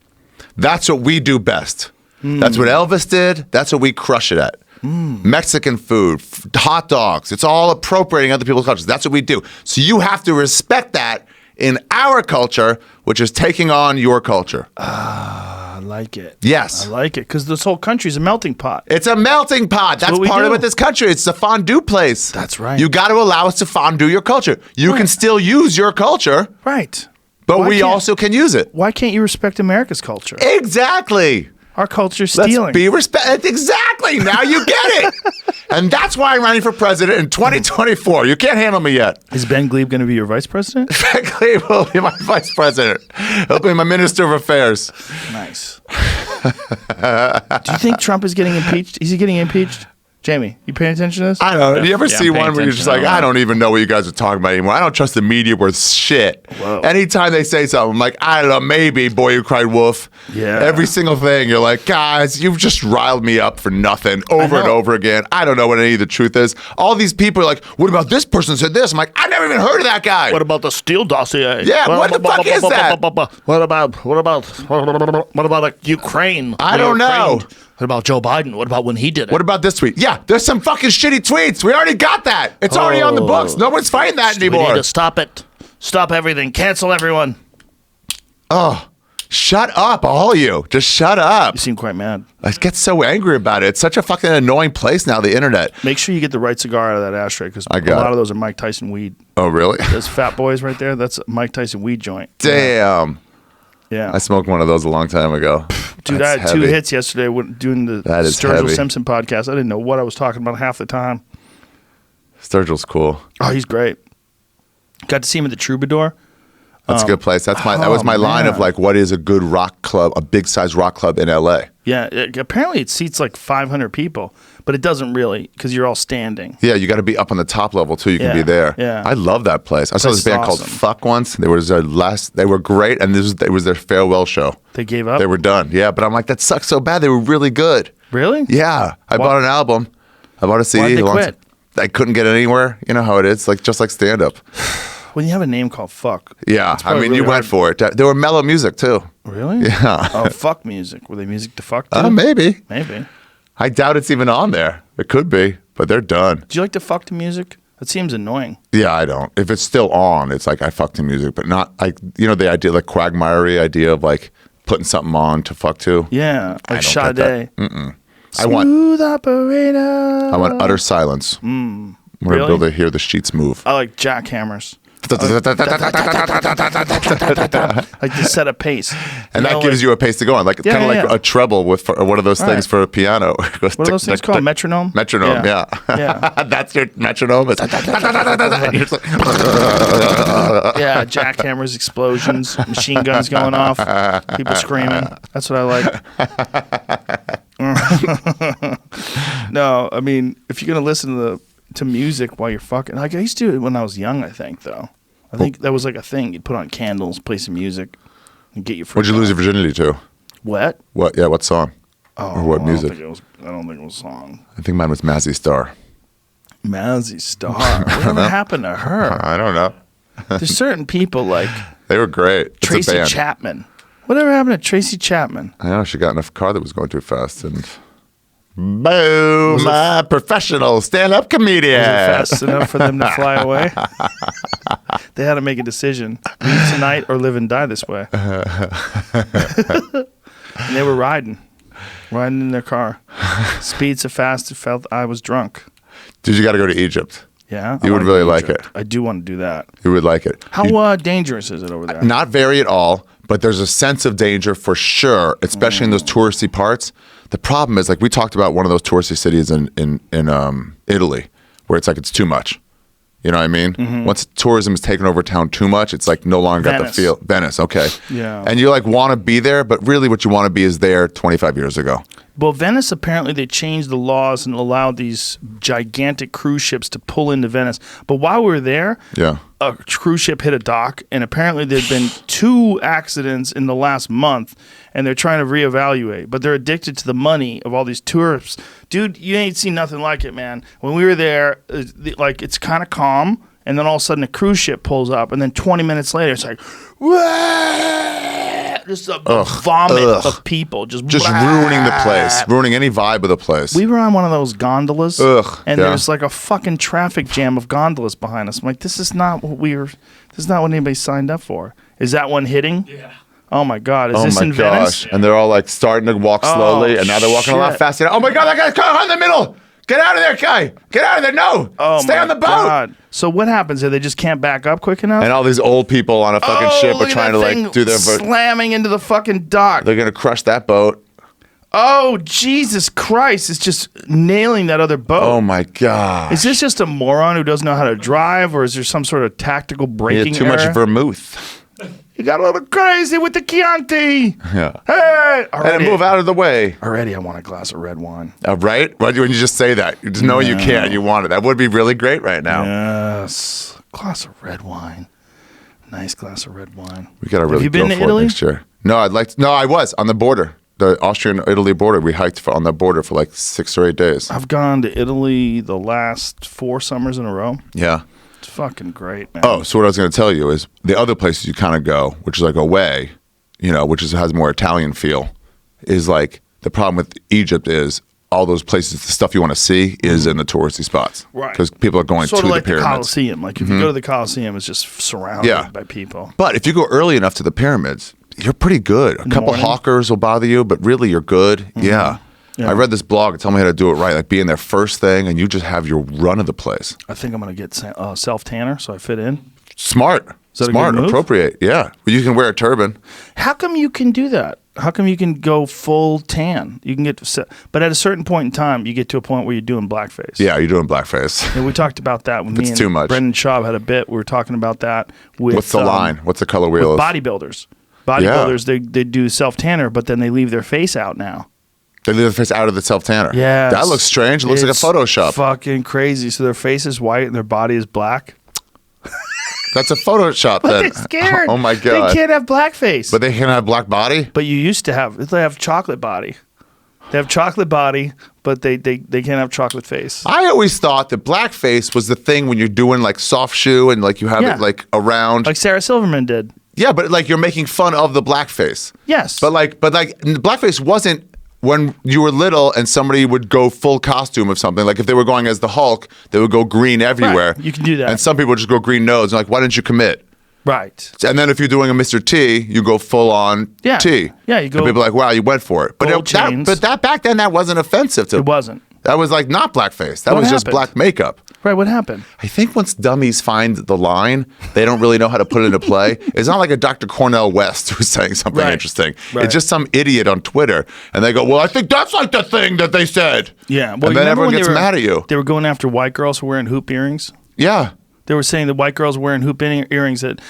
Speaker 2: That's what we do best. That's what Elvis did. That's what we crush it at. Mexican food, hot dogs. It's all appropriating other people's cultures. That's what we do. So you have to respect that in our culture, which is taking on your culture.
Speaker 1: I like it.
Speaker 2: Yes.
Speaker 1: I like it because this whole country's a melting pot.
Speaker 2: It's a melting pot. That's
Speaker 1: what we
Speaker 2: part of
Speaker 1: do.
Speaker 2: it. This country. It's a fondue place.
Speaker 1: That's right.
Speaker 2: You got to allow us to fondue your culture. You can still use your culture,
Speaker 1: Right.
Speaker 2: but
Speaker 1: Why
Speaker 2: we
Speaker 1: can't-
Speaker 2: also can use it.
Speaker 1: Why can't you respect America's culture?
Speaker 2: Exactly.
Speaker 1: Our culture's
Speaker 2: Let's
Speaker 1: stealing.
Speaker 2: be respect. Exactly. Now you get it. And that's why I'm running for president in 2024. You can't handle me yet.
Speaker 1: Is Ben Glebe going to be your vice president?
Speaker 2: Ben Glebe will be my vice president. He'll be my minister of affairs.
Speaker 1: Nice. Do you think Trump is getting impeached? Is he getting impeached? Jamie, you paying attention to this?
Speaker 2: I don't know. Do you ever
Speaker 3: Yeah,
Speaker 2: see
Speaker 3: I'm paying
Speaker 2: one where you're just like,
Speaker 3: attention.
Speaker 2: I don't even know what you guys are talking about anymore. I don't trust the media worth shit.
Speaker 1: Whoa.
Speaker 2: Anytime they say something, I'm like, I don't know, maybe, boy who cried wolf.
Speaker 1: Yeah.
Speaker 2: Every single thing, you're like, guys, you've just riled me up for nothing over and
Speaker 1: know.
Speaker 2: over again. I don't know what any of the truth is. All these people are like, what about this person said this? I'm like, I've never even heard of that guy.
Speaker 1: What about the Steele dossier?
Speaker 2: Yeah, what the fuck is that?
Speaker 1: What about like Ukraine?
Speaker 2: I don't know.
Speaker 1: What about Joe Biden? What about when he did it?
Speaker 2: What about this tweet? Yeah, there's some fucking shitty tweets. We already got that. It's already on the books. No one's fighting that
Speaker 1: We need
Speaker 2: anymore.
Speaker 1: to stop it. Stop everything. Cancel everyone.
Speaker 2: Oh, shut up, all of you. Just shut up.
Speaker 1: You seem quite mad.
Speaker 2: I get so angry about it. It's such a fucking annoying place now, the internet.
Speaker 1: Make sure you get the right cigar out of that ashtray because
Speaker 2: I
Speaker 1: a
Speaker 2: got
Speaker 1: lot
Speaker 2: it.
Speaker 1: of those are Mike Tyson weed.
Speaker 2: Oh, really?
Speaker 1: Those fat boys right there, that's a Mike Tyson weed joint.
Speaker 2: Damn.
Speaker 1: Yeah.
Speaker 2: I smoked one of those a long time ago.
Speaker 1: Dude,
Speaker 2: That's
Speaker 1: I had 2
Speaker 2: heavy.
Speaker 1: hits yesterday doing the
Speaker 2: That is
Speaker 1: Sturgill
Speaker 2: heavy.
Speaker 1: Simpson podcast. I didn't know what I was talking about half the time.
Speaker 2: Sturgill's cool.
Speaker 1: Oh, he's great. Got to see him at the Troubadour.
Speaker 2: That's a good place. That was my line of
Speaker 1: man.
Speaker 2: like, what is a good rock club, a big size rock club in LA?
Speaker 1: Yeah, apparently it seats like 500 people, but it doesn't really because you're all standing.
Speaker 2: Yeah, you got to be up on the top level too. You can
Speaker 1: Yeah,
Speaker 2: be there.
Speaker 1: yeah.
Speaker 2: I love that place. I saw
Speaker 1: Place
Speaker 2: this band
Speaker 1: is
Speaker 2: called
Speaker 1: awesome.
Speaker 2: Fuck once. They were great, and it was their farewell show.
Speaker 1: They gave up?
Speaker 2: They were done. Yeah, but I'm like, that sucks so bad. They were really good.
Speaker 1: Really?
Speaker 2: Yeah, I bought an album. I bought a CD.
Speaker 1: Why'd they
Speaker 2: a long
Speaker 1: quit?
Speaker 2: time- I couldn't get anywhere. You know how it is, like just like stand up.
Speaker 1: When you have a name called Fuck.
Speaker 2: Yeah,
Speaker 1: it's
Speaker 2: I
Speaker 1: probably
Speaker 2: mean, you
Speaker 1: really
Speaker 2: went
Speaker 1: hard.
Speaker 2: for it. They were mellow music too.
Speaker 1: Really?
Speaker 2: Yeah.
Speaker 1: Oh, fuck music. Were they music to fuck to?
Speaker 2: Maybe.
Speaker 1: Maybe.
Speaker 2: I doubt it's even on there. It could be, but they're done.
Speaker 1: Do you like to fuck to music? That seems annoying.
Speaker 2: Yeah, I don't. If it's still on, it's like I fuck to music, but not like the idea, like quagmirery idea of like putting something on to fuck to.
Speaker 1: Yeah, like Sade.
Speaker 2: I want
Speaker 1: Smooth operator.
Speaker 2: I want utter silence. I'm gonna be able to hear the sheets move.
Speaker 1: I like jackhammers. Like to set a pace.
Speaker 2: And that gives you a pace to go on. Like kind of like a treble with one of those things for a piano.
Speaker 1: What are those things called? Metronome?
Speaker 2: Metronome, yeah. That's your metronome.
Speaker 1: Yeah, jackhammers, explosions, machine guns going off, people screaming. That's what I like. No, I mean, if you're gonna listen to music while you're fucking, like I used to do it when I was young. I think that was like a thing. You'd put on candles, play some music, and get your.
Speaker 2: What'd you lose your virginity to?
Speaker 1: What?
Speaker 2: What? Yeah, what song?
Speaker 1: Oh,
Speaker 2: or what music?
Speaker 1: I don't think it was a song.
Speaker 2: I think mine was Mazzy Star.
Speaker 1: Mazzy Star. Whatever happened to her?
Speaker 2: I don't know.
Speaker 1: There's certain people like
Speaker 2: they were great.
Speaker 1: Tracy Chapman. Whatever happened to Tracy Chapman?
Speaker 2: I know she got in a car that was going too fast and. Boom! A professional stand-up comedian.
Speaker 1: Was it fast enough for them to fly away? They had to make a decision: leave tonight or live and die this way. And they were riding in their car. Speed so fast it felt I was drunk.
Speaker 2: Dude, you got to go to Egypt.
Speaker 1: Yeah,
Speaker 2: you would really like it.
Speaker 1: I do want to do that.
Speaker 2: You would like it.
Speaker 1: How dangerous is it over there?
Speaker 2: Not very at all, but there's a sense of danger for sure, especially in those touristy parts. The problem is, like we talked about one of those touristy cities in Italy, where it's like it's too much. You know what I mean? Mm-hmm. Once tourism is taken over town too much, it's like no longer got the feel. Venice, okay.
Speaker 1: Yeah.
Speaker 2: And you like want to be there, but really what you want to be is there 25 years ago.
Speaker 1: Well, Venice, apparently they changed the laws and allowed these gigantic cruise ships to pull into Venice. But while we were there, a cruise ship hit a dock, and apparently there'd been 2 accidents in the last month, and they're trying to reevaluate. But they're addicted to the money of all these tourists. Dude, you ain't seen nothing like it, man. When we were there, like it's kind of calm, and then all of a sudden a cruise ship pulls up, and then 20 minutes later it's like, wah! Just a vomit of people. Just
Speaker 2: ruining the place. Ruining any vibe of the place.
Speaker 1: We were on one of those gondolas, and there's like a fucking traffic jam of gondolas behind us. I'm like, this is not what anybody signed up for. Is that one hitting?
Speaker 3: Yeah.
Speaker 1: Oh my God! Is this in Venice?
Speaker 2: And they're all like starting to walk slowly, and now they're walking a lot faster. Oh my God! That guy's caught in the middle. Get out of there, guy! Get out of there! No! Stay on the boat! God.
Speaker 1: So what happens there? They just can't back up quick enough?
Speaker 2: And all these old people on a fucking ship are trying to like do their
Speaker 1: slamming into the fucking dock.
Speaker 2: They're gonna crush that boat.
Speaker 1: Oh, Jesus Christ. It's just nailing that other boat.
Speaker 2: Oh, my God.
Speaker 1: Is this just a moron who doesn't know how to drive, or is there some sort of tactical braking
Speaker 2: too much vermouth.
Speaker 1: You got a little crazy with the Chianti.
Speaker 2: Yeah.
Speaker 1: Hey!
Speaker 2: And move out of the way.
Speaker 1: Already I want a glass of red wine.
Speaker 2: Right? When you just say that, you just know you can't. You want it. That would be really great right now.
Speaker 1: Yes. Glass of red wine. Nice glass of red wine.
Speaker 2: We got to really go for it next year. No, I was on the border. The Austrian-Italy border. We hiked on the border for like 6 or 8 days.
Speaker 1: I've gone to Italy the last 4 summers in a row.
Speaker 2: Yeah.
Speaker 1: It's fucking great, man.
Speaker 2: Oh, so what I was going to tell you is the other places you kind of go, which is like away, which has more Italian feel, is like the problem with Egypt is all those places, the stuff you want to see is in the touristy spots.
Speaker 1: Right.
Speaker 2: Because people are going
Speaker 1: sort
Speaker 2: to
Speaker 1: of like
Speaker 2: the pyramids.
Speaker 1: The Colosseum. Like if you go to the Colosseum, it's just surrounded by people.
Speaker 2: But if you go early enough to the pyramids, you're pretty good. A couple hawkers will bother you, but really you're good. Mm-hmm. Yeah. I read this blog. It told me how to do it right. Like be in there first thing, and you just have your run of the place.
Speaker 1: I think I'm going to get self-tanner so I fit in.
Speaker 2: Smart.
Speaker 1: Is that
Speaker 2: smart,
Speaker 1: a good move?
Speaker 2: Appropriate. Yeah. But you can wear a turban.
Speaker 1: How come you can do that? How come you can go full tan? You can get but at a certain point in time, you get to a point where you're doing blackface.
Speaker 2: Yeah, you're doing blackface.
Speaker 1: And we talked about that when me and
Speaker 2: too much.
Speaker 1: Brendan Schaub had a bit. We were talking about that with
Speaker 2: what's the line? What's the color wheel?
Speaker 1: With bodybuilders. Bodybuilders, they do self-tanner, but then they leave their face out now.
Speaker 2: They leave their face out of the self-tanner.
Speaker 1: Yeah.
Speaker 2: That looks strange. It looks like a Photoshop.
Speaker 1: Fucking crazy. So their face is white and their body is black.
Speaker 2: That's a Photoshop
Speaker 1: but
Speaker 2: then.
Speaker 1: They're scared.
Speaker 2: Oh my God.
Speaker 1: They can't have blackface.
Speaker 2: But they can have black body?
Speaker 1: But you used to have, they have chocolate body. They have chocolate body, but they can't have chocolate face.
Speaker 2: I always thought that blackface was the thing when you're doing like soft shoe and like you have it like around.
Speaker 1: Like Sarah Silverman did.
Speaker 2: Yeah, but like you're making fun of the blackface.
Speaker 1: Yes.
Speaker 2: But like blackface wasn't when you were little and somebody would go full costume of something, like if they were going as the Hulk, they would go green everywhere.
Speaker 1: Right. You can do that.
Speaker 2: And some people would just go green nose. And like, why didn't you commit?
Speaker 1: Right.
Speaker 2: And then if you're doing a Mr. T, you go full on T.
Speaker 1: Yeah, you go.
Speaker 2: And people are like, wow, you went for it. But that back then, that wasn't offensive to.
Speaker 1: It wasn't.
Speaker 2: That was like not blackface. That was just black makeup.
Speaker 1: Right. What happened?
Speaker 2: I think once dummies find the line, they don't really know how to put it into play. It's not like a Dr. Cornel West who's saying something interesting. Right. It's just some idiot on Twitter. And they go, well, I think that's like the thing that they said.
Speaker 1: Yeah. Well,
Speaker 2: and then everyone gets mad at you.
Speaker 1: They were going after white girls who were wearing hoop earrings.
Speaker 2: Yeah.
Speaker 1: They were saying that white girls were wearing hoop earrings, that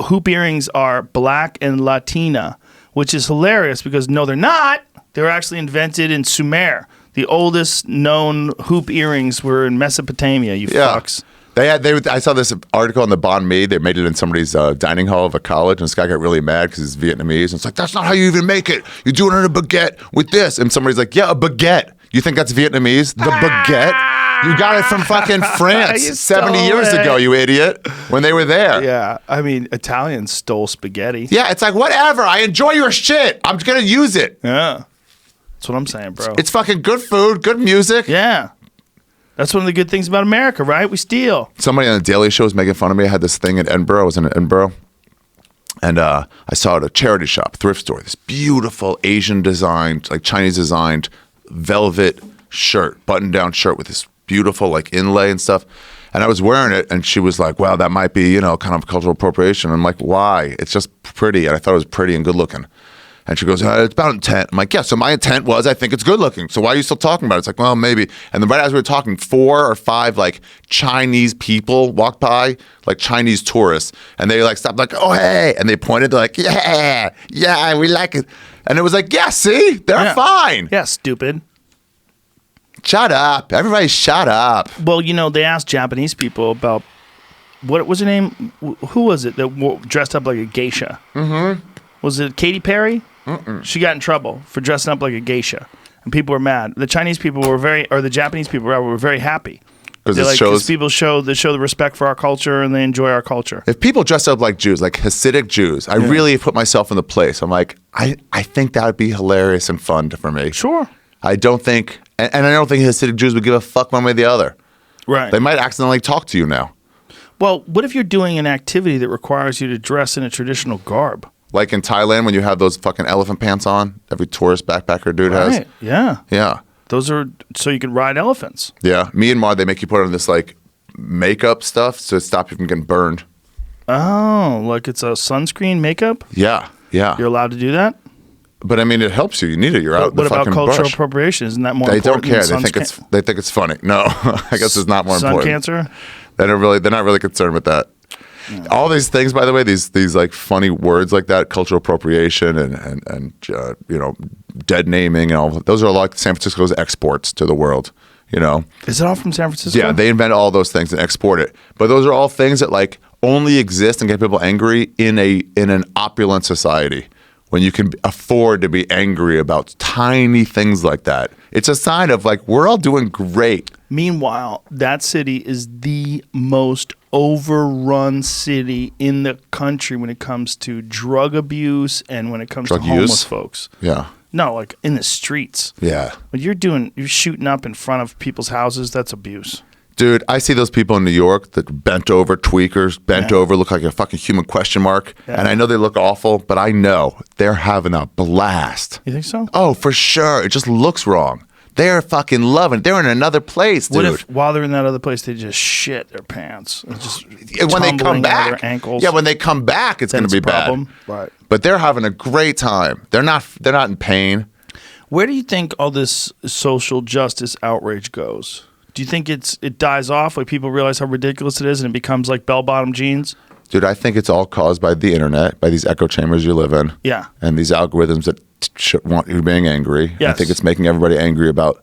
Speaker 1: hoop earrings are black and Latina, which is hilarious because no, they're not. They were actually invented in Sumer. The oldest known hoop earrings were in Mesopotamia, you fucks.
Speaker 2: I saw this article on the Banh Mi. They made it in somebody's dining hall of a college, and this guy got really mad because he's Vietnamese. And it's like, that's not how you even make it. You do it on a baguette with this. And somebody's like, yeah, a baguette. You think that's Vietnamese? The baguette? You got it from fucking France 70 years ago, you idiot, when they were there.
Speaker 1: Yeah, I mean, Italians stole spaghetti.
Speaker 2: Yeah, it's like, whatever. I enjoy your shit. I'm going to use it.
Speaker 1: Yeah. That's what I'm saying, bro.
Speaker 2: It's fucking good food, good music.
Speaker 1: Yeah. That's one of the good things about America, right? We steal.
Speaker 2: Somebody on the Daily Show was making fun of me. I had this thing in Edinburgh. I was in Edinburgh. And I saw at a charity shop, thrift store, this beautiful Asian designed, like Chinese designed velvet shirt, button-down shirt with this beautiful like inlay and stuff. And I was wearing it, and she was like, wow, that might be, kind of cultural appropriation. I'm like, why? It's just pretty. And I thought it was pretty and good looking. And she goes, it's about intent. I'm like, yeah, so my intent was I think it's good looking. So why are you still talking about it? It's like, well, maybe. And then right as we were talking, 4 or 5 like Chinese people walked by, like Chinese tourists. And they like stopped like, oh, hey. And they pointed, they're like, yeah, we like it. And it was like, yeah, see, they're fine.
Speaker 1: Yeah, stupid.
Speaker 2: Shut up. Everybody shut up.
Speaker 1: Well, they asked Japanese people about, what was her name? Who was it that dressed up like a geisha? Mm-hmm. Was it Katy Perry? Mm-mm. She got in trouble for dressing up like a geisha. And people were mad. The Chinese people the Japanese people were very happy. Because people show the respect for our culture and they enjoy our culture.
Speaker 2: If people dress up like Jews, like Hasidic Jews, I really put myself in the place. I'm like, I think that would be hilarious and fun for me.
Speaker 1: Sure.
Speaker 2: I don't think, and I don't think Hasidic Jews would give a fuck one way or the other.
Speaker 1: Right.
Speaker 2: They might accidentally talk to you now.
Speaker 1: Well, what if you're doing an activity that requires you to dress in a traditional garb?
Speaker 2: Like in Thailand when you have those fucking elephant pants on, every tourist backpacker dude has.
Speaker 1: Yeah.
Speaker 2: Yeah.
Speaker 1: Those are so you can ride elephants.
Speaker 2: Yeah. Myanmar, they make you put on this like makeup stuff to stop you from getting burned.
Speaker 1: Oh, like it's a sunscreen makeup?
Speaker 2: Yeah. Yeah.
Speaker 1: You're allowed to do that?
Speaker 2: But I mean, it helps you. You need it. You're out.
Speaker 1: What about cultural
Speaker 2: bush.
Speaker 1: appropriation? Isn't that more
Speaker 2: they
Speaker 1: important?
Speaker 2: They don't care. They think it's funny. No, I guess it's not more important.
Speaker 1: Sun cancer?
Speaker 2: They're not really concerned with that. No. All these things, by the way, these like funny words like that, cultural appropriation and dead naming and all. Those are like San Francisco's exports to the world.
Speaker 1: Is it all from San Francisco?
Speaker 2: Yeah, they invent all those things and export it. But those are all things that like only exist and get people angry in an opulent society. When you can afford to be angry about tiny things like that. It's a sign of like, we're all doing great.
Speaker 1: Meanwhile, that city is the most overrun city in the country when it comes to drug abuse and when it comes to homeless folks.
Speaker 2: Yeah.
Speaker 1: No, like in the streets.
Speaker 2: Yeah.
Speaker 1: When you're shooting up in front of people's houses, that's abuse.
Speaker 2: Dude, I see those people in New York that bent over, tweakers, over, look like a fucking human question mark. Yeah. And I know they look awful, but I know they're having a blast.
Speaker 1: You think so?
Speaker 2: Oh, for sure. It just looks wrong. They're fucking loving it. They're in another place, dude.
Speaker 1: What if while they're in that other place, they just shit their pants? Just
Speaker 2: when they come back,
Speaker 1: their ankles.
Speaker 2: Yeah, when they come back, it's going to be bad.
Speaker 1: Right.
Speaker 2: But they're having a great time. They're not in pain.
Speaker 1: Where do you think all this social justice outrage goes? Do you think it dies off, like people realize how ridiculous it is and it becomes like bell-bottom jeans?
Speaker 2: Dude, I think it's all caused by the internet, by these echo chambers you live in.
Speaker 1: Yeah.
Speaker 2: And these algorithms that want you being angry.
Speaker 1: Yes.
Speaker 2: I think it's making everybody angry about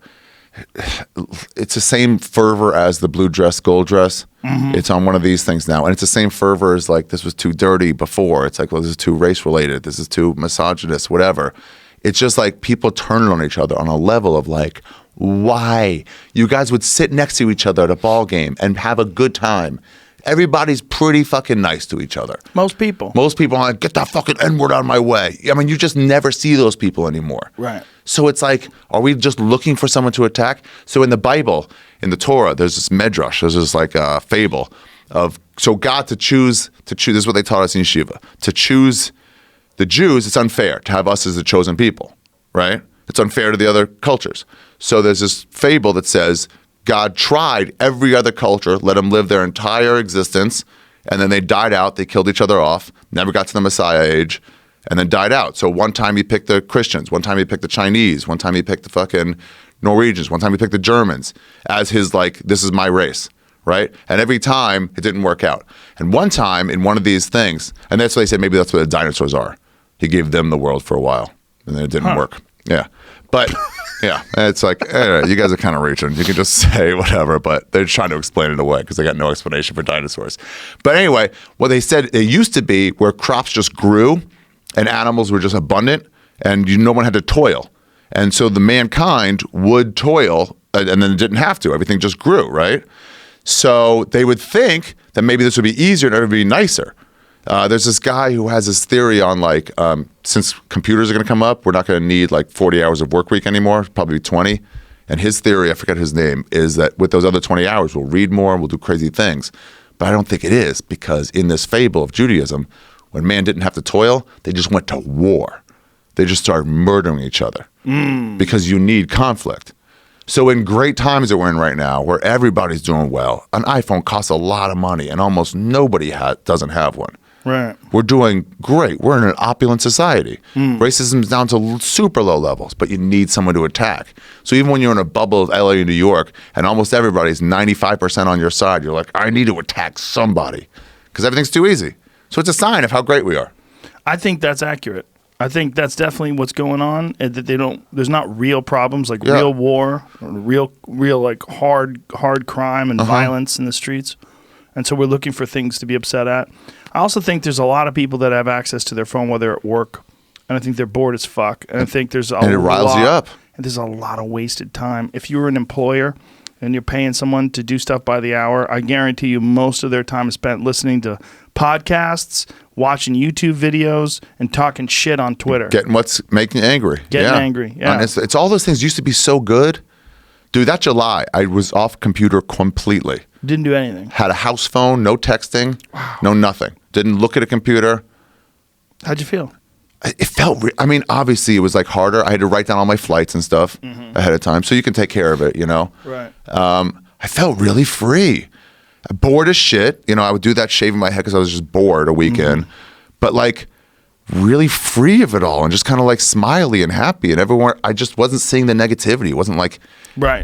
Speaker 2: it's the same fervor as the blue dress, gold dress. Mm-hmm. It's on one of these things now. And it's the same fervor as like this was too dirty before. It's like, well, this is too race related. This is too misogynist, whatever. It's just like people turning on each other on a level of like, why? You guys would sit next to each other at a ball game and have a good time. Everybody's pretty fucking nice to each other.
Speaker 1: Most people
Speaker 2: are like, get that fucking N-word out of my way. I mean, you just never see those people anymore.
Speaker 1: Right.
Speaker 2: So it's like, are we just looking for someone to attack? So in the Bible, in the Torah, there's this medrash, there's this like fable of, so God to choose, this is what they taught us in yeshiva, to choose the Jews, it's unfair to have us as the chosen people, right? It's unfair to the other cultures. So there's this fable that says God tried every other culture, let them live their entire existence, and then they died out, they killed each other off, never got to the Messiah age, and then died out. So one time he picked the Christians, one time he picked the Chinese, one time he picked the fucking Norwegians, one time he picked the Germans as his, like, this is my race, right? And every time it didn't work out. And one time in one of these things, and that's why they said maybe that's what the dinosaurs are. He gave them the world for a while, and then it didn't work. Yeah. But yeah, it's like, you guys are kind of reaching. You can just say whatever, but they're trying to explain it away because they got no explanation for dinosaurs. But anyway, what they said, it used to be where crops just grew and animals were just abundant and no one had to toil. And so the mankind would toil and then it didn't have to. Everything just grew, right? So they would think that maybe this would be easier and it would be nicer. There's this guy who has this theory on like, since computers are going to come up, we're not going to need like 40 hours of work week anymore, probably 20. And his theory, I forget his name, is that with those other 20 hours, we'll read more, we'll do crazy things. But I don't think it is, because in this fable of Judaism, when man didn't have to toil, they just went to war. They just started murdering each other because you need conflict. So in great times that we're in right now, where everybody's doing well, an iPhone costs a lot of money and almost nobody doesn't have one.
Speaker 1: Right.
Speaker 2: We're doing great. We're in an opulent society. Racism's down to super low levels, but you need someone to attack. So even when you're in a bubble of LA and New York, and almost everybody's 95% on your side, you're like, I need to attack somebody because everything's too easy. So it's a sign of how great we are.
Speaker 1: I think that's accurate. I think that's definitely what's going on. And that there's not real problems like real war, or real like hard crime and violence in the streets. And so we're looking for things to be upset at. I also think there's a lot of people that have access to their phone while they're at work, and I think they're bored as fuck. And I think there's a lot,
Speaker 2: it riles you up.
Speaker 1: And there's a lot of wasted time. If you're an employer and you're paying someone to do stuff by the hour, I guarantee you most of their time is spent listening to podcasts, watching YouTube videos, and talking shit on Twitter.
Speaker 2: Getting what's making you angry.
Speaker 1: Getting angry, yeah.
Speaker 2: And it's all those things used to be so good. Dude, that July, I was off computer completely.
Speaker 1: Didn't do anything.
Speaker 2: Had a house phone, no texting, no nothing. Didn't look at a computer.
Speaker 1: How'd you feel?
Speaker 2: It felt, I mean, obviously it was like harder. I had to write down all my flights and stuff ahead of time so you can take care of it, you know?
Speaker 1: Right.
Speaker 2: I felt really free. Bored as shit. You know, I would do that shaving my head because I was just bored a weekend. But like really free of it all and just kind of like smiley and happy. And everyone, I just wasn't seeing the negativity. It wasn't like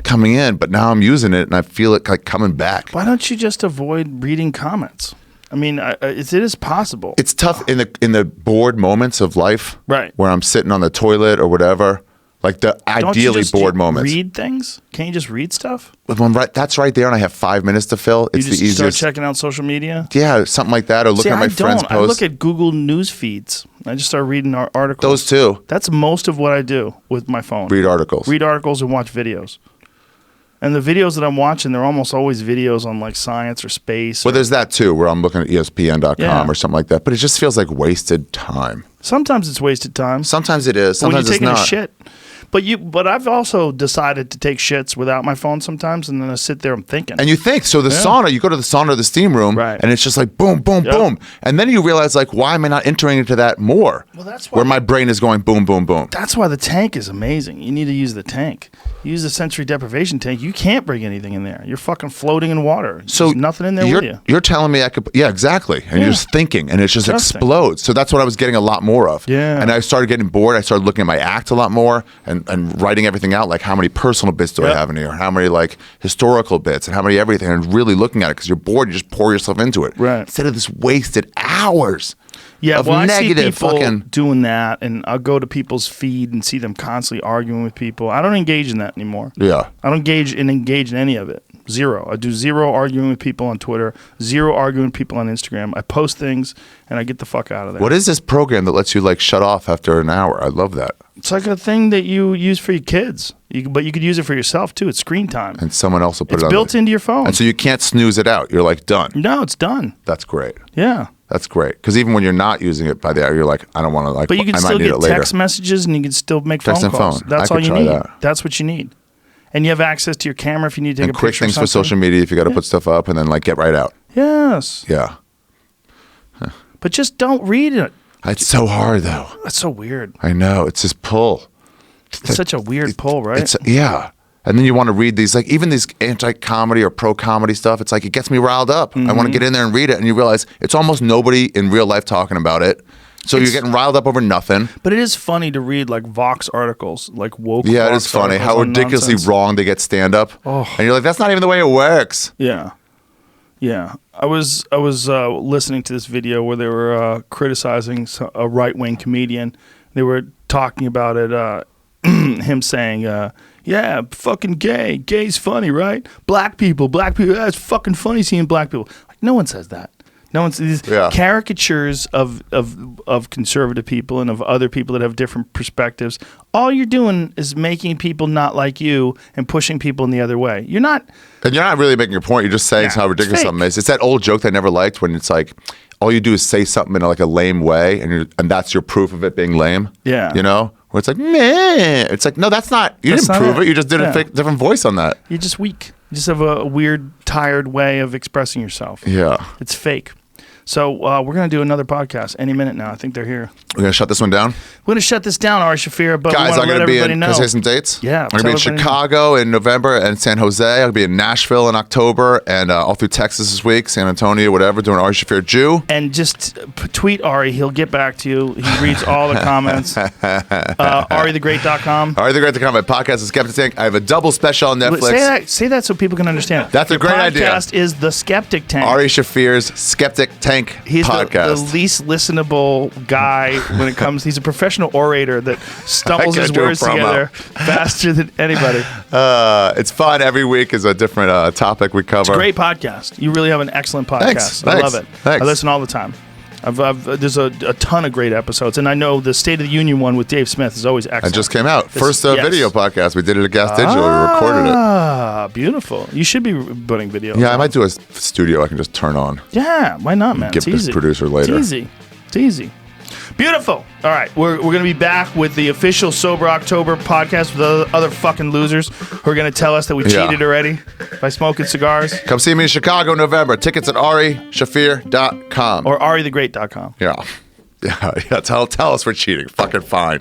Speaker 2: coming in. But now I'm using it and I feel it like coming back.
Speaker 1: Why don't you just avoid reading comments? I mean, it is possible.
Speaker 2: It's tough in the bored moments of life,
Speaker 1: right?
Speaker 2: Where I'm sitting on the toilet or whatever, like the ideally bored moments.
Speaker 1: Read things? Can't you just read stuff?
Speaker 2: That's right there, and I have 5 minutes to fill. It's the easiest.
Speaker 1: Start checking out social media.
Speaker 2: Yeah, something like that, or looking at my friends' posts.
Speaker 1: I look at Google News feeds. I just start reading articles.
Speaker 2: Those too.
Speaker 1: That's most of what I do with my phone.
Speaker 2: Read articles.
Speaker 1: Read articles and watch videos. And the videos that I'm watching, they're almost always videos on like science or space.
Speaker 2: Well, there's that too, where I'm looking at ESPN.com or something like that. But it just feels like wasted time.
Speaker 1: Sometimes it's wasted time.
Speaker 2: Sometimes it is. Sometimes
Speaker 1: when you're
Speaker 2: it's
Speaker 1: taking
Speaker 2: not.
Speaker 1: a shit. But I've also decided to take shits without my phone sometimes, and then I sit there and thinking.
Speaker 2: And you think, so the sauna, you go to the sauna or the steam room, and it's just like boom, boom, boom. And then you realize, like, why am I not entering into that more? Well, that's why where my brain is going boom, boom, boom.
Speaker 1: That's why the tank is amazing. You need to use the tank. Use the sensory deprivation tank. You can't bring anything in there. You're fucking floating in water. So there's nothing in there with you.
Speaker 2: You're telling me I could, exactly. And you're just thinking, and it just explodes. So that's what I was getting a lot more of.
Speaker 1: Yeah.
Speaker 2: And I started getting bored. I started looking at my act a lot more and writing everything out, like how many personal bits do I have in here, how many like historical bits, and how many everything, and really looking at it because you're bored, you just pour yourself into it.
Speaker 1: Right.
Speaker 2: Instead of this wasted hours.
Speaker 1: Yeah, well, I see people doing that, and I'll go to people's feed and see them constantly arguing with people. I don't engage in that anymore.
Speaker 2: Yeah.
Speaker 1: I don't engage in any of it. Zero. I do zero arguing with people on Twitter, zero arguing with people on Instagram. I post things, and I get the fuck out of there.
Speaker 2: What is this program that lets you like shut off after an hour? I love that.
Speaker 1: It's like a thing that you use for your kids, but you could use it for yourself too. It's screen time.
Speaker 2: And someone else will put it on.
Speaker 1: It's built into your phone.
Speaker 2: And so you can't snooze it out. You're like done.
Speaker 1: No, it's done.
Speaker 2: That's great.
Speaker 1: Yeah.
Speaker 2: That's great. Because even when you're not using it by the hour, you're like, I don't want to
Speaker 1: But you can
Speaker 2: I
Speaker 1: still
Speaker 2: might need
Speaker 1: get
Speaker 2: it later.
Speaker 1: text messages and you can still make
Speaker 2: Text
Speaker 1: phone
Speaker 2: and
Speaker 1: calls.
Speaker 2: phone.
Speaker 1: That's
Speaker 2: I
Speaker 1: all
Speaker 2: could
Speaker 1: you
Speaker 2: try
Speaker 1: need.
Speaker 2: that.
Speaker 1: That's what you need. And you have access to your camera if you need to take
Speaker 2: And
Speaker 1: a
Speaker 2: quick
Speaker 1: picture
Speaker 2: things
Speaker 1: of
Speaker 2: for
Speaker 1: something.
Speaker 2: social media if you got to put stuff up and then like get right out.
Speaker 1: Yes.
Speaker 2: Yeah.
Speaker 1: But just don't read it.
Speaker 2: It's so hard though.
Speaker 1: That's so weird.
Speaker 2: I know. It's this pull.
Speaker 1: It's such a weird pull, right?
Speaker 2: It's yeah. And then you want to read these, like even these anti-comedy or pro-comedy stuff. It's like it gets me riled up. I want to get in there and read it, and you realize it's almost nobody in real life talking about it. So you're getting riled up over nothing.
Speaker 1: But it is funny to read like Vox articles, like woke.
Speaker 2: Yeah, it
Speaker 1: Vox
Speaker 2: is funny
Speaker 1: articles
Speaker 2: how
Speaker 1: on
Speaker 2: ridiculously
Speaker 1: nonsense.
Speaker 2: wrong they get stand up.
Speaker 1: Oh.
Speaker 2: And you're like, that's not even the way it works.
Speaker 1: Yeah, yeah. I was listening to this video where they were criticizing a right wing comedian. They were talking about it. Him saying, "Yeah, fucking gay. Gay's funny, right? Black people. That's fucking funny seeing black people." Like no one says that. No one's these caricatures of conservative people and of other people that have different perspectives. All you're doing is making people not like you and pushing people in the other way. You're not.
Speaker 2: And you're not really making your point. You're just saying how ridiculous something is. It's that old joke that I never liked when it's like, all you do is say something in like a lame way, and that's your proof of it being lame.
Speaker 1: Yeah.
Speaker 2: You know? Where it's like, meh. It's like, no, that's not. You didn't prove it. You just did a different voice on that.
Speaker 1: You're just weak. You just have a weird, tired way of expressing yourself.
Speaker 2: Yeah.
Speaker 1: It's fake. So we're going to do another podcast any minute now. I think they're here.
Speaker 2: We're going to shut this one down?
Speaker 1: We're going to shut this down, Ari Shaffir, but
Speaker 2: guys,
Speaker 1: we want to let everybody know.
Speaker 2: Can I say some dates?
Speaker 1: Yeah.
Speaker 2: I'm going to be in Chicago in November and San Jose. I'm going to be in Nashville in October and all through Texas this week, San Antonio, whatever, doing Ari Shaffir Jew.
Speaker 1: And just tweet Ari. He'll get back to you. He reads all the comments. AriTheGreat.com.
Speaker 2: AriTheGreat.com. My podcast is Skeptic Tank. I have a double special on Netflix.
Speaker 1: Say that so people can understand.
Speaker 2: That's a great idea.
Speaker 1: Your podcast is The Skeptic Tank.
Speaker 2: Ari Shaffir's Skeptic Tank
Speaker 1: He's
Speaker 2: podcast.
Speaker 1: The least listenable guy when it comes. He's a professional orator that stumbles his words together faster than anybody.
Speaker 2: It's fun. Every week is a different topic we cover.
Speaker 1: It's a great podcast. You really have an excellent podcast. I love it.
Speaker 2: Thanks.
Speaker 1: I listen all the time. There's a ton of great episodes, and I know the State of the Union one with Dave Smith is always excellent.
Speaker 2: It just came out. First video podcast. We did it at Gas Digital. We recorded it.
Speaker 1: Ah, beautiful. You should be putting videos.
Speaker 2: Yeah, I might do a studio I can just turn on.
Speaker 1: Yeah, why not, man?
Speaker 2: Give this producer later.
Speaker 1: It's easy. It's easy. Beautiful. All right, we're going to be back with the official Sober October podcast with other fucking losers who are going to tell us that we cheated already by smoking cigars.
Speaker 2: Come see me in Chicago in November. Tickets at AriShaffir.com.
Speaker 1: Or AriTheGreat.com.
Speaker 2: Yeah. Tell us we're cheating. Fucking fine.